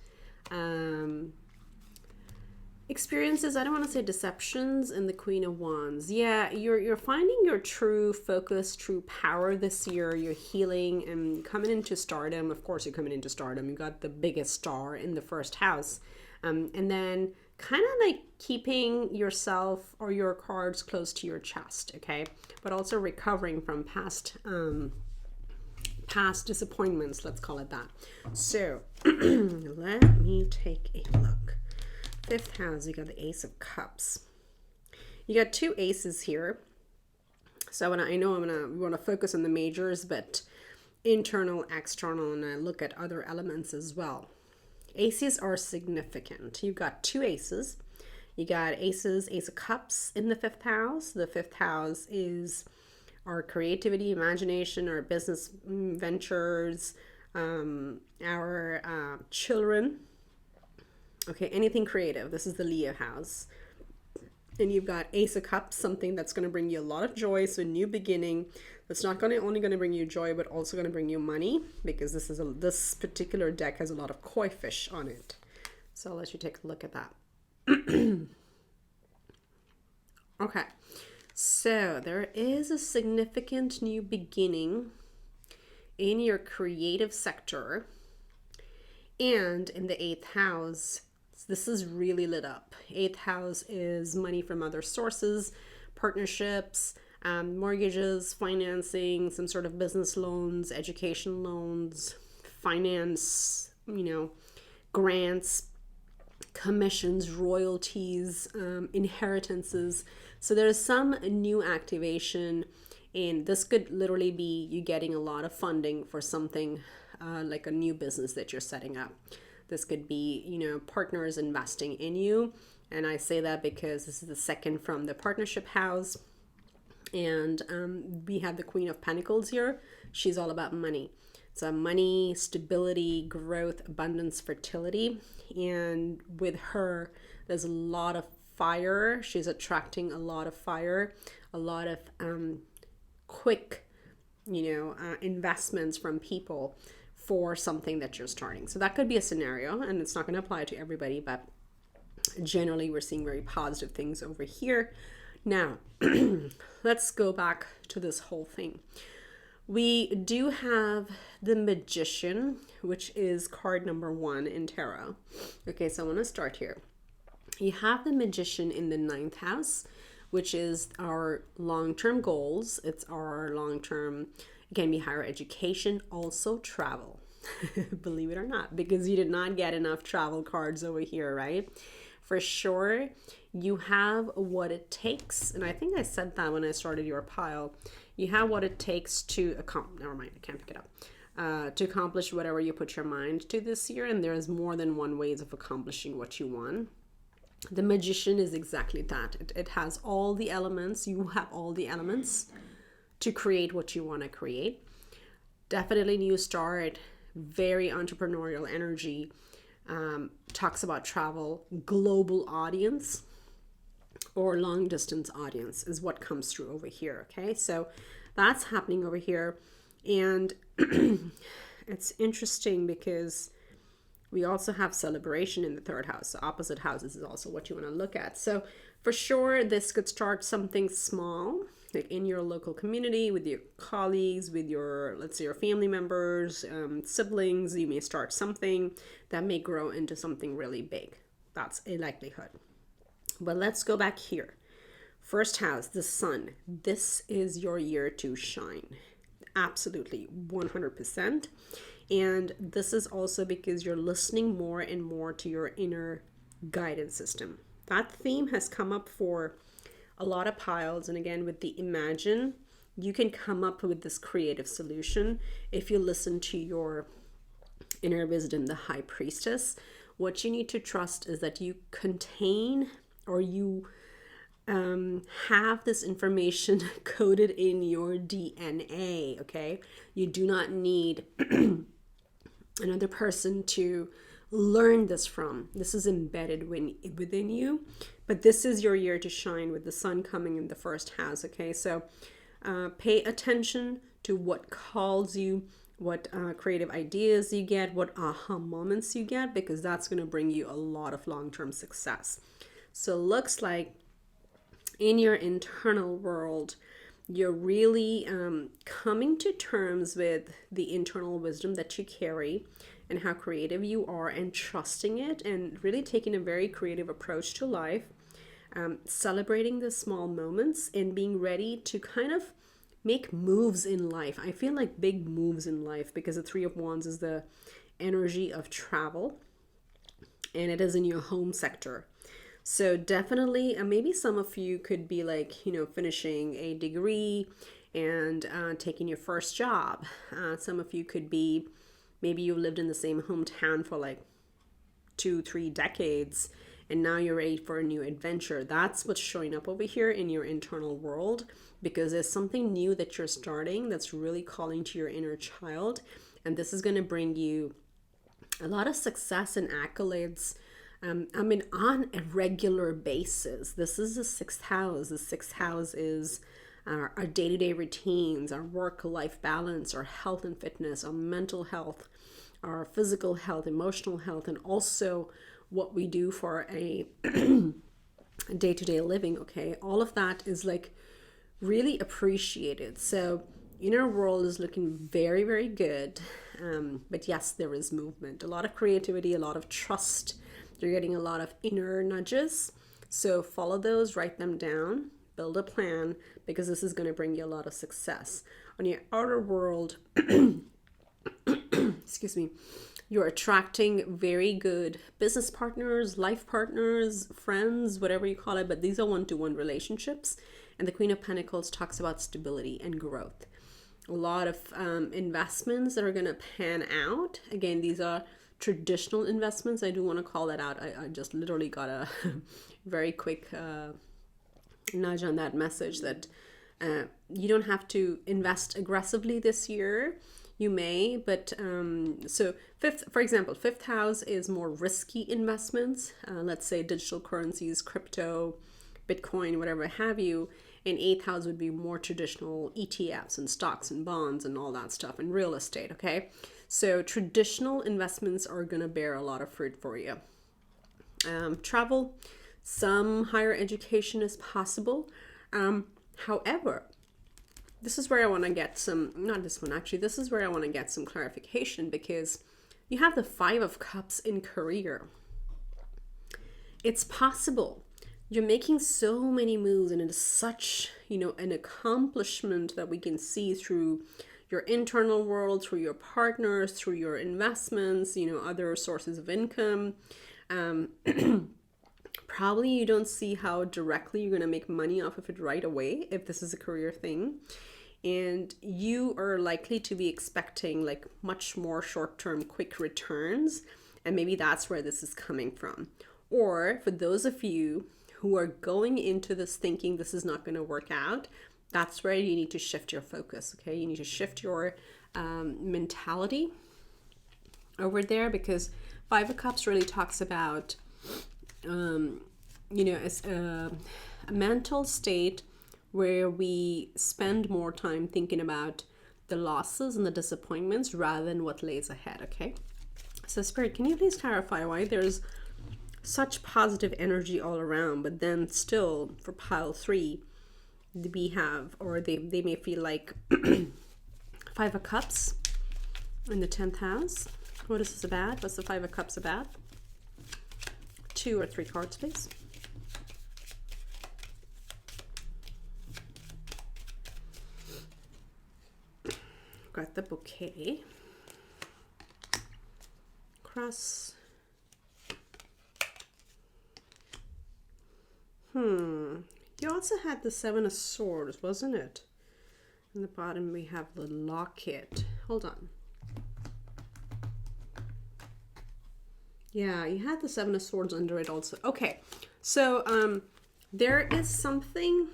experiences, I don't want to say deceptions, and the Queen of Wands. Yeah, you're finding your true focus, true power this year. You're healing and coming into stardom. Of course, you're coming into stardom. You got the biggest star in the first house. And then kind of like keeping yourself or your cards close to your chest, okay? But also recovering from past disappointments, let's call it that. So let me take a look. Fifth house, you got the Ace of Cups. You got two aces here. So we want to focus on the majors, but internal, external, and I look at other elements as well. Aces are significant. You got two aces. You got Ace of Cups in the fifth house. The fifth house is our creativity, imagination, our business ventures, our children. Okay, anything creative. This is the Leo house. And you've got Ace of Cups, something that's going to bring you a lot of joy. So new beginning. That's not only going to bring you joy, but also going to bring you money, because this particular deck has a lot of koi fish on it. So I'll let you take a look at that. Okay, so there is a significant new beginning in your creative sector, and in the eighth house. This is really lit up. Eighth house is money from other sources, partnerships, mortgages, financing, some sort of business loans, education loans, finance, grants, commissions, royalties, inheritances. So there's some new activation, and this could literally be you getting a lot of funding for something like a new business that you're setting up. This could be, partners investing in you. And I say that because this is the second from the partnership house. And we have the Queen of Pentacles here. She's all about money. So money, stability, growth, abundance, fertility. And with her, there's a lot of fire. She's attracting a lot of fire, a lot of quick, investments from people for something that you're starting. So that could be a scenario, and it's not going to apply to everybody, but generally we're seeing very positive things over here. Now, let's go back to this whole thing. We do have the Magician, which is card number 1 in tarot. Okay, so I want to start here. You have the Magician in the 9th house, which is our long-term goals. It's our long-term, it can be higher education, also travel. Believe it or not, because you did not get enough travel cards over here, right? For sure, you have what it takes. And I think I said that when I started your pile. You have what it takes to never mind, I can't pick it up. To accomplish whatever you put your mind to this year. And there's more than one ways of accomplishing what you want. The Magician is exactly that. It has all the elements. You have all the elements to create what you want to create. Definitely new start, very entrepreneurial energy, talks about travel, global audience, or long distance audience is what comes through over here. Okay, so that's happening over here. And it's interesting because we also have celebration in the 3rd house. So opposite houses is also what you want to look at. So for sure, this could start something small, like in your local community, with your colleagues, with your, let's say, your family members, siblings. You may start something that may grow into something really big. That's a likelihood. But let's go back here. 1st house, the Sun. This is your year to shine. Absolutely, 100%. And this is also because you're listening more and more to your inner guidance system. That theme has come up for a lot of piles. And again, with the Imagine, you can come up with this creative solution if you listen to your inner wisdom, the High Priestess. What you need to trust is that you contain, or you have this information coded in your DNA, okay? You do not need another person to learn this from. This is embedded within you, but this is your year to shine with the Sun coming in the 1st house, okay? So pay attention to what calls you, what creative ideas you get, what aha moments you get, because that's going to bring you a lot of long-term success. So looks like in your internal world, you're really coming to terms with the internal wisdom that you carry and how creative you are, and trusting it, and really taking a very creative approach to life, celebrating the small moments and being ready to kind of make moves in life. I feel like big moves in life, because the Three of Wands is the energy of travel, and it is in your home sector. So definitely, maybe some of you could be like, finishing a degree and taking your first job. Some of you could be, maybe you lived in the same hometown for like 2-3 decades, and now you're ready for a new adventure. That's what's showing up over here in your internal world, because there's something new that you're starting that's really calling to your inner child. And this is going to bring you a lot of success and accolades. On a regular basis. This is the sixth house. The sixth house is our day-to-day routines, our work-life balance, our health and fitness, our mental health, our physical health, emotional health, and also what we do for a day-to-day living, okay? All of that is like really appreciated. So inner world is looking very, very good. But yes, there is movement, a lot of creativity, a lot of trust. You're getting a lot of inner nudges. So follow those, write them down, build a plan, because this is going to bring you a lot of success. On your outer world, excuse me, you're attracting very good business partners, life partners, friends, whatever you call it, but these are one-to-one relationships. And the Queen of Pentacles talks about stability and growth. A lot of investments that are going to pan out. Again, these are traditional investments. I do want to call that out. I just literally got a very quick nudge on that message that you don't have to invest aggressively this year. You may, but so for example, fifth house is more risky investments. Let's say digital currencies, crypto, Bitcoin, whatever have you. And eighth house would be more traditional ETFs and stocks and bonds and all that stuff, and real estate, okay? So traditional investments are going to bear a lot of fruit for you. Travel, some higher education is possible. However, this is where I want to get some, not this one actually, this is where I want to get some clarification, because you have the Five of Cups in career. It's possible. You're making so many moves, and it is such, an accomplishment that we can see through your internal world, through your partners, through your investments, other sources of income. Probably you don't see how directly you're going to make money off of it right away if this is a career thing. And you are likely to be expecting like much more short-term quick returns. And maybe that's where this is coming from. Or for those of you who are going into this thinking this is not going to work out, that's where you need to shift your focus, okay? You need to shift your mentality over there, because Five of Cups really talks about, as a mental state where we spend more time thinking about the losses and the disappointments rather than what lays ahead, okay? So Spirit, can you please clarify why there's such positive energy all around, but then still for pile 3, we have, or they may feel like Five of Cups in the 10th house. What is this about? What's the Five of Cups about? 2 or 3 cards, please. Got the bouquet. Cross. You also had the Seven of Swords, wasn't it? In the bottom we have the locket. Hold on. Yeah, you had the Seven of Swords under it also. Okay, so there is something,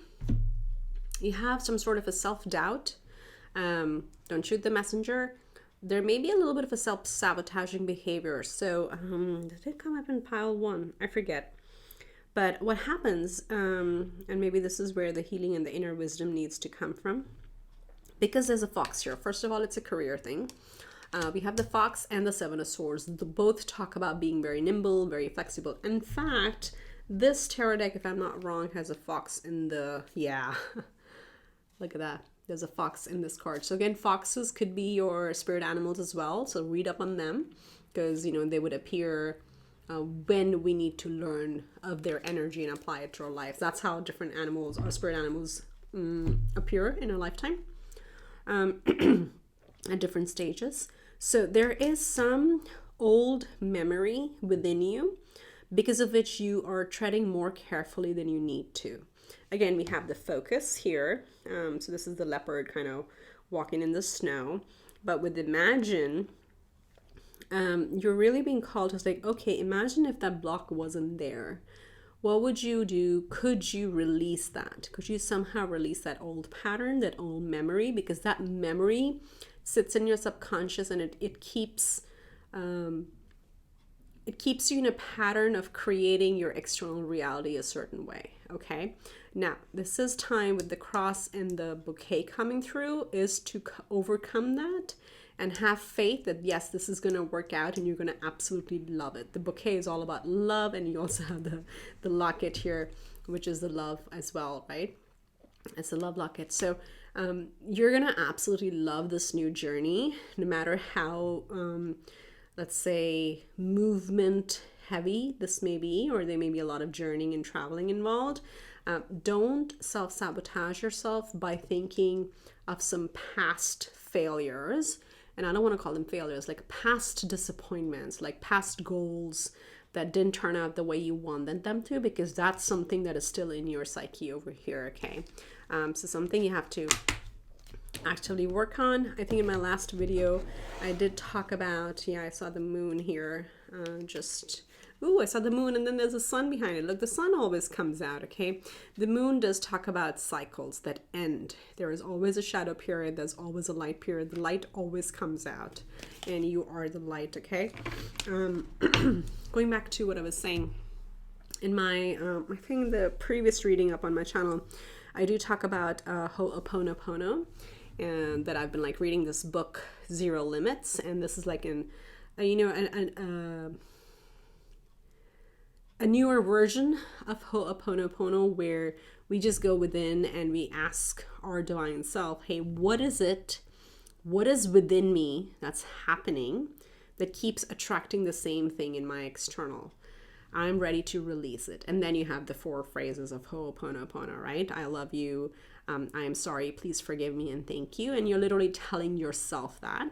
you have some sort of a self-doubt. Don't shoot the messenger. There may be a little bit of a self-sabotaging behavior. So did it come up in pile 1? I forget. But what happens, and maybe this is where the healing and the inner wisdom needs to come from, because there's a fox here. First of all, it's a career thing. We have the fox and the Seven of Swords. Both talk about being very nimble, very flexible. In fact, This tarot deck, if I'm not wrong, has a fox in the, yeah, look at that. There's a fox in this card. So again, foxes could be your spirit animals as well. So read up on them because, you know, they would appear when we need to learn of their energy and apply it to our lives. That's how different animals or spirit animals appear in our lifetime at different stages. So there is some old memory within you because of which you are treading more carefully than you need to. Again, we have the focus here. So this is the leopard kind of walking in the snow. But with imagine, you're really being called to like, okay, imagine if that block wasn't there. What would you do? Could you release that? Could you somehow release that old pattern, that old memory? Because that memory sits in your subconscious and it keeps you in a pattern of creating your external reality a certain way. Okay. Now, this is time with the cross and the bouquet coming through is to overcome that and have faith that yes, this is going to work out and you're going to absolutely love it. The bouquet is all about love, and you also have the locket here, which is the love as well, right? It's a love locket. So you're going to absolutely love this new journey, no matter how, let's say, movement heavy this may be, or there may be a lot of journeying and traveling involved. Don't self-sabotage yourself by thinking of some past failures. And I don't want to call them failures, like past disappointments, like past goals that didn't turn out the way you wanted them to, because that's something that is still in your psyche over here, okay? So something you have to actively work on. I think in my last video, I did talk about, yeah, I saw the moon here, I saw the moon and then there's a sun behind it. Look, the sun always comes out, okay? The moon does talk about cycles that end. There is always a shadow period. There's always a light period. The light always comes out and you are the light, okay? Going back to what I was saying, in my, I think the previous reading up on my channel, I do talk about Ho'oponopono, and that I've been like reading this book, Zero Limits, and this is like a newer version of Ho'oponopono where we just go within and we ask our divine self, hey, what is within me that's happening that keeps attracting the same thing in my external? I'm ready to release it. And then you have the 4 phrases of Ho'oponopono, right? I love you. I am sorry. Please forgive me and thank you. And you're literally telling yourself that,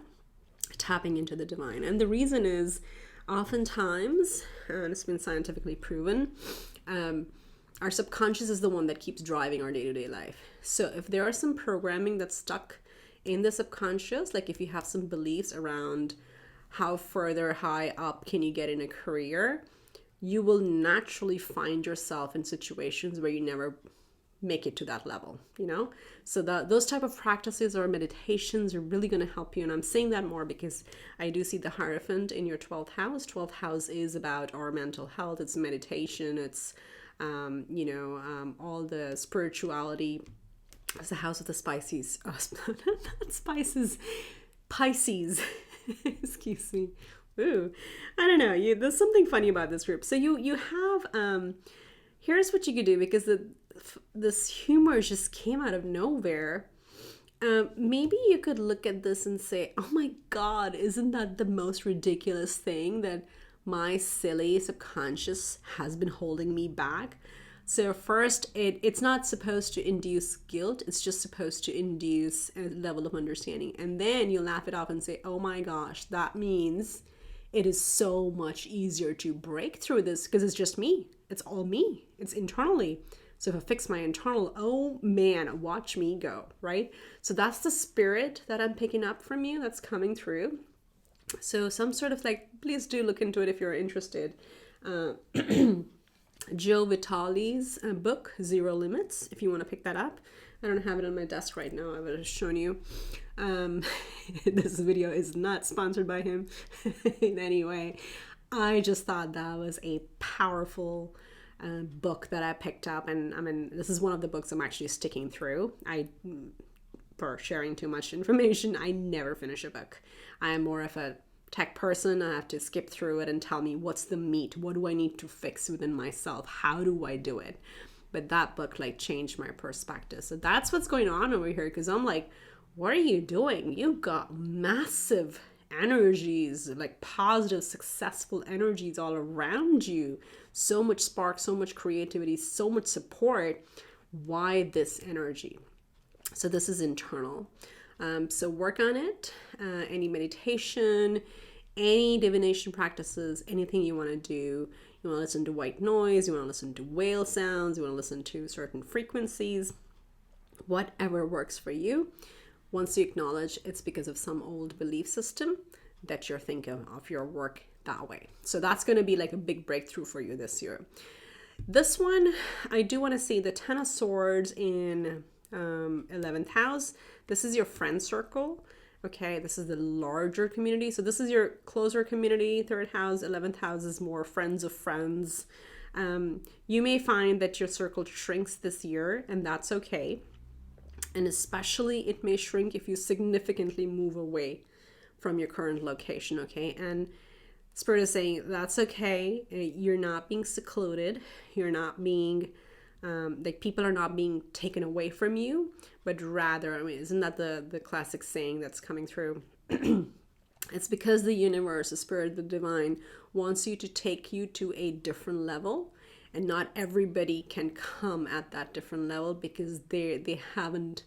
tapping into the divine. And the reason is, oftentimes, and it's been scientifically proven, our subconscious is the one that keeps driving our day-to-day life. So if there are some programming that's stuck in the subconscious, like if you have some beliefs around how further high up can you get in a career, you will naturally find yourself in situations where you never make it to that level, you know? So those type of practices or meditations are really going to help you. And I'm saying that more because I do see the Hierophant in your 12th house. 12th house is about our mental health. It's meditation. It's, all the spirituality. It's the house of the Pisces. Oh, not spices. Pisces. Excuse me. Ooh, I don't know. There's something funny about this group. So you have, here's what you could do, because this humor just came out of nowhere. Maybe you could look at this and say, oh my God, isn't that the most ridiculous thing that my silly subconscious has been holding me back? So first, it's not supposed to induce guilt. It's just supposed to induce a level of understanding. And then you laugh it off and say, oh my gosh, that means it is so much easier to break through this because it's just me. It's all me. It's internally. So if I fix my internal, oh man, watch me go, right? So that's the spirit that I'm picking up from you that's coming through. So some sort of like, please do look into it if you're interested. Joe Vitale's book, Zero Limits, if you want to pick that up. I don't have it on my desk right now. I would have shown you. This video is not sponsored by him in any way. I just thought that was a powerful book that I picked up. And I mean, this is one of the books I'm actually sticking through. For sharing too much information, I never finish a book. I am more of a tech person, I have to skip through it and tell me what's the meat, what do I need to fix within myself, how do I do it. But that book like changed my perspective. So that's what's going on over here, because I'm like, what are you doing? You've got massive energies, like positive, successful energies all around you. So much spark, so much creativity, so much support. Why this energy? So this is internal. So work on it. Any meditation, any divination practices, anything you want to do. You want to listen to white noise, you want to listen to whale sounds, you want to listen to certain frequencies, whatever works for you. Once you acknowledge it's because of some old belief system that you're thinking of your work that way. So that's going to be like a big breakthrough for you this year. This one, I do want to see the Ten of Swords in 11th house. This is your friend circle. Okay, this is the larger community. So this is your closer community. 3rd house, 11th house is more friends of friends. You may find that your circle shrinks this year, and that's okay. And especially it may shrink if you significantly move away from your current location, okay? And Spirit is saying that's okay. You're not being secluded. You're not being, like people are not being taken away from you, but rather, I mean, isn't that the classic saying that's coming through? It's because the universe, the spirit, the divine wants you to take you to a different level, and not everybody can come at that different level because they haven't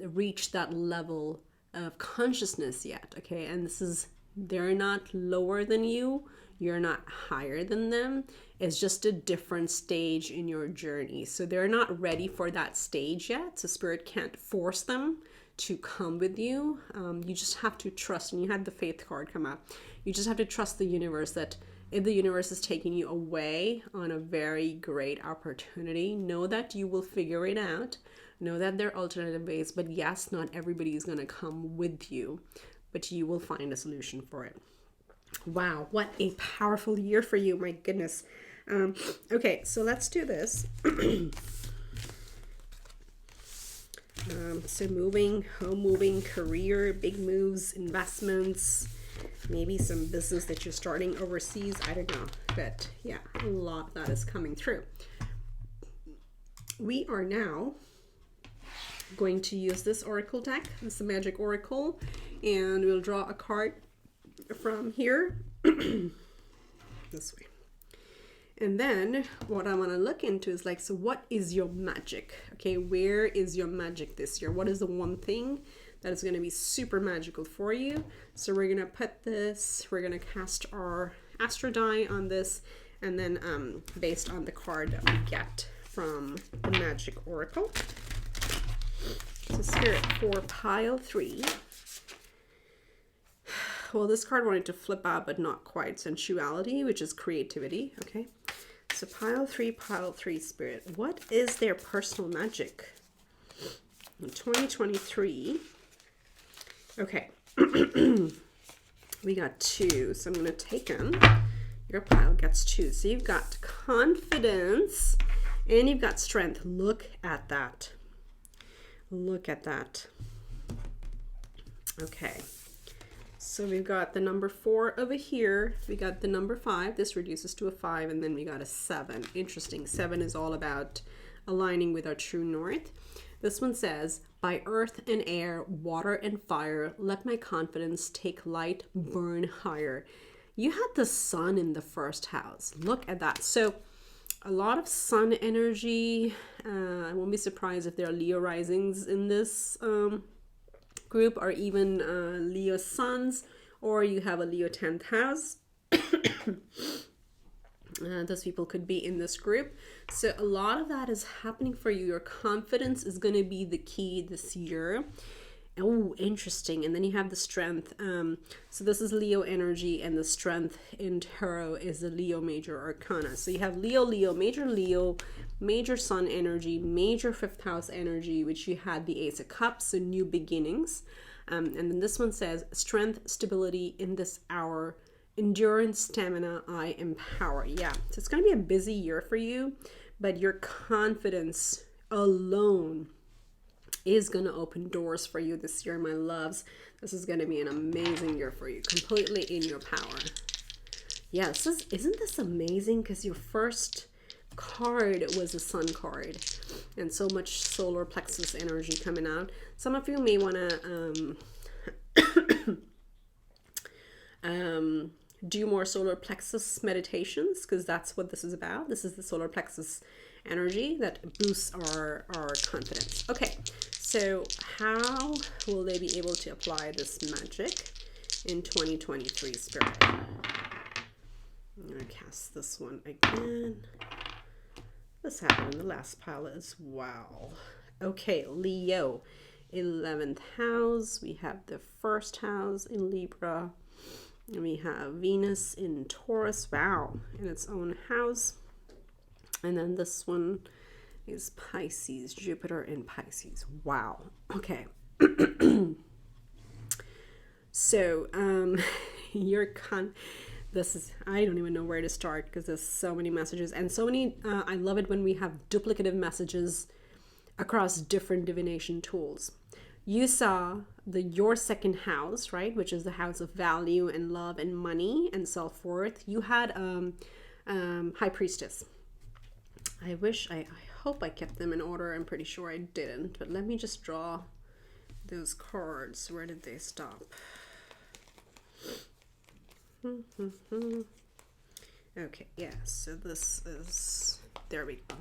reached that level of consciousness yet, okay? And they're not lower than you, you're not higher than them. It's just a different stage in your journey. So they're not ready for that stage yet. So spirit can't force them to come with you. You just have to trust, and you had the faith card come out. You just have to trust the universe, that if the universe is taking you away on a very great opportunity, know that you will figure it out. Know that there are alternative ways, but yes, not everybody is going to come with you, but you will find a solution for it. Wow, what a powerful year for you. My goodness. Okay, so let's do this. So moving, home moving, career, big moves, investments, maybe some business that you're starting overseas. I don't know, but yeah, a lot that is coming through. We are now going to use this oracle deck. This is the magic oracle, and we'll draw a card from here this way. And then what I want to look into is like, so what is your magic? Okay, where is your magic this year? What is the one thing that is going to be super magical for you? So we're going to put this, we're going to cast our astro die on this, and then based on the card that we get from the magic oracle. So spirit for pile 3. Well, this card wanted to flip out, but not quite. Sensuality, which is creativity. Okay. So pile 3, spirit. What is their personal magic in 2023? Okay. We got 2. So I'm going to take them. Your pile gets 2. So you've got confidence and you've got strength. Look at that. Look at that. Okay. So we've got the number 4 over here. We got the number 5. This reduces to a 5, and then we got a 7. Interesting. 7 is all about aligning with our true north. This one says, by earth and air, water and fire, let my confidence take light, burn higher. You had the sun in the first house. Look at that. So a lot of sun energy. I won't be surprised if there are Leo risings in this group, or even Leo suns, or you have a Leo 10th house. Those people could be in this group. So a lot of that is happening for you. Your confidence is going to be the key this year. Oh, interesting. And then you have the strength. So this is Leo energy, and the strength in tarot is the Leo major arcana. So you have Leo, major sun energy, major 5th house energy, which you had the Ace of Cups, so new beginnings. And then this one says strength, stability in this hour, endurance, stamina, I empower. Yeah, so it's going to be a busy year for you, but your confidence alone is going to open doors for you this year, my loves. This is going to be an amazing year for you, completely in your power. Yeah, isn't this amazing? Because your first card was a sun card, and so much solar plexus energy coming out. Some of you may want to do more solar plexus meditations, because that's what this is about. This is the solar plexus energy that boosts our confidence. Okay, so how will they be able to apply this magic in 2023, Spirit? I'm going to cast this one again. This happened in the last pile as well. Okay, Leo, 11th house. We have the first house in Libra. And we have Venus in Taurus. Wow, in its own house. And then this one is Pisces, Jupiter in Pisces. Wow. Okay. So, I don't even know where to start, because there's so many messages and so many, I love it when we have duplicative messages across different divination tools. You saw your second house, right? Which is the house of value and love and money and self-worth. You had High Priestess. I hope I kept them in order. I'm pretty sure I didn't, but let me just draw those cards. Where did they stop? Okay, yeah, so this is, there we go.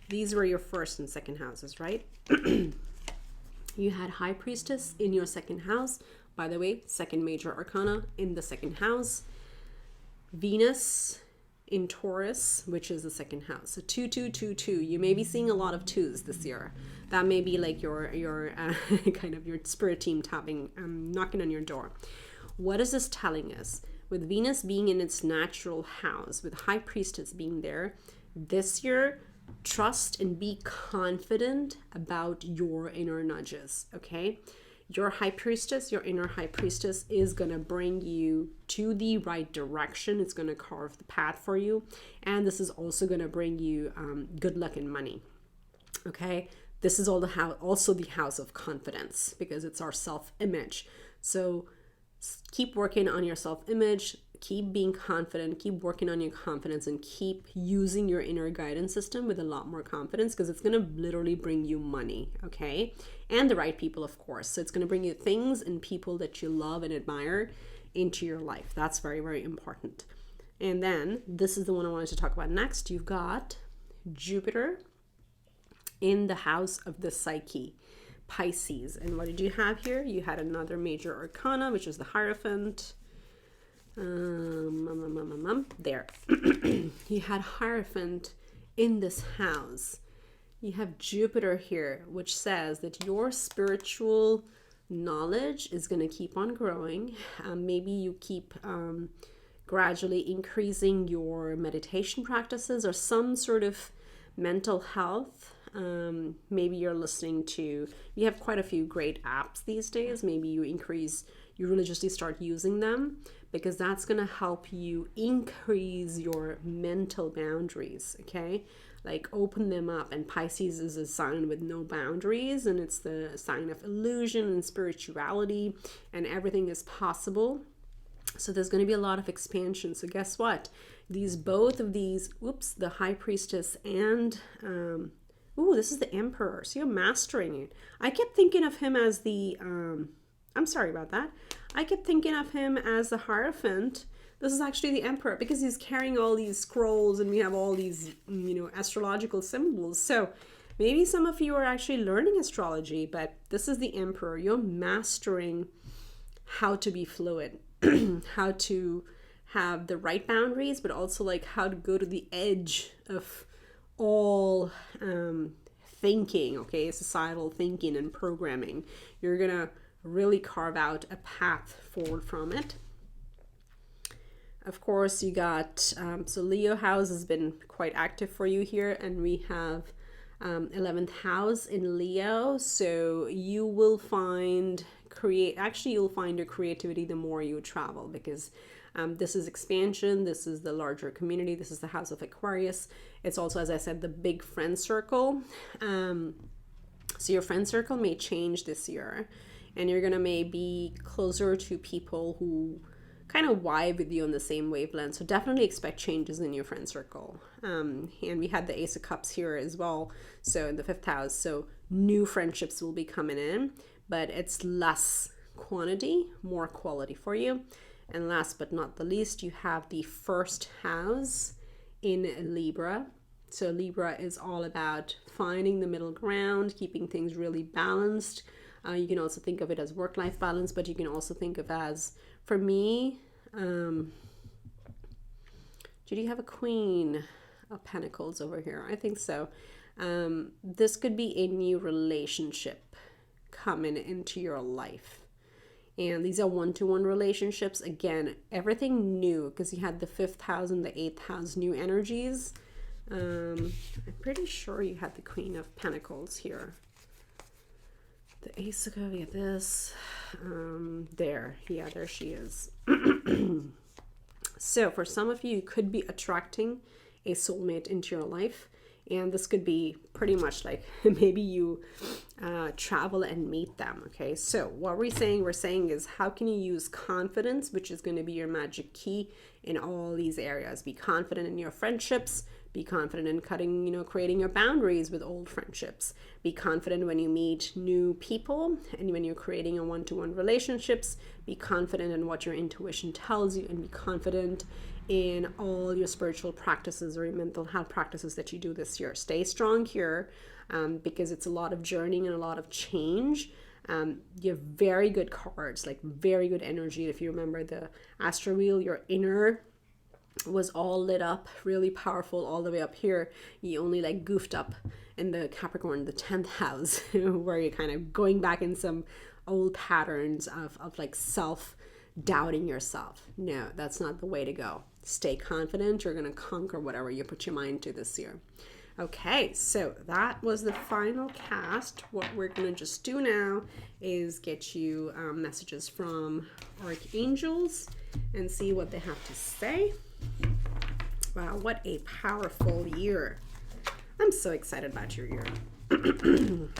These were your first and second houses, right? You had High Priestess in your second house. By the way, second major arcana in the second house. Venus in Taurus, which is the second house. So 2-2-2-2. You may be seeing a lot of twos this year. That may be like your kind of your spirit team tapping, knocking on your door. What is this telling us? With Venus being in its natural house, with High Priestess being there, this year, trust and be confident about your inner nudges, okay? Your High Priestess, your inner High Priestess is going to bring you to the right direction. It's going to carve the path for you. And this is also going to bring you good luck and money, okay? This is also the house of confidence, because it's our self-image. So keep working on your self-image, keep being confident, keep working on your confidence, and keep using your inner guidance system with a lot more confidence, because it's going to literally bring you money, okay? And the right people, of course. So it's going to bring you things and people that you love and admire into your life. That's very, very important. And then this is the one I wanted to talk about next. You've got Jupiter in the house of the psyche, Pisces. And what did you have here? You had another major arcana, which is the Hierophant. There. You had Hierophant in this house. You have Jupiter here, which says that your spiritual knowledge is going to keep on growing. Maybe you keep gradually increasing your meditation practices or some sort of mental health. Maybe you're listening to, you have quite a few great apps these days. Maybe you religiously start using them, because that's going to help you increase your mental boundaries, okay? Like open them up. And Pisces is a sign with no boundaries, and it's the sign of illusion and spirituality, and everything is possible. So there's going to be a lot of expansion. So guess what? Both of these, the High Priestess and, this is the Emperor. So you're mastering it. I kept thinking of him as the, I'm sorry about that. I kept thinking of him as the Hierophant. This is actually the Emperor, because he's carrying all these scrolls and we have all these, astrological symbols. So maybe some of you are actually learning astrology, but this is the Emperor. You're mastering how to be fluid, how to have the right boundaries, but also like how to go to the edge of all thinking, okay, societal thinking and programming. You're going to really carve out a path forward from it. Of course, you got, so Leo house has been quite active for you here, and we have 11th house in Leo. So you will find you'll find your creativity the more you travel, because this is expansion, this is the larger community, this is the house of Aquarius. It's also, as I said, the big friend circle. So your friend circle may change this year, and you're going to maybe closer to people who kind of vibe with you on the same wavelength. So definitely expect changes in your friend circle. And we had the Ace of Cups here as well. So in the 5th house, so new friendships will be coming in, but it's less quantity, more quality for you. And last but not the least, you have the 1st house in Libra. So Libra is all about finding the middle ground, keeping things really balanced. You can also think of it as work-life balance, but you can also think of as, for me, did you have a Queen of Pentacles over here? I think so. This could be a new relationship coming into your life. And these are one-to-one relationships. Again, everything new, because you had the 5th house and the 8th house new energies. I'm pretty sure you had the Queen of Pentacles here. The Ace of Cups, this. There she is. So for some of you, you could be attracting a soulmate into your life. And this could be pretty much like maybe you travel and meet them. Okay, so what we're saying is, how can you use confidence, which is going to be your magic key in all these areas? Be confident in your friendships. Be confident in creating your boundaries with old friendships. Be confident when you meet new people and when you're creating a one-to-one relationships. Be confident in what your intuition tells you, and be confident in all your spiritual practices or your mental health practices that you do this year. Stay strong here, because it's a lot of journeying and a lot of change. You have very good cards, like very good energy. If you remember the Astro Wheel, your inner was all lit up, really powerful all the way up here. You only like goofed up in the Capricorn, the 10th house, where you're kind of going back in some old patterns of like self-doubting yourself. No, that's not the way to go. Stay confident. You're going to conquer whatever you put your mind to this year. Okay, so that was the final cast. What we're going to just do now is get you messages from archangels and see what they have to say. Wow, what a powerful year. I'm so excited about your year. And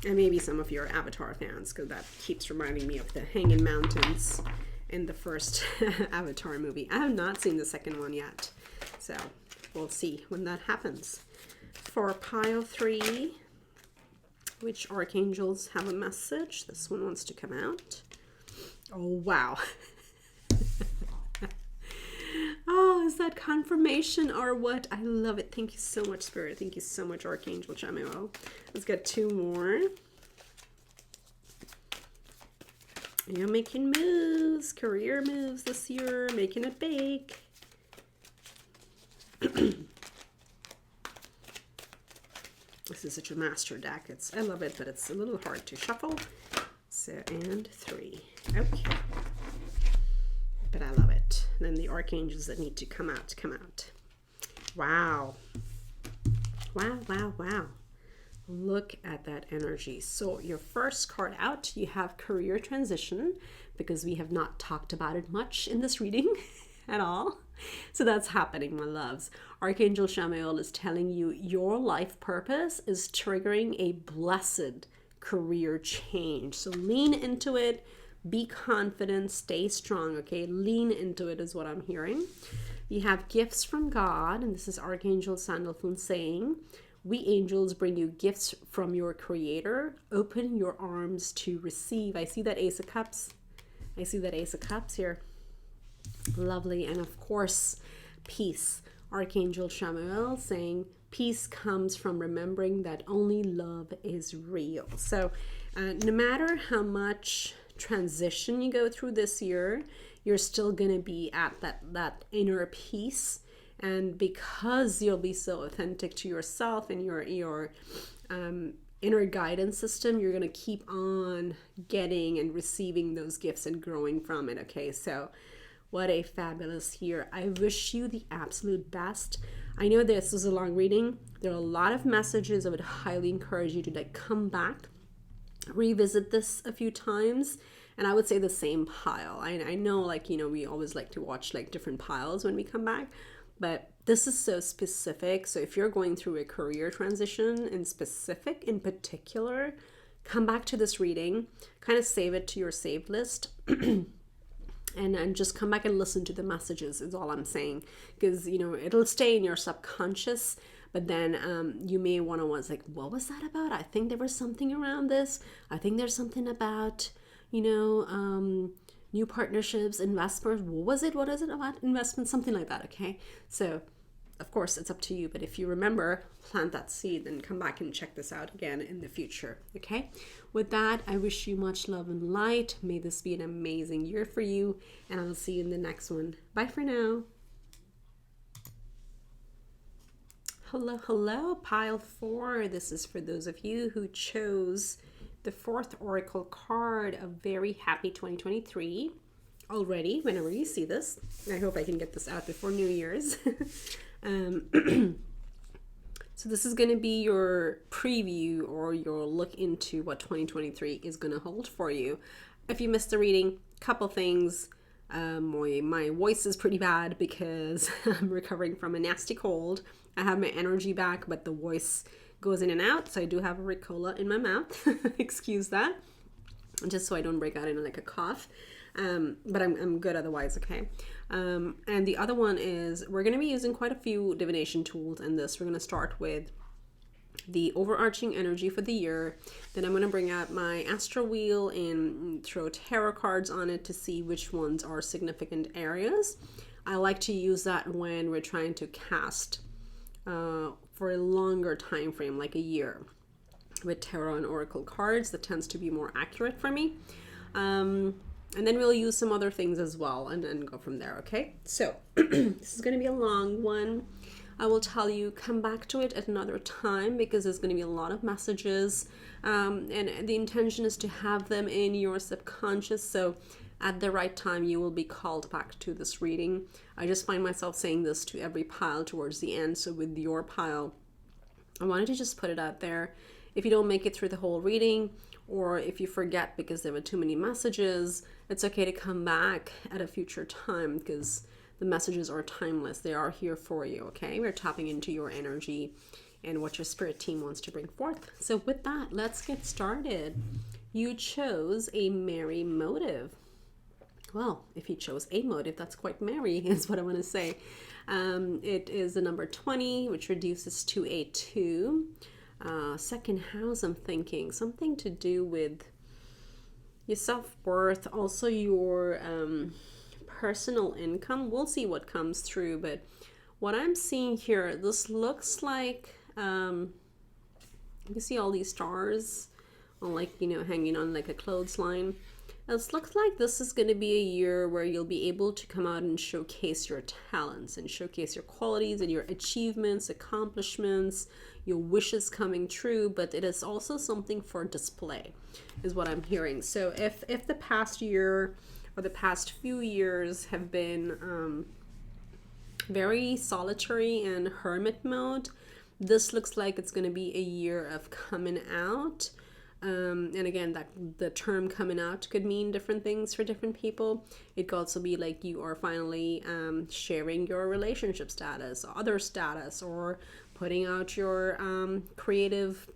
maybe some of your Avatar fans, because that keeps reminding me of the Hanging Mountains in the first Avatar movie. I have not seen the second one yet, so we'll see when that happens. For pile 3, which archangels have a message? This one wants to come out. Oh, wow. Oh, is that confirmation or what? I love it. Thank you so much, Spirit. Thank you so much, Archangel Chamuel. Let's get 2 more. You're making moves, career moves this year, making it big. This is such a master deck. I love it, but it's a little hard to shuffle. So, and 3. Okay. But I love it. And then the archangels that need to come out, come out. Wow. Wow, wow, wow. Look at that energy. So your first card out, you have career transition, because we have not talked about it much in this reading at all. So that's happening, my loves. Archangel Chamuel is telling you your life purpose is triggering a blessed career change. So lean into it. Be confident, stay strong, okay? Lean into it is what I'm hearing. You have gifts from God, and this is Archangel Sandalphon saying, we angels bring you gifts from your Creator. Open your arms to receive. I see that Ace of Cups. I see that Ace of Cups here. Lovely. And of course, peace. Archangel Chamuel saying, peace comes from remembering that only love is real. So no matter how much transition you go through this year, you're still going to be at that inner peace. And because you'll be so authentic to yourself and your inner guidance system, you're going to keep on getting and receiving those gifts and growing from it. Okay, so what a fabulous year. I wish you the absolute best. I know this is a long reading. There are a lot of messages. I would highly encourage you to come back, revisit this a few times, and I would say the same pile. I know we always like to watch different piles when we come back, but This is so specific. So if you're going through a career transition in particular, come back to this reading, kind of save it to your saved list. And just come back and listen to the messages is all I'm saying, because it'll stay in your subconscious, but then you may want to was like, what was that about? I think there was something around this. I think there's something about new partnerships, investors. What is it about investment? Something like that. Okay, so of course it's up to you, but if you remember, plant that seed and come back and check this out again in the future. Okay, with that, I wish you much love and light. May this be an amazing year for you, and I'll see you in the next one. Bye for now. Hello, pile 4. This is for those of you who chose the 4th oracle card. A very happy 2023 already whenever you see this. I hope I can get this out before New Year's. So this is going to be your preview or your look into what 2023 is going to hold for you. If you missed the reading, couple things. My voice is pretty bad because I'm recovering from a nasty cold. I have my energy back, but the voice goes in and out. So I do have a Ricola in my mouth. Excuse that. Just so I don't break out in like a cough. But I'm good otherwise, okay? And the other one is we're going to be using quite a few divination tools in this. We're going to start with the overarching energy for the year. Then I'm going to bring out my astral wheel and throw tarot cards on it to see which ones are significant areas. I like to use that when we're trying to cast for a longer time frame, like a year. With tarot and oracle cards, that tends to be more accurate for me. And then we'll use some other things as well and then go from there, okay? So this is going to be a long one. I will tell you, come back to it at another time because there's going to be a lot of messages. And the intention is to have them in your subconscious. So at the right time, you will be called back to this reading. I just find myself saying this to every pile towards the end. So with your pile, I wanted to just put it out there. If you don't make it through the whole reading, or if you forget because there were too many messages, it's okay to come back at a future time because the messages are timeless. They are here for you, okay? We're tapping into your energy and what your spirit team wants to bring forth. So with that, let's get started. You chose a merry motive. Well, if you chose a motive, that's quite merry, is what I want to say. It is the number 20, which reduces to a 2. Second house, I'm thinking something to do with your self-worth, also your personal income. We'll see what comes through, but what I'm seeing here, this looks like you see all these stars on, like, hanging on like a clothesline. It looks like this is going to be a year where you'll be able to come out and showcase your talents and showcase your qualities and your achievements, accomplishments, your wishes coming true, but it is also something for display, is what I'm hearing. So if the past year or the past few years have been very solitary and hermit mode, this looks like it's going to be a year of coming out. And again, that the term coming out could mean different things for different people. It could also be like you are finally sharing your relationship status, other status, or putting out your creative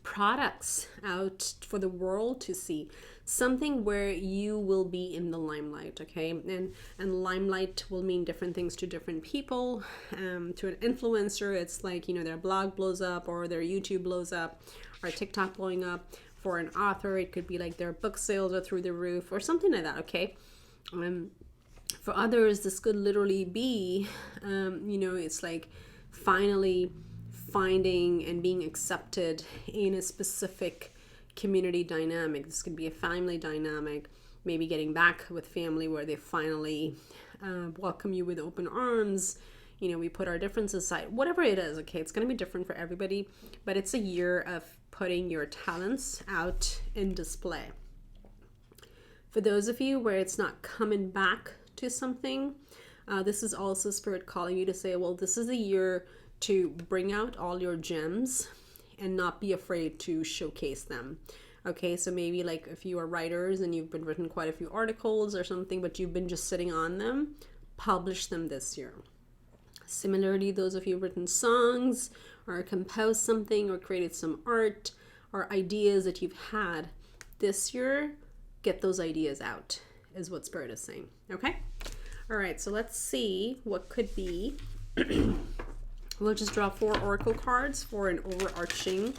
products out for the world to see. Something where you will be in the limelight, okay? And limelight will mean different things to different people. To an influencer, it's like, their blog blows up or their YouTube blows up or TikTok blowing up. For an author, it could be like their book sales are through the roof or something like that, okay? For others, this could literally be, it's like finally finding and being accepted in a specific community dynamic. This could be a family dynamic, maybe getting back with family where they finally welcome you with open arms. We put our differences aside, whatever it is, okay? It's going to be different for everybody, but it's a year of putting your talents out in display. For those of you where it's not coming back to something, this is also Spirit calling you to say, well, this is a year to bring out all your gems and not be afraid to showcase them. Okay, so maybe like if you are writers and you've been written quite a few articles or something, but you've been just sitting on them, publish them this year. Similarly, those of you who've written songs or composed something or created some art or ideas that you've had this year, get those ideas out, is what Spirit is saying. Okay? All right, so let's see what could be. We'll just draw 4 oracle cards for an overarching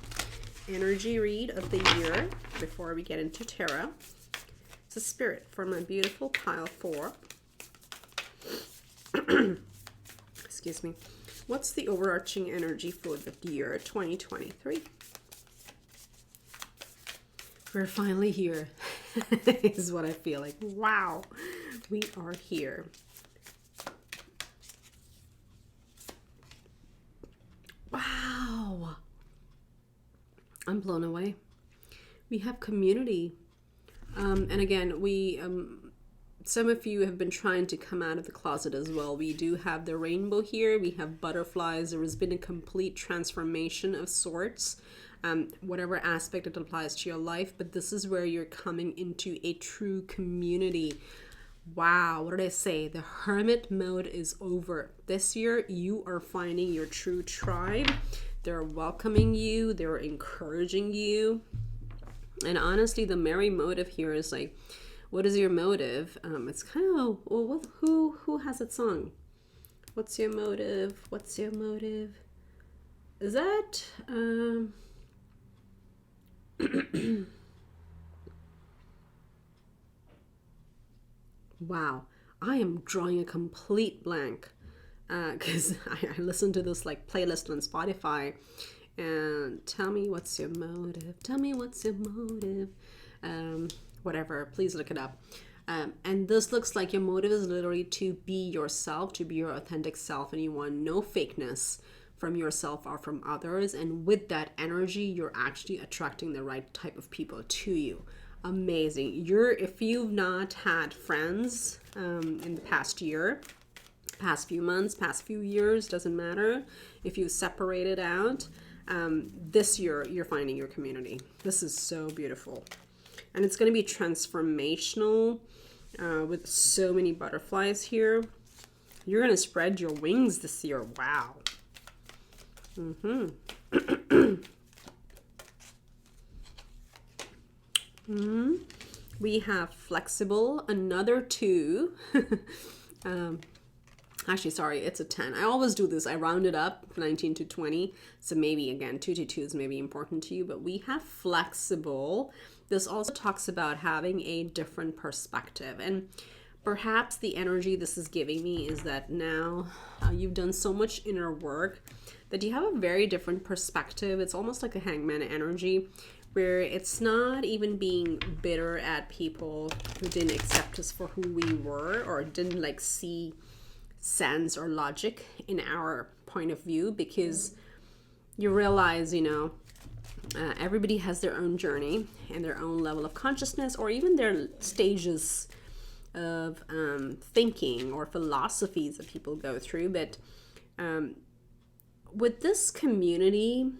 energy read of the year before we get into tarot. It's a Spirit for my beautiful pile 4. Excuse me. What's the overarching energy for the year 2023? We're finally here. Is what I feel like. Wow, we are here. Wow, I'm blown away. We have community, and again, we some of you have been trying to come out of the closet as well. We do have the rainbow here. We have butterflies. There has been a complete transformation of sorts. Whatever aspect it applies to your life, but this is where you're coming into a true community. Wow, what did I say? The hermit mode is over. This year, you are finding your true tribe. They're welcoming you. They're encouraging you. And honestly, the merry motive here is like, what is your motive? It's kind of, well, who has that song? What's your motive? What's your motive? Is that, wow, I am drawing a complete blank because I listen to this like playlist on Spotify, and tell me what's your motive, tell me what's your motive, whatever, please look it up. And this looks like your motive is literally to be yourself, to be your authentic self, and you want no fakeness from yourself or from others. And with that energy, you're actually attracting the right type of people to you. Amazing. If you've not had friends in the past year, past few months, past few years, doesn't matter, if you separated out, this year you're finding your community. This is so beautiful, and it's going to be transformational with so many butterflies here. You're going to spread your wings this year. Wow. We have flexible, another 2. Actually, sorry, it's a 10. I always do this. I round it up, 19 to 20. So maybe, again, 2 to 2 is maybe important to you. But we have flexible. This also talks about having a different perspective. And perhaps the energy this is giving me is that now you've done so much inner work that you have a very different perspective. It's almost like a hangman energy, where it's not even being bitter at people who didn't accept us for who we were, or didn't like see sense or logic in our point of view, because you realize, everybody has their own journey and their own level of consciousness, or even their stages of thinking or philosophies that people go through. But with this community,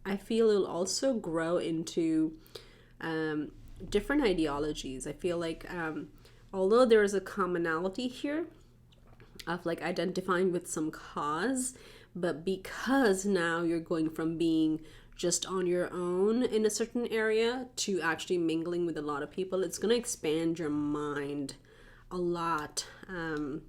I feel it'll also grow into different ideologies. I feel like although there is a commonality here of like identifying with some cause, but because now you're going from being just on your own in a certain area to actually mingling with a lot of people, it's going to expand your mind a lot, and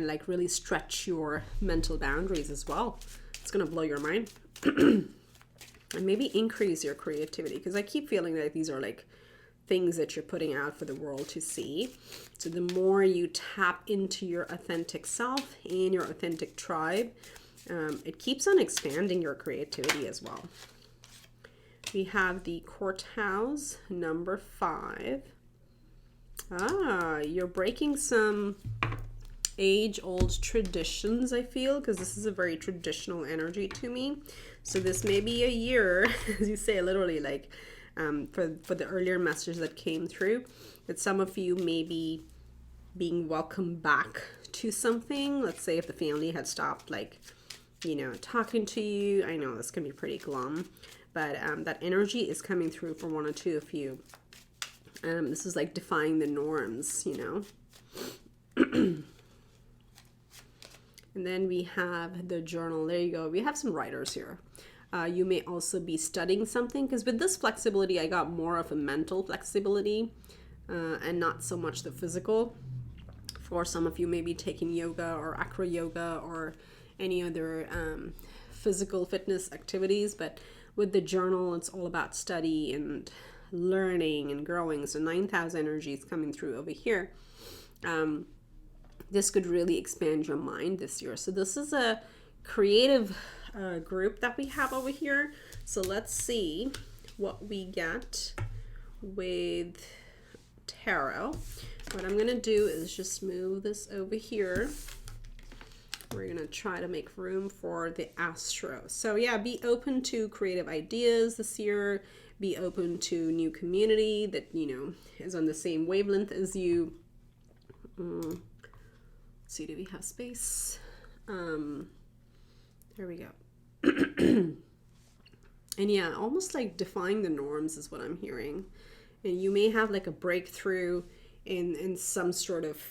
like really stretch your mental boundaries as well. It's going to blow your mind. And maybe increase your creativity, because I keep feeling that these are like things that you're putting out for the world to see. So the more you tap into your authentic self and your authentic tribe, it keeps on expanding your creativity as well. We have the courthouse, number 5. You're breaking some age-old traditions, I feel, because this is a very traditional energy to me. So this may be a year, as you say, literally, like for the earlier messages that came through, that some of you may be being welcomed back to something. Let's say if the family had stopped, like, talking to you. I know this can be pretty glum, but that energy is coming through for 1 or 2 of you. This is like defying the norms, And then we have the journal. There you go. We have some writers here. You may also be studying something, because with this flexibility, I got more of a mental flexibility and not so much the physical. For some of you, maybe taking yoga or acro yoga or any other physical fitness activities. But with the journal, it's all about study and learning and growing. So 9,000 energy is coming through over here. This could really expand your mind this year. So this is a creative group that we have over here. So let's see what we get with tarot. What I'm going to do is just move this over here. We're going to try to make room for the astro. So yeah, be open to creative ideas this year. Be open to new community that, you know, is on the same wavelength as you. Let's see, do we have space? There we go. And yeah, almost like defying the norms is what I'm hearing. And you may have like a breakthrough in some sort of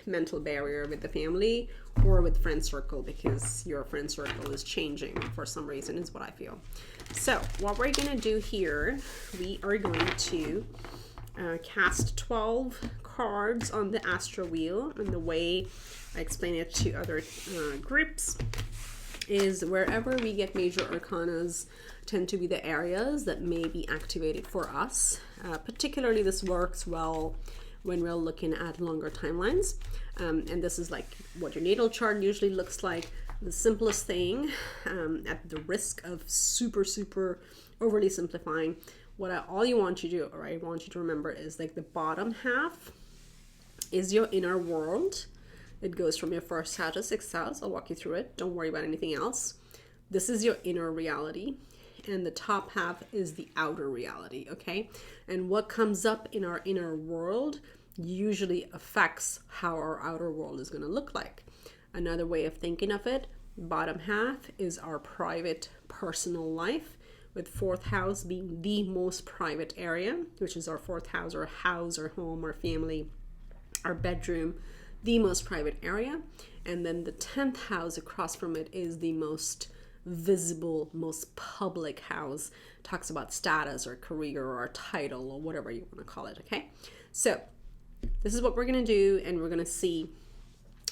mental barrier with the family or with friend circle, because your friend circle is changing for some reason, is what I feel. So what we're going to do here, we are going to cast 12 cards on the astro wheel. And the way I explain it to other groups is wherever we get major arcanas tend to be the areas that may be activated for us. Particularly this works well when we're looking at longer timelines. And this is like what your natal chart usually looks like. The simplest thing, at the risk of super overly simplifying, all you want you to do, or I want you to remember, is like the bottom half is your inner world. It goes from your first house to sixth house. I'll walk you through it. Don't worry about anything else. This is your inner reality. And the top half is the outer reality, okay? And what comes up in our inner world usually affects how our outer world is going to look like. Another way of thinking of it, bottom half is our private personal life, with fourth house being the most private area, which is our fourth house, or house, or home, or family, our bedroom, the most private area. And then the 10th house across from it is the most visible, most public house. Talks about status or career or title or whatever you want to call it, okay? So this is what we're going to do, and we're going to see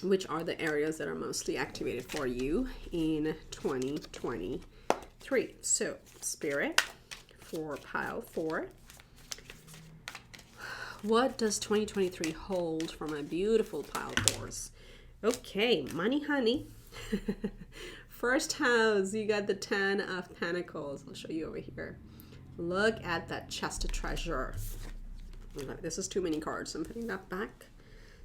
which are the areas that are mostly activated for you in 2023. So Spirit for pile 4. What does 2023 hold for my beautiful pile 4s? Okay, money, honey. First house, you got the 10 of Pentacles. I'll show you over here. Look at that chest of treasure. This is too many cards, so I'm putting that back.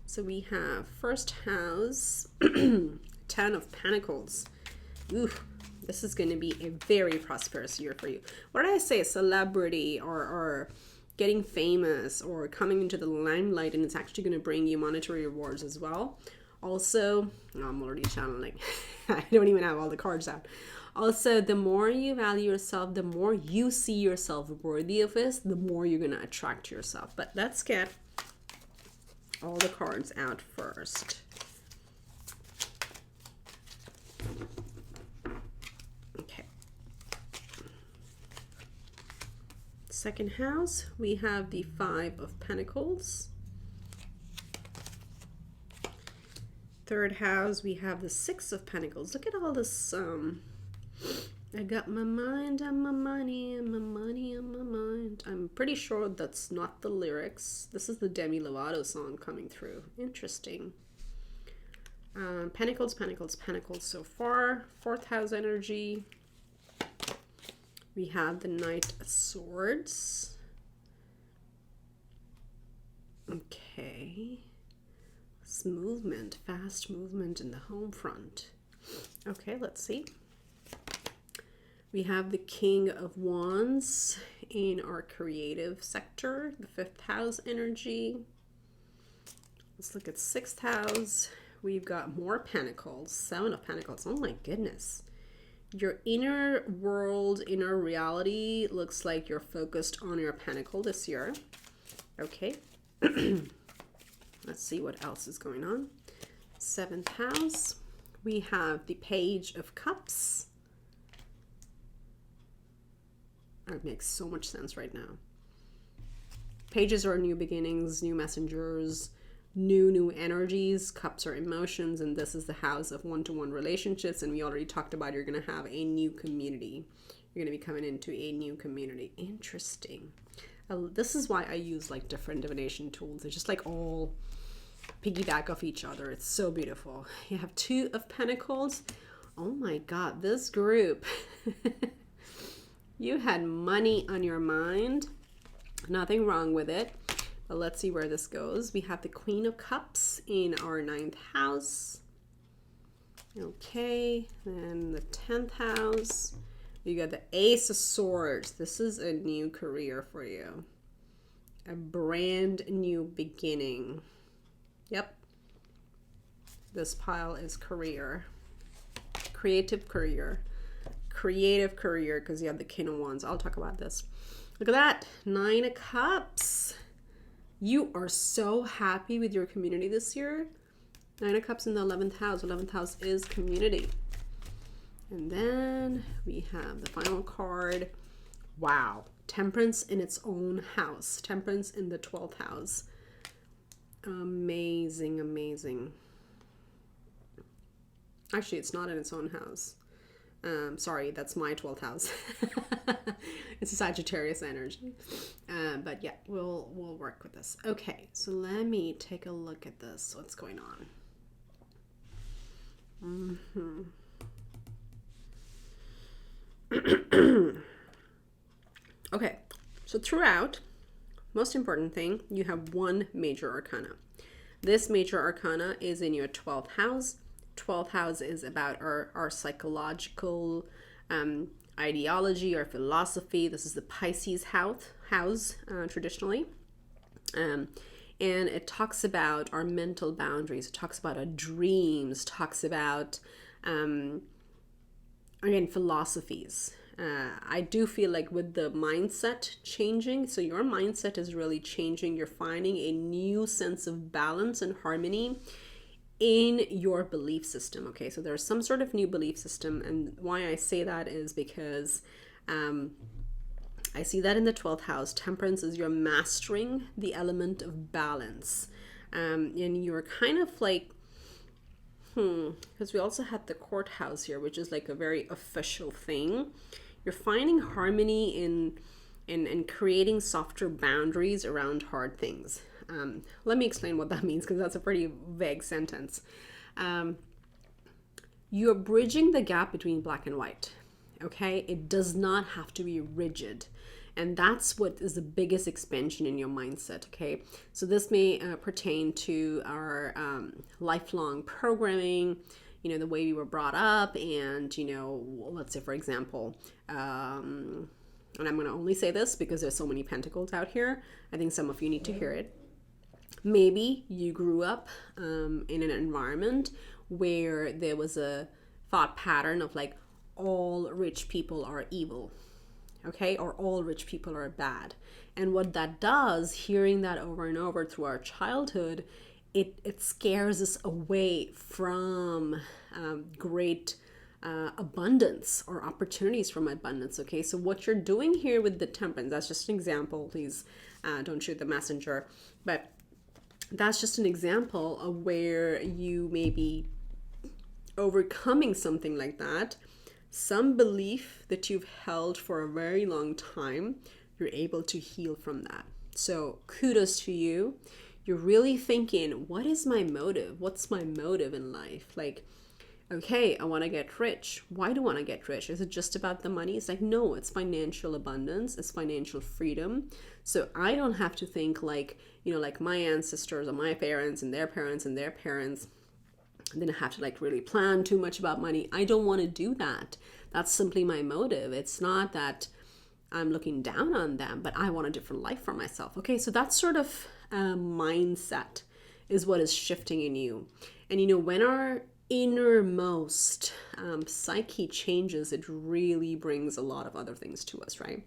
So we have first house, 10 of Pentacles. Ooh, this is going to be a very prosperous year for you. What did I say? Celebrity or getting famous or coming into the limelight, and it's actually going to bring you monetary rewards as well. Also, I'm already channeling. I don't even have all the cards out. Also, the more you value yourself, the more you see yourself worthy of this, the more you're going to attract to yourself. But let's get all the cards out first. Okay. Second house, we have the 5 of Pentacles. Third house, we have the 6 of Pentacles. Look at all this. I got my mind on my money and my money on my mind. I'm pretty sure that's not the lyrics. This is the Demi Lovato song coming through. Interesting. Pentacles, Pentacles, Pentacles so far. Fourth house energy. We have the Knight of Swords. Okay. This movement, fast movement in the home front. Okay, let's see. We have the King of Wands in our creative sector, the 5th house energy. Let's look at 6th house. We've got more Pentacles, 7 of Pentacles. Oh my goodness. Your inner world, inner reality looks like you're focused on your Pentacle this year. Okay. Let's see what else is going on. 7th house. We have the Page of Cups. That makes so much sense right now. Pages are new beginnings, new messengers, new energies. Cups are emotions, and this is the house of one-to-one relationships. And we already talked about you're going to have a new community. You're going to be coming into a new community. Interesting. This is why I use like different divination tools. They're just like all piggyback off each other. It's so beautiful. You have Two of Pentacles. Oh my God, this group. You had money on your mind. Nothing wrong with it. But let's see where this goes. We have the Queen of Cups in our 9th house. Okay, then the 10th house. You got the Ace of Swords. This is a new career for you. A brand new beginning. Yep. This pile is career. Creative career. Creative career, because you have the King of Wands. I'll talk about this. Look at that. 9 of Cups. You are so happy with your community this year. 9 of Cups in the 11th house. 11th house is community. And then we have the final card. Wow. Temperance in its own house. Temperance in the 12th house. Amazing, amazing. Actually, it's not in its own house. Sorry, that's my 12th house. It's a Sagittarius energy. But yeah, we'll work with this. Okay, so let me take a look at this. What's going on? Okay, so throughout, most important thing, you have one major arcana. This major arcana is in your 12th house. 12th house is about our psychological ideology or philosophy. This is the Pisces house traditionally. And it talks about our mental boundaries. It talks about our dreams, talks about, again, philosophies. I do feel like with the mindset changing, so your mindset is really changing. You're finding a new sense of balance and harmony in your belief system. Okay, so there's some sort of new belief system, and why I say that is because I see that in the 12th house. Temperance is you're mastering the element of balance, and you're kind of like, because we also had the courthouse here, which is like a very official thing. You're finding harmony in creating softer boundaries around hard things. Let me explain what that means, because that's a pretty vague sentence. You're bridging the gap between black and white. Okay, it does not have to be rigid. And that's what is the biggest expansion in your mindset. Okay, so this may pertain to our lifelong programming, you know, the way we were brought up, and, you know, let's say, for example, and I'm going to only say this because there's so many pentacles out here. I think some of you need to hear it. Maybe you grew up in an environment where there was a thought pattern of like, all rich people are evil. Okay, or all rich people are bad. And what that does, hearing that over and over through our childhood, it scares us away from great abundance or opportunities from abundance. Okay, so what you're doing here with the temperance, that's just an example. Please don't shoot the messenger. But that's just an example of where you may be overcoming something like that. Some belief that you've held for a very long time, you're able to heal from that. So kudos to you. You're really thinking, what is my motive? What's my motive in life? Like, okay, I want to get rich. Why do I want to get rich? Is it just about the money? It's like, no, it's financial abundance. It's financial freedom. So I don't have to think like, you know, like my ancestors or my parents and their parents and their parents. Then I have to like really plan too much about money. I don't want to do that. That's simply my motive. It's not that I'm looking down on them, but I want a different life for myself. Okay, so that sort of mindset is what is shifting in you. And you know, when our innermost psyche changes, it really brings a lot of other things to us, right?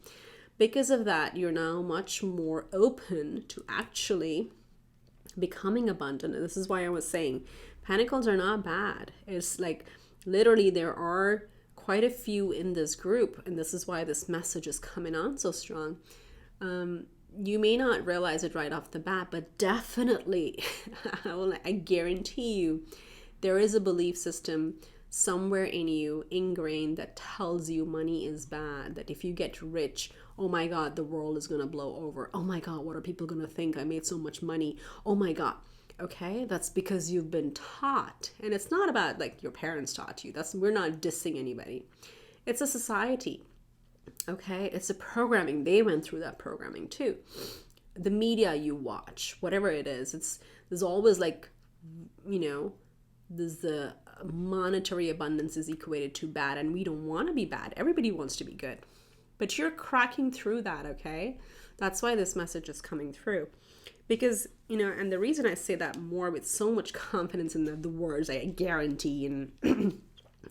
Because of that, you're now much more open to actually becoming abundant. And this is why I was saying Pentacles are not bad. It's like literally there are quite a few in this group, and this is why this message is coming on so strong. You may not realize it right off the bat, but definitely, I guarantee you, there is a belief system somewhere in you ingrained that tells you money is bad, that if you get rich, oh my God, the world is going to blow over. Oh my God, what are people going to think? I made so much money. Oh my God. Okay, that's because you've been taught. And it's not about like your parents taught you. We're not dissing anybody. It's a society. Okay, it's a programming. They went through that programming too. The media you watch, whatever it is, there's always like, there's the monetary abundance is equated to bad, and we don't want to be bad. Everybody wants to be good. But you're cracking through that, okay? That's why this message is coming through. Because, and the reason I say that more with so much confidence in the words I guarantee and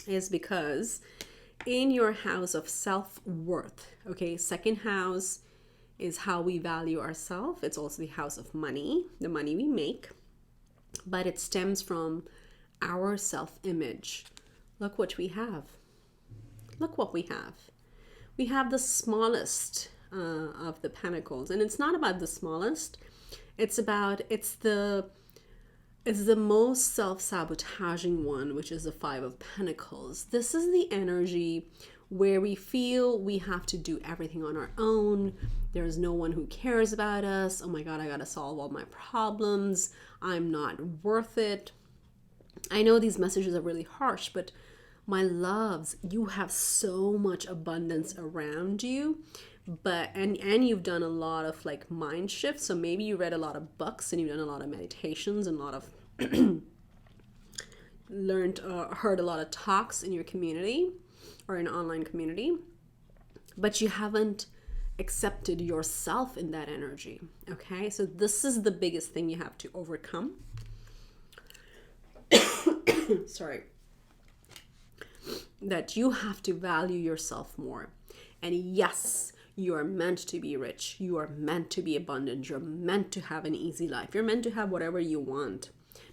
is because in your house of self-worth, okay, second house is how we value ourselves. It's also the house of money, the money we make, but it stems from our self-image. Look what we have. Look what we have. We have the smallest of the pentacles, and it's not about the smallest. It's the most self-sabotaging one, which is the Five of Pentacles. This is the energy where we feel we have to do everything on our own. There's no one who cares about us. Oh my God, I gotta solve all my problems. I'm not worth it. I know these messages are really harsh, but my loves, you have so much abundance around you. But and you've done a lot of like mind shifts. So maybe you read a lot of books and you've done a lot of meditations and a lot of heard a lot of talks in your community or in an online community, but you haven't accepted yourself in that energy. Okay, so this is the biggest thing you have to overcome. Sorry. That you have to value yourself more. And yes, you are meant to be rich. You are meant to be abundant. You're meant to have an easy life. You're meant to have whatever you want,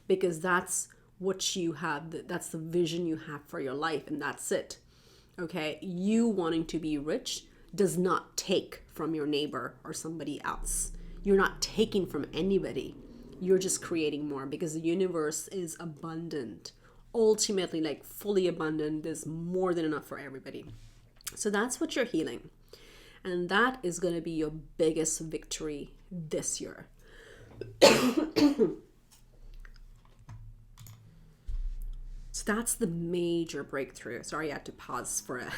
because that's what you have. That's the vision you have for your life, and that's it. Okay? You wanting to be rich does not take from your neighbor or somebody else. You're not taking from anybody. You're just creating more, because the universe is abundant. Ultimately, like fully abundant. There's more than enough for everybody. So that's what you're healing. And that is going to be your biggest victory this year. So that's the major breakthrough. Sorry, I had to pause for a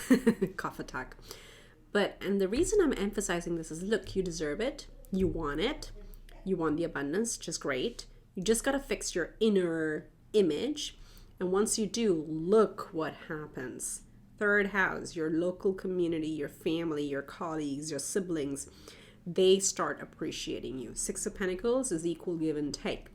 cough attack. And the reason I'm emphasizing this is, look, you deserve it. You want it. You want the abundance, which is great. You just got to fix your inner image. And once you do, look what happens. Third house, your local community, your family, your colleagues, your siblings, they start appreciating you. Six of Pentacles is equal give and take.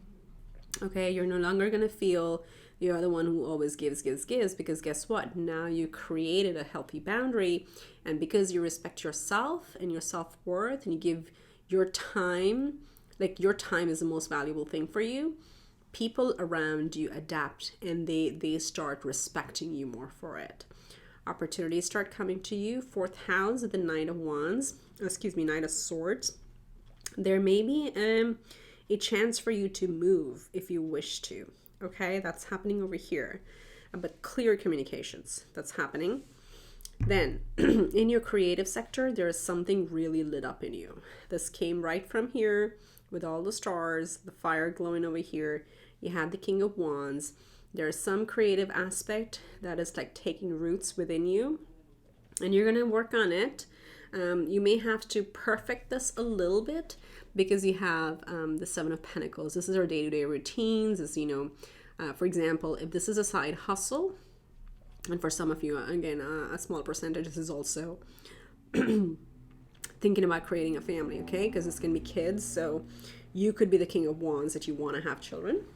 Okay, you're no longer going to feel you're the one who always gives, because guess what? Now you created a healthy boundary, and because you respect yourself and your self-worth, and you give your time, like your time is the most valuable thing for you, people around you adapt, and they start respecting you more for it. Opportunities start coming to you. Fourth house, the Knight of Swords. There may be a chance for you to move if you wish to. Okay, that's happening over here. But clear communications, that's happening. Then, in your creative sector, there is something really lit up in you. This came right from here with all the stars, the fire glowing over here. You had the King of Wands. There's some creative aspect that is like taking roots within you, and you're going to work on it. You may have to perfect this a little bit, because you have the Seven of Pentacles. This is our day-to-day routines. Is, for example, if this is a side hustle, and for some of you, again, a small percentage, this is also thinking about creating a family, okay? Because it's going to be kids, so you could be the King of Wands that you want to have children.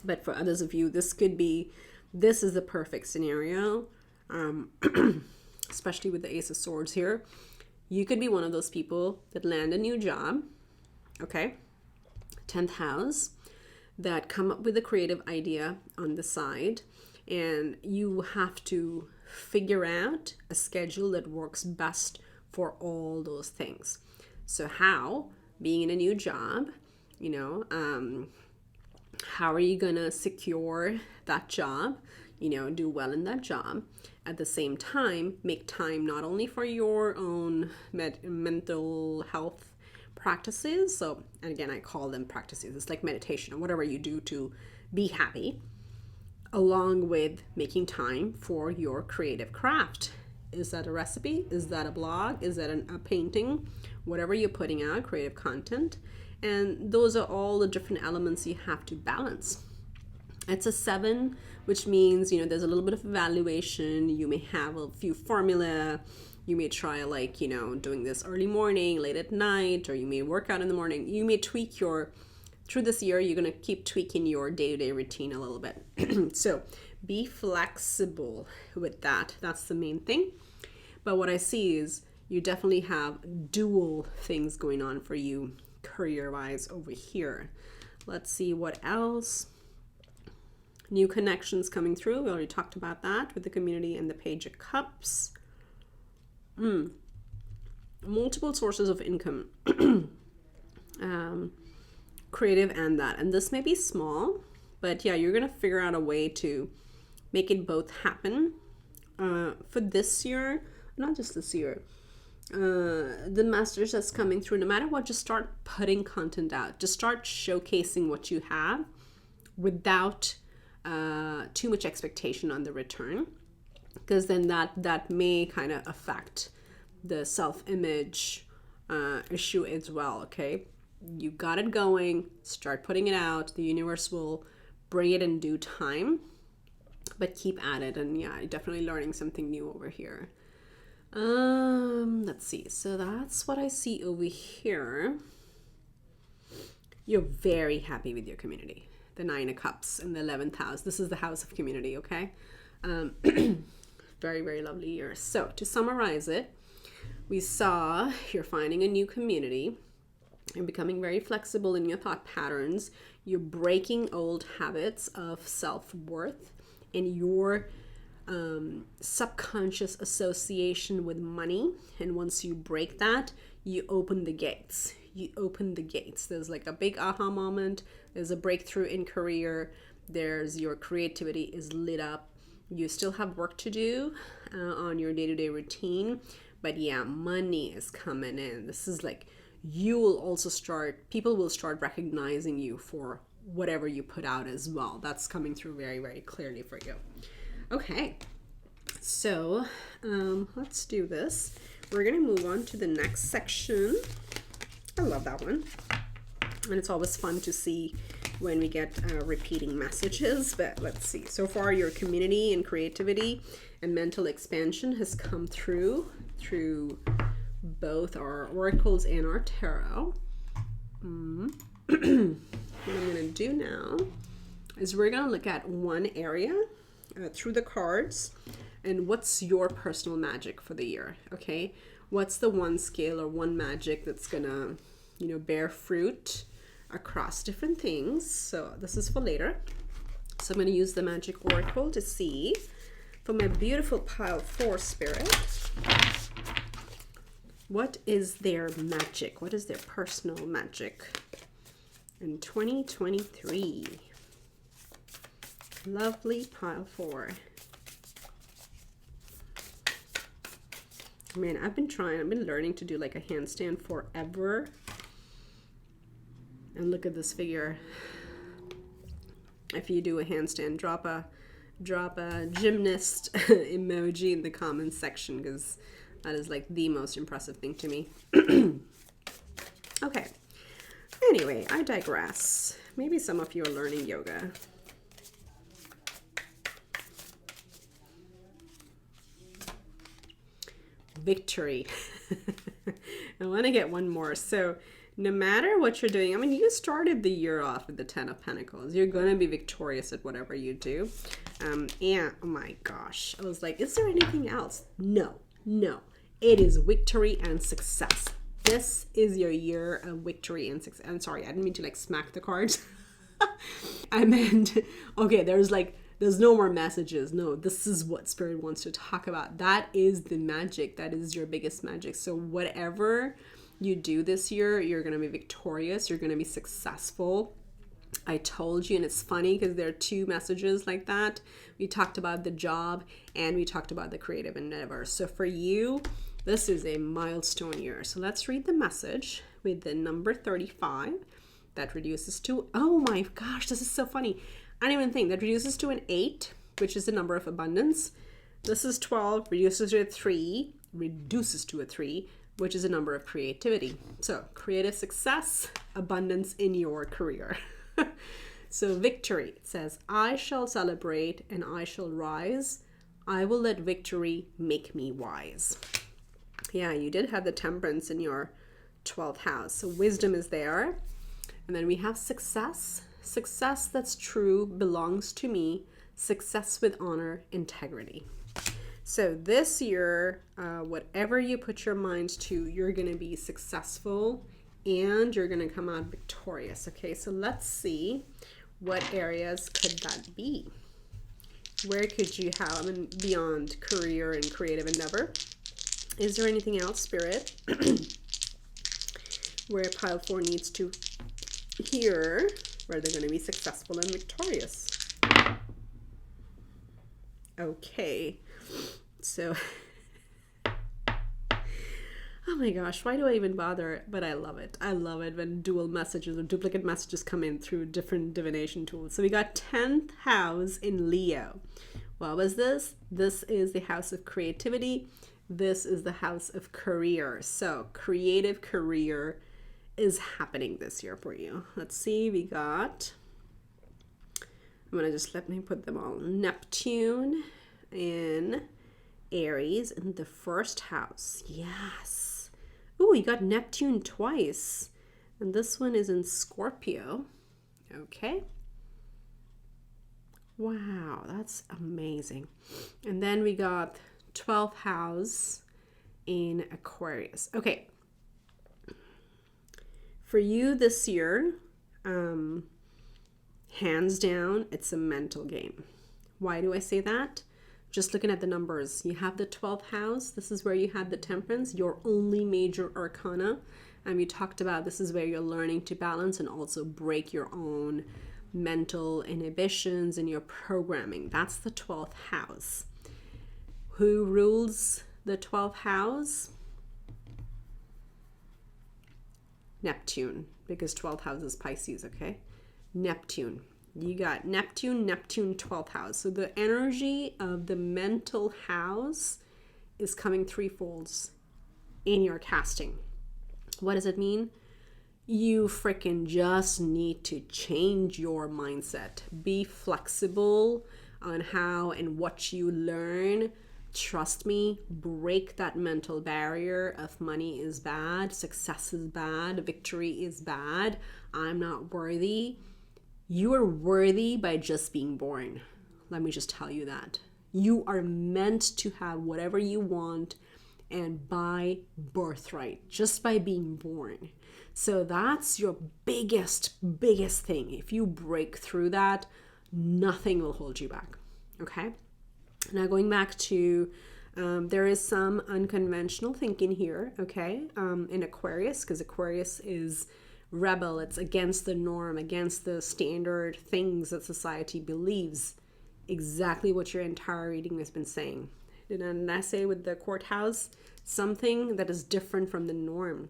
But for others of you, this is the perfect scenario, especially with the Ace of Swords here. You could be one of those people that land a new job, okay? 10th house. that come up with a creative idea on the side, and you have to figure out a schedule that works best for all those things. So how, being in a new job, how are you gonna secure that job, do well in that job, at the same time make time not only for your own mental health practices. So, and again, I call them practices, it's like meditation or whatever you do to be happy, along with making time for your creative craft. Is that a recipe? Is that a blog? Is that a painting? Whatever you're putting out, creative content. And those are all the different elements you have to balance. It's a 7, which means, there's a little bit of evaluation. You may have a few formula. You may try doing this early morning, late at night, or you may work out in the morning. You may tweak through this year, you're going to keep tweaking your day-to-day routine a little bit. So be flexible with that. That's the main thing. But what I see is you definitely have dual things going on for you career-wise over here. Let's see what else. New connections coming through. We already talked about that with the community and the Page of Cups. Multiple sources of income. Creative and that. And this may be small, but yeah, you're going to figure out a way to make it both happen. For this year, not just this year, the message that's coming through, no matter what, just start putting content out. Just start showcasing what you have without too much expectation on the return, because then that may kind of affect the self-image issue as well. Okay, you got it going, start putting it out. The universe will bring it in due time, but keep at it. And yeah, definitely learning something new over here. Let's see. So that's what I see over here. You're very happy with your community. The 9 of Cups in the 11th house. This is the house of community, okay? Very, very lovely year. So to summarize it, we saw you're finding a new community. You're becoming very flexible in your thought patterns. You're breaking old habits of self-worth and your subconscious association with money. And once you break that, you open the gates. There's like a big aha moment. There's a breakthrough in career. There's your creativity is lit up. You still have work to do on your day-to-day routine, but yeah, money is coming in. This is like, people will start recognizing you for whatever you put out as well. That's coming through very, very clearly for you. Okay, so let's do this. We're gonna move on to the next section. I love that one. And it's always fun to see when we get repeating messages, but let's see. So far, your community and creativity and mental expansion has come through both our oracles and our tarot. What I'm gonna do now is we're gonna look at one area through the cards, and what's your personal magic for the year, okay? What's the one skill or one magic that's gonna, bear fruit across different things? So this is for later. So I'm gonna use the magic oracle to see for my beautiful pile 4 spirit, what is their magic? What is their personal magic in 2023? Lovely pile 4. Man, I've been learning to do like a handstand forever. And look at this figure. If you do a handstand, drop a gymnast emoji in the comments section, because that is like the most impressive thing to me. Okay. Anyway, I digress. Maybe some of you are learning yoga. Victory. I want to get one more. So no matter what you're doing, you started the year off with the 10 of Pentacles. You're going to be victorious at whatever you do. And oh my gosh, I was like, is there anything else? No. It is victory and success. This is your year of victory and success. I'm sorry, I didn't mean to like smack the cards. I meant, okay, there's no more messages. No, this is what Spirit wants to talk about. That is the magic. That is your biggest magic. So whatever you do this year, you're going to be victorious. You're going to be successful. I told you, and it's funny because there are two messages like that. We talked about the job and we talked about the creative endeavor. So for you, this is a milestone year. So let's read the message with the number 35. That reduces to, oh my gosh, this is so funny. I didn't even think that reduces to an 8, which is the number of abundance. This is 12, reduces to a 3, which is a number of creativity. So creative success, abundance in your career. So victory, it says, I shall celebrate and I shall rise. I will let victory make me wise. Yeah, you did have the temperance in your 12th house. So wisdom is there. And then we have success. Success that's true belongs to me. Success with honor, integrity. So this year, whatever you put your mind to, you're going to be successful and you're going to come out victorious. Okay, so let's see what areas could that be. Where could you have, I mean, beyond career and creative endeavor? Is there anything else, Spirit, where pile 4 needs to hear where they're going to be successful and victorious? Okay, so oh my gosh, why do I even bother? But I love it. I love it when dual messages or duplicate messages come in through different divination tools. So we got 10th house in Leo. What was this? This is the house of creativity. This is the house of career. So creative career is happening this year for you. Let's see, we got, I'm gonna just let me put them all. Neptune in Aries in the first house. Yes. Oh, you got Neptune twice. And this one is in Scorpio. Okay. Wow, that's amazing. And then we got 12th house in Aquarius. Okay. For you this year, hands down, it's a mental game. Why do I say that? Just looking at the numbers, you have the 12th house. This is where you have the temperance, your only major arcana. And we talked about this is where you're learning to balance and also break your own mental inhibitions and your programming. That's the 12th house. Who rules the 12th house? Neptune, because 12th house is Pisces, okay? Neptune. You got Neptune, 12th house. So the energy of the mental house is coming threefolds in your casting. What does it mean? You freaking just need to change your mindset. Be flexible on how and what you learn. Trust me, break that mental barrier of money is bad, success is bad, victory is bad, I'm not worthy. You are worthy by just being born. Let me just tell you that. You are meant to have whatever you want and by birthright, just by being born. So that's your biggest thing. If you break through that, nothing will hold you back. Okay? Now going back to, there is some unconventional thinking here, okay, in Aquarius, because Aquarius is rebel. It's against the norm, against the standard things that society believes. Exactly what your entire reading has been saying. Didn't I say with the courthouse? Something that is different from the norm.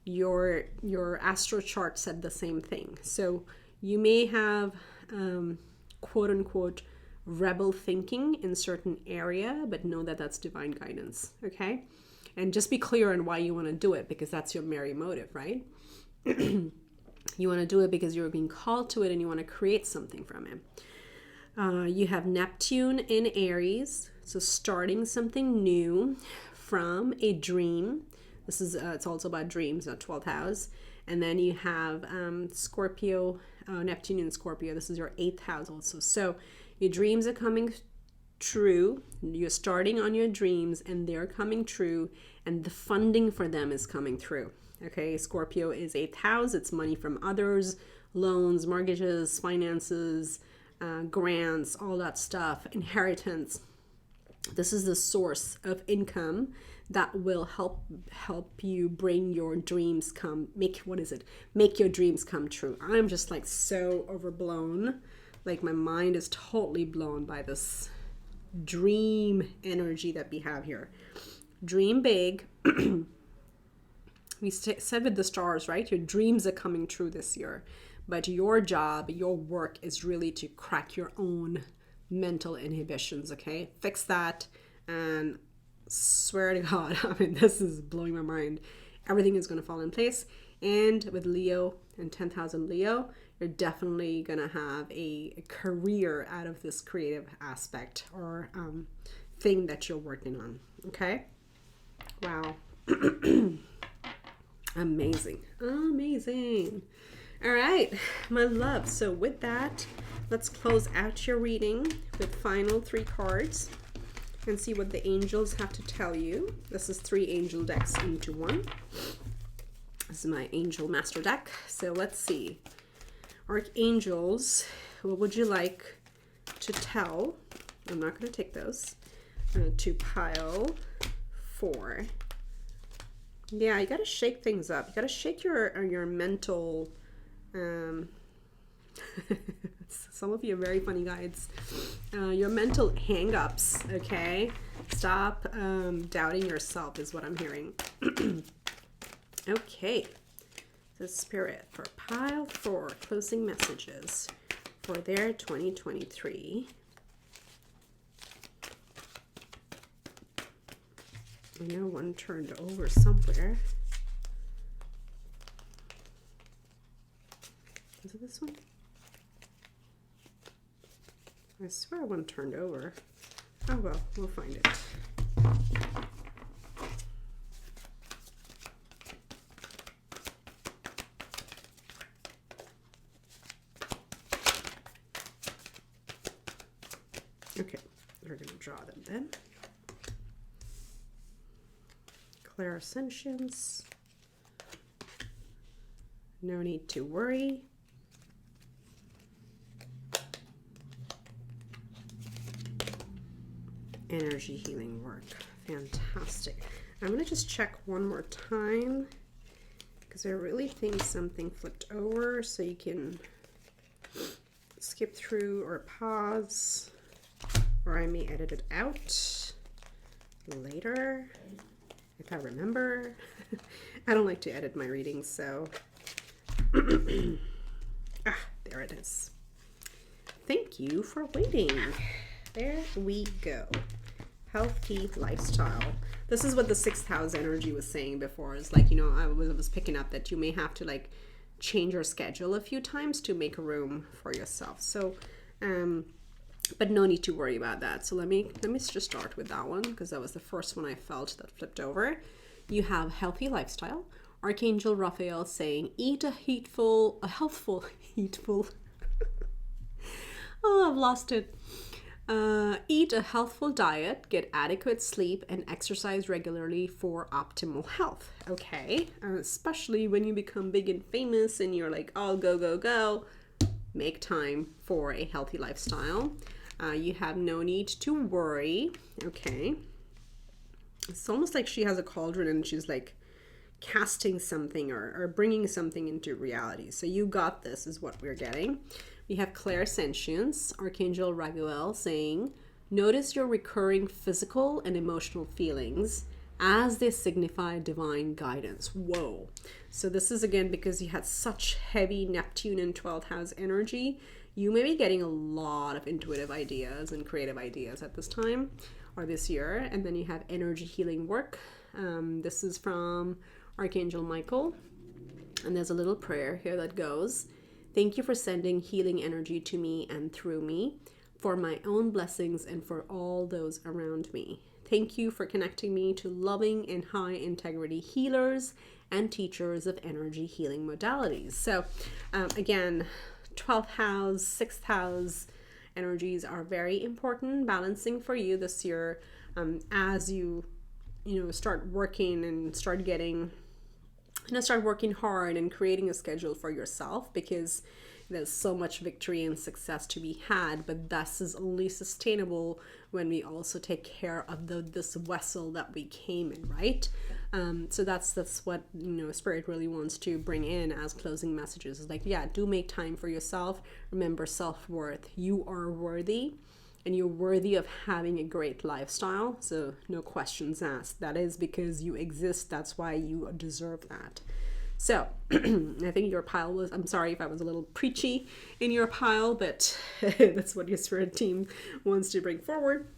Your astro chart said the same thing. So you may have quote unquote rebel thinking in certain area, but know that that's divine guidance, okay? And just be clear on why you want to do it, because that's your merry motive, right? You want to do it because you're being called to it and you want to create something from it. You have Neptune in Aries, so starting something new from a dream. This is it's also about dreams, not 12th house. And then you have Scorpio, Neptune in Scorpio. This is your 8th house also. So your dreams are coming true. You're starting on your dreams and they're coming true, and the funding for them is coming through. Okay, Scorpio is 8th house. It's money from others, loans, mortgages, finances, grants, all that stuff, inheritance. This is the source of income that will help you bring your dreams make your dreams come true. I'm just like so overblown. Like my mind is totally blown by this dream energy that we have here. Dream big. We said with the stars, right? Your dreams are coming true this year, but your job, your work is really to crack your own mental inhibitions. Okay, fix that, and swear to God, I mean, this is blowing my mind. Everything is going to fall in place. And with Leo and 10,000 Leo, you're definitely going to have a career out of this creative aspect or thing that you're working on. Okay. Wow. Amazing. All right, my love. So with that, let's close out your reading with final 3 cards and see what the angels have to tell you. This is 3 angel decks into one. This is my angel master deck. So let's see. Archangels, what would you like to tell? I'm not going to take those. To pile 4. Yeah, you got to shake things up. You got to shake your mental. Some of you are very funny guys. Your mental hang-ups. Okay, stop doubting yourself is what I'm hearing. Okay, the spirit for pile 4 closing messages for their 2023. I know one turned over somewhere. Is it this one? I swear one turned over. Oh well, we'll find it. Okay, we're going to draw them then. Clairsentience. No need to worry. Energy healing work. Fantastic. I'm going to just check one more time because I really think something flipped over, so you can skip through or pause, or I may edit it out later if I remember. I don't like to edit my readings, so there it is. Thank you for waiting. There we go. Healthy lifestyle. This is what the 6th house energy was saying before. It's like, you know, I was picking up that you may have to like change your schedule a few times to make room for yourself. So, but no need to worry about that. So let me just start with that one because that was the first one I felt that flipped over. You have healthy lifestyle. Archangel Raphael saying, eat a healthful. Oh, I've lost it. Eat a healthful diet, get adequate sleep, and exercise regularly for optimal health. Okay, especially when you become big and famous and you're like, oh, go, go, go. Make time for a healthy lifestyle. You have no need to worry. Okay. It's almost like she has a cauldron and she's like casting something or bringing something into reality. So you got this is what we're getting. We have clairsentience, Archangel Raguel saying, notice your recurring physical and emotional feelings as they signify divine guidance. Whoa. So this is again because you had such heavy Neptune and 12th house energy. You may be getting a lot of intuitive ideas and creative ideas at this time or this year. And then you have energy healing work. This is from Archangel Michael. And there's a little prayer here that goes, thank you for sending healing energy to me and through me, for my own blessings and for all those around me. Thank you for connecting me to loving and high integrity healers and teachers of energy healing modalities. So again, 12th house, 6th house energies are very important, balancing for you this year as you start working and start getting start working hard and creating a schedule for yourself, because there's so much victory and success to be had, but this is only sustainable when we also take care of this vessel that we came in, right? So that's what, Spirit really wants to bring in as closing messages. Is like, yeah, do make time for yourself. Remember self-worth. You are worthy, and you're worthy of having a great lifestyle. So no questions asked. That is because you exist. That's why you deserve that. So I think your pile was, I'm sorry if I was a little preachy in your pile, but that's what your spirit team wants to bring forward.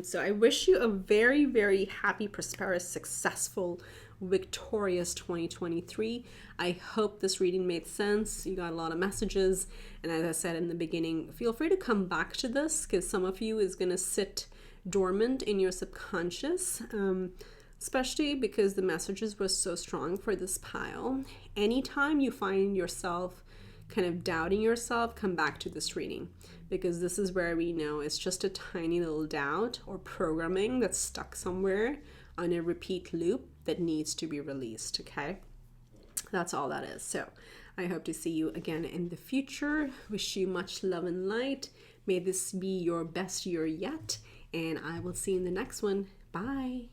So I wish you a very, very happy, prosperous, successful, victorious 2023. I hope this reading made sense. You got a lot of messages. And as I said in the beginning, feel free to come back to this, because some of you is going to sit dormant in your subconscious. Especially because the messages were so strong for this pile. Anytime you find yourself kind of doubting yourself, come back to this reading, because this is where we know it's just a tiny little doubt or programming that's stuck somewhere on a repeat loop that needs to be released, okay? That's all that is. So I hope to see you again in the future. Wish you much love and light. May this be your best year yet, and I will see you in the next one. Bye.